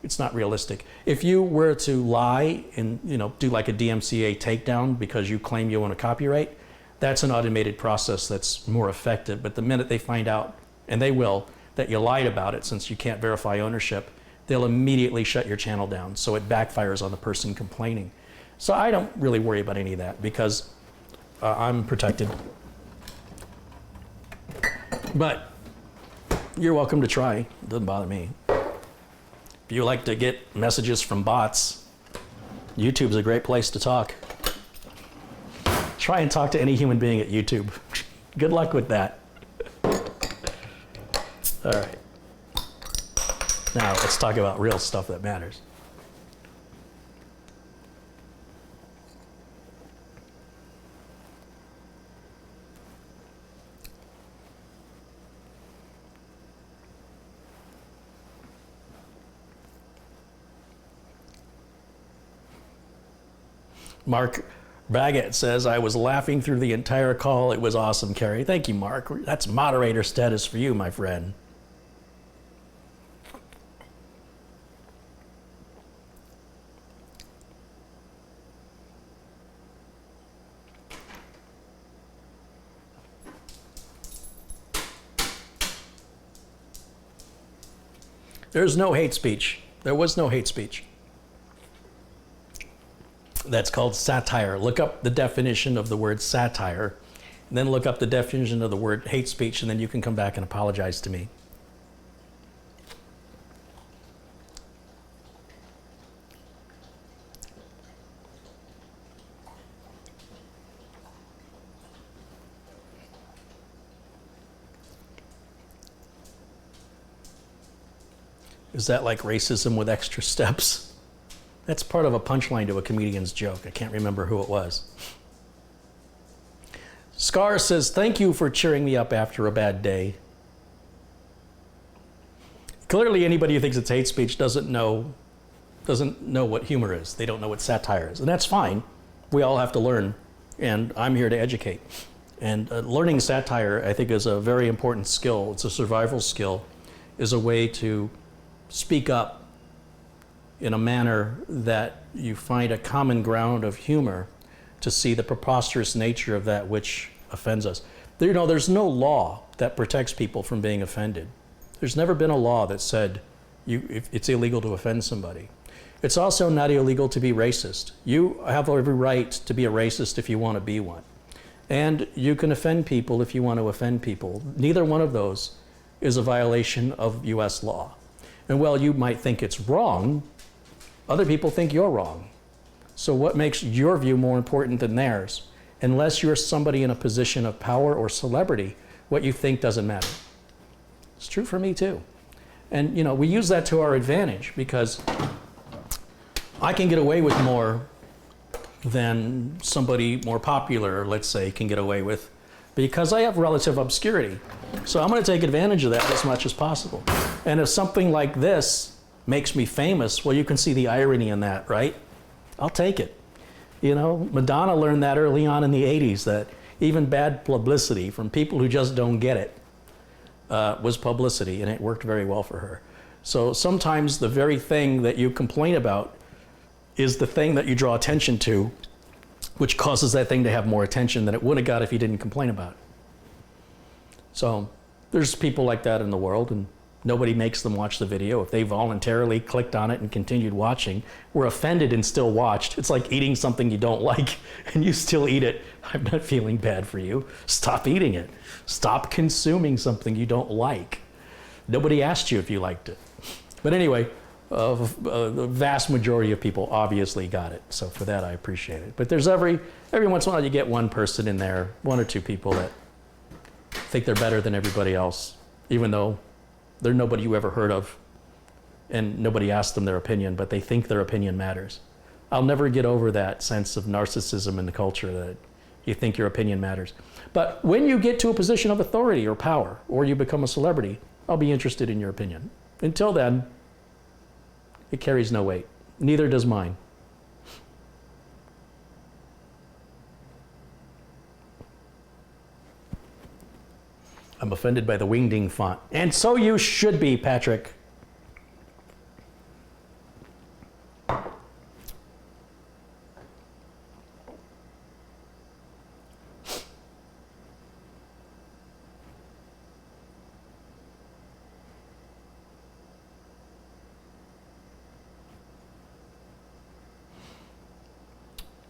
it's not realistic. If you were to lie and do like a DMCA takedown because you claim you own a copyright, that's an automated process that's more effective. But the minute they find out, and they will, that you lied about it since you can't verify ownership, they'll immediately shut your channel down. So it backfires on the person complaining. So I don't really worry about any of that because I'm protected. But you're welcome to try. It doesn't bother me. If you like to get messages from bots, YouTube's a great place to talk. Try and talk to any human being at YouTube. Good luck with that. All right. Now let's talk about real stuff that matters. Mark Baggett says, I was laughing through the entire call. It was awesome, Carrie. Thank you, Mark. That's moderator status for you, my friend. There's no hate speech. There was no hate speech. That's called satire. Look up the definition of the word satire, and then look up the definition of the word hate speech, and then you can come back and apologize to me. Is that like racism with extra steps? That's part of a punchline to a comedian's joke. I can't remember who it was. Scar says, thank you for cheering me up after a bad day. Clearly anybody who thinks it's hate speech doesn't know what humor is. They don't know what satire is. And that's fine. We all have to learn. And I'm here to educate. And learning satire, I think, is a very important skill. It's a survival skill, is a way to speak up in a manner that you find a common ground of humor to see the preposterous nature of that which offends us. There's no law that protects people from being offended. There's never been a law that said it's illegal to offend somebody. It's also not illegal to be racist. You have every right to be a racist if you want to be one. And you can offend people if you want to offend people. Neither one of those is a violation of US law. And while you might think it's wrong, other people think you're wrong. So what makes your view more important than theirs? Unless you're somebody in a position of power or celebrity, what you think doesn't matter. It's true for me too. And we use that to our advantage because I can get away with more than somebody more popular, let's say, can get away with because I have relative obscurity. So I'm going to take advantage of that as much as possible. And if something like this makes me famous, well, you can see the irony in that, right? I'll take it. Madonna learned that early on in the 80s, that even bad publicity from people who just don't get it was publicity, and it worked very well for her. So sometimes the very thing that you complain about is the thing that you draw attention to, which causes that thing to have more attention than it would have got if you didn't complain about it. So there's people like that in the world, and nobody makes them watch the video. If they voluntarily clicked on it and continued watching, were offended and still watched. It's like eating something you don't like and you still eat it. I'm not feeling bad for you. Stop eating it. Stop consuming something you don't like. Nobody asked you if you liked it. But anyway, the vast majority of people obviously got it. So for that, I appreciate it. But there's every once in a while you get one person in there, one or two people that think they're better than everybody else, even though they're nobody you ever heard of, and nobody asked them their opinion, but they think their opinion matters. I'll never get over that sense of narcissism in the culture that you think your opinion matters. But when you get to a position of authority or power, or you become a celebrity, I'll be interested in your opinion. Until then, it carries no weight. Neither does mine. I'm offended by the wingding font. And so you should be, Patrick.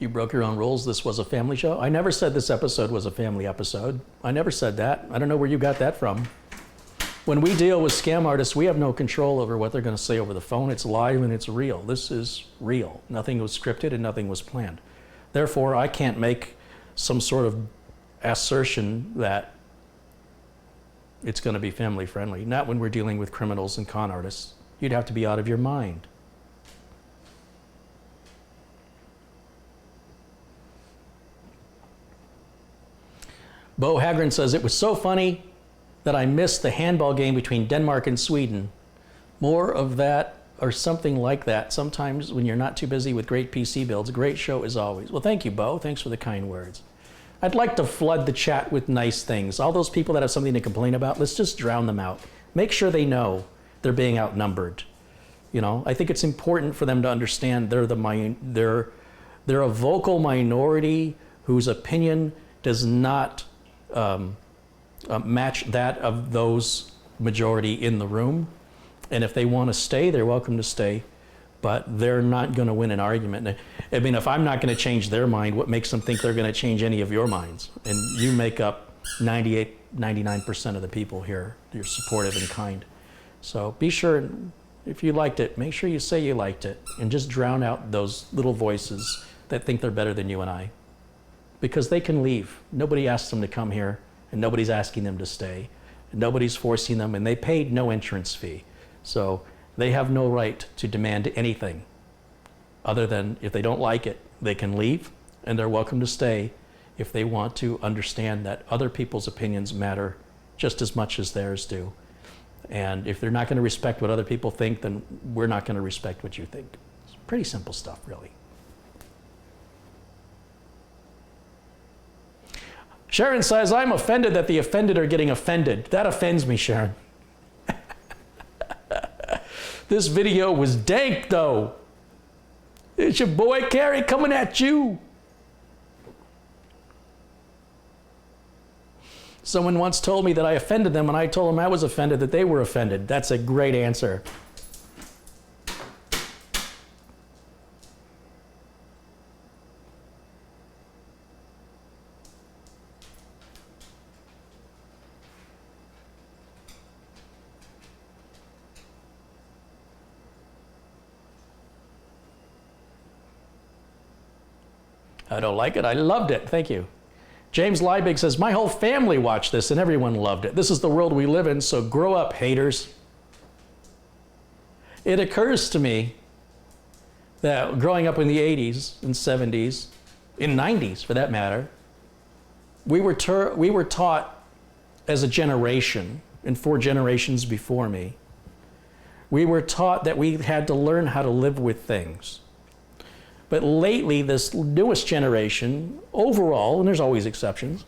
You broke your own rules. This was a family show. I never said this episode was a family episode. I never said that. I don't know where you got that from. When we deal with scam artists, we have no control over what they're going to say over the phone. It's live and it's real. This is real. Nothing was scripted and nothing was planned. Therefore, I can't make some sort of assertion that it's going to be family friendly. Not when we're dealing with criminals and con artists. You'd have to be out of your mind. Bo Hagren says, it was so funny that I missed the handball game between Denmark and Sweden. More of that or something like that. Sometimes when you're not too busy with great PC builds, a great show as always. Well, thank you, Bo. Thanks for the kind words. I'd like to flood the chat with nice things. All those people that have something to complain about, let's just drown them out. Make sure they know they're being outnumbered. You know, I think it's important for them to understand they're a vocal minority whose opinion does not match that of those majority in the room. And if they want to stay, they're welcome to stay, but they're not going to win an argument. I mean, if I'm not going to change their mind, what makes them think they're going to change any of your minds? And you make up 98, 99% of the people here. You're supportive and kind. So be sure, if you liked it, make sure you say you liked it and just drown out those little voices that think they're better than you and I. Because they can leave. Nobody asked them to come here, and nobody's asking them to stay. Nobody's forcing them, and they paid no entrance fee. So they have no right to demand anything other than if they don't like it, they can leave, and they're welcome to stay if they want to understand that other people's opinions matter just as much as theirs do. And if they're not going to respect what other people think, then we're not going to respect what you think. It's pretty simple stuff, really. Sharon says, I'm offended that the offended are getting offended. That offends me, Sharon. This video was dank, though. It's your boy, Car-ey, coming at you. Someone once told me that I offended them, and I told them I was offended that they were offended. That's a great answer. I don't like it. I loved it. Thank you. James Liebig says, my whole family watched this and everyone loved it. This is the world we live in, so grow up, haters. It occurs to me that growing up in the 80s and 70s, in 90s for that matter, we were taught as a generation, and 4 generations before me, we were taught that we had to learn how to live with things. But lately, this newest generation, overall, and there's always exceptions,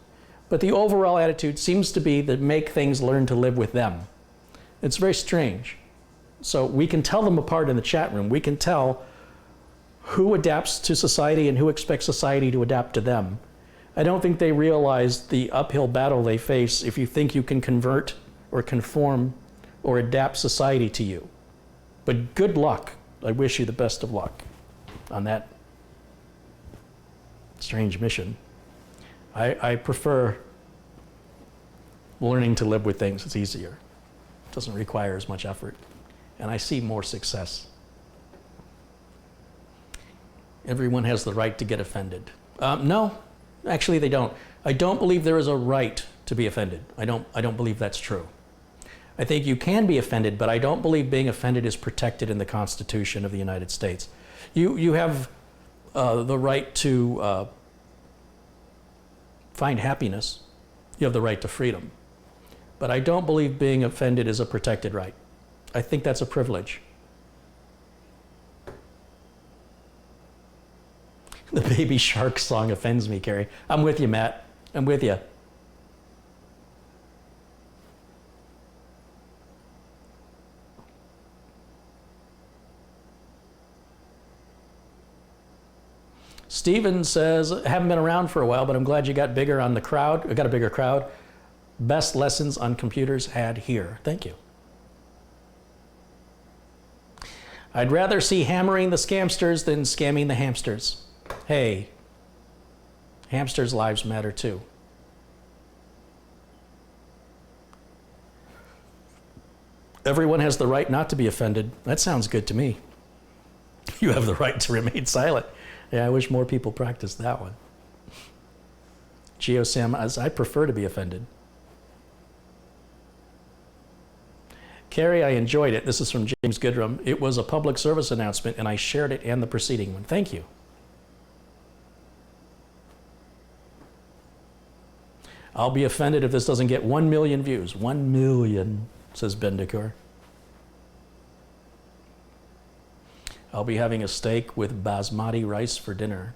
but the overall attitude seems to be to make things learn to live with them. It's very strange. So we can tell them apart in the chat room. We can tell who adapts to society and who expects society to adapt to them. I don't think they realize the uphill battle they face if you think you can convert or conform or adapt society to you. But good luck. I wish you the best of luck on that strange mission. I prefer learning to live with things. It's easier. It doesn't require as much effort. And I see more success. Everyone has the right to get offended. No, actually they don't. I don't believe there is a right to be offended. I don't believe that's true. I think you can be offended, but I don't believe being offended is protected in the Constitution of the United States. You have the right to find happiness. You have the right to freedom. But I don't believe being offended is a protected right. I think that's a privilege. The Baby Shark song offends me, Car-ey. I'm with you, Matt. I'm with you. Steven says, haven't been around for a while, but I'm glad you got bigger on the crowd. Got a bigger crowd. Best lessons on computers had here. Thank you. I'd rather see hammering the scamsters than scamming the hamsters. Hey, hamsters' lives matter too. Everyone has the right not to be offended. That sounds good to me. You have the right to remain silent. Yeah, I wish more people practiced that one. GeoSam, as I prefer to be offended. Carrie, I enjoyed it. This is from James Goodrum. It was a public service announcement, and I shared it and the preceding one. Thank you. I'll be offended if this doesn't get 1 million views. 1 million, says Ben Decor. I'll be having a steak with basmati rice for dinner.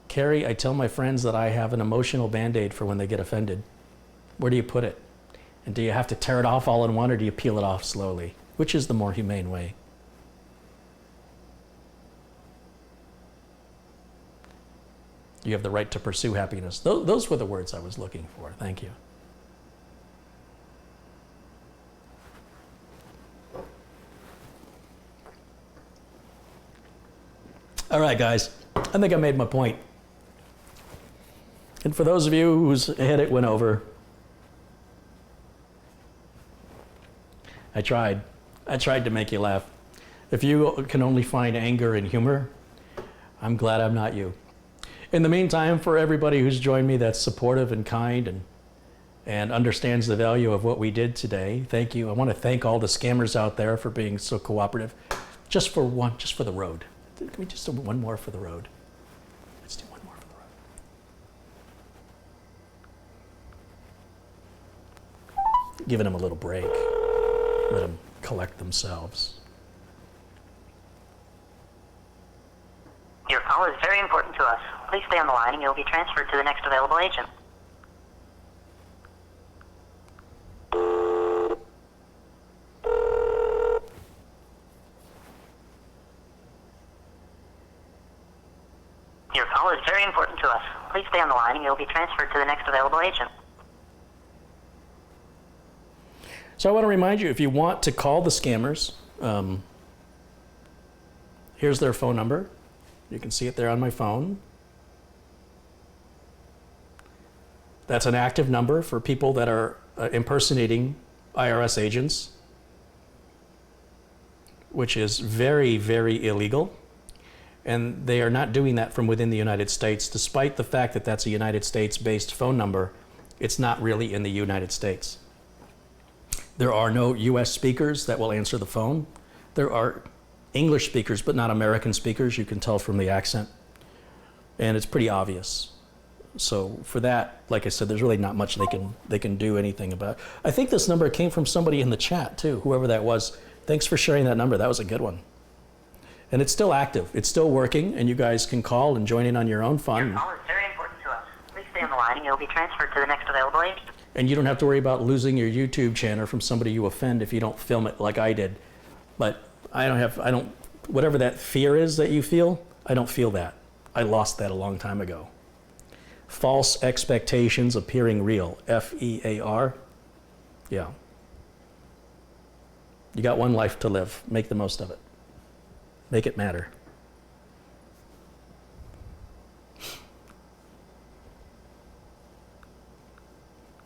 Carrie, I tell my friends that I have an emotional Band-Aid for when they get offended. Where do you put it? And do you have to tear it off all in one, or do you peel it off slowly? Which is the more humane way? You have the right to pursue happiness. Those were the words I was looking for. Thank you. All right, guys. I think I made my point. And for those of you whose head it went over, I tried. I tried to make you laugh. If you can only find anger and humor, I'm glad I'm not you. In the meantime, for everybody who's joined me that's supportive and kind and understands the value of what we did today, thank you. I want to thank all the scammers out there for being so cooperative. Just for the road. Can we just do one more for the road? Let's do one more for the road. Giving them a little break. Let them collect themselves. Your call is very important to us. Please stay on the line and you'll be transferred to the next available agent. Your call is very important to us. Please stay on the line and you'll be transferred to the next available agent. So I want to remind you, if you want to call the scammers, here's their phone number. You can see it there on my phone. That's an active number for people that are impersonating IRS agents, which is very, very illegal. And they are not doing that from within the United States, despite the fact that that's a United States-based phone number. It's not really in the United States. There are no US speakers that will answer the phone. There are English speakers, but not American speakers. You can tell from the accent. And it's pretty obvious. So for that, like I said, there's really not much they can do anything about. I think this number came from somebody in the chat too, whoever that was. Thanks for sharing that number. That was a good one. And it's still active. It's still working, and you guys can call and join in on your own fun. Your call is very important to us. Please stay on the line and you'll be transferred to the next available agent. And you don't have to worry about losing your YouTube channel from somebody you offend if you don't film it like I did. But whatever that fear is that you feel, I don't feel that. I lost that a long time ago. False expectations appearing real. FEAR. Yeah. You got one life to live. Make the most of it. Make it matter.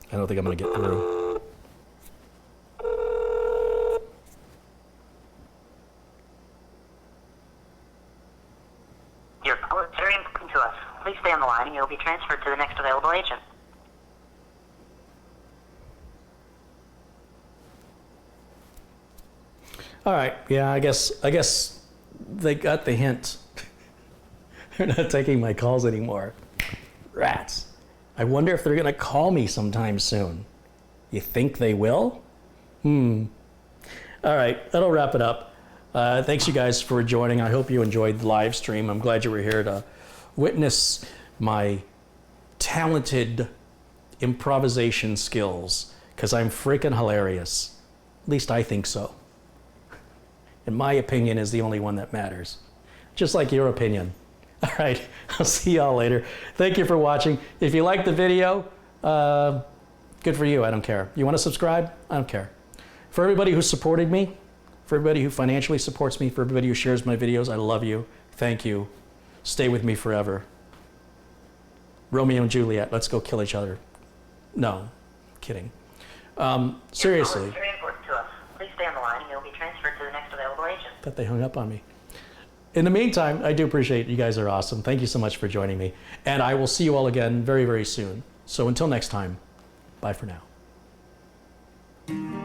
I don't think I'm going to get through. Your call is very important to us. Please stay on the line and you'll be transferred to the next available agent. All right. Yeah, I guess they got the hint. They're not taking my calls anymore. Rats. I wonder if they're going to call me sometime soon. You think they will? All right, that'll wrap it up. Thanks, you guys, for joining. I hope you enjoyed the live stream. I'm glad you were here to witness my talented improvisation skills, because I'm freaking hilarious. At least I think so. And my opinion is the only one that matters. Just like your opinion. All right, I'll see y'all later. Thank you for watching. If you like the video, good for you, I don't care. You want to subscribe? I don't care. For everybody who supported me, for everybody who financially supports me, for everybody who shares my videos, I love you. Thank you. Stay with me forever. Romeo and Juliet, let's go kill each other. No, kidding. Seriously. Very important to us. Please stay on the line and you'll be transferred to the next available agent. Thought they hung up on me. In the meantime, I do appreciate you guys are awesome. Thank you so much for joining me. And I will see you all again very, very soon. So until next time, bye for now.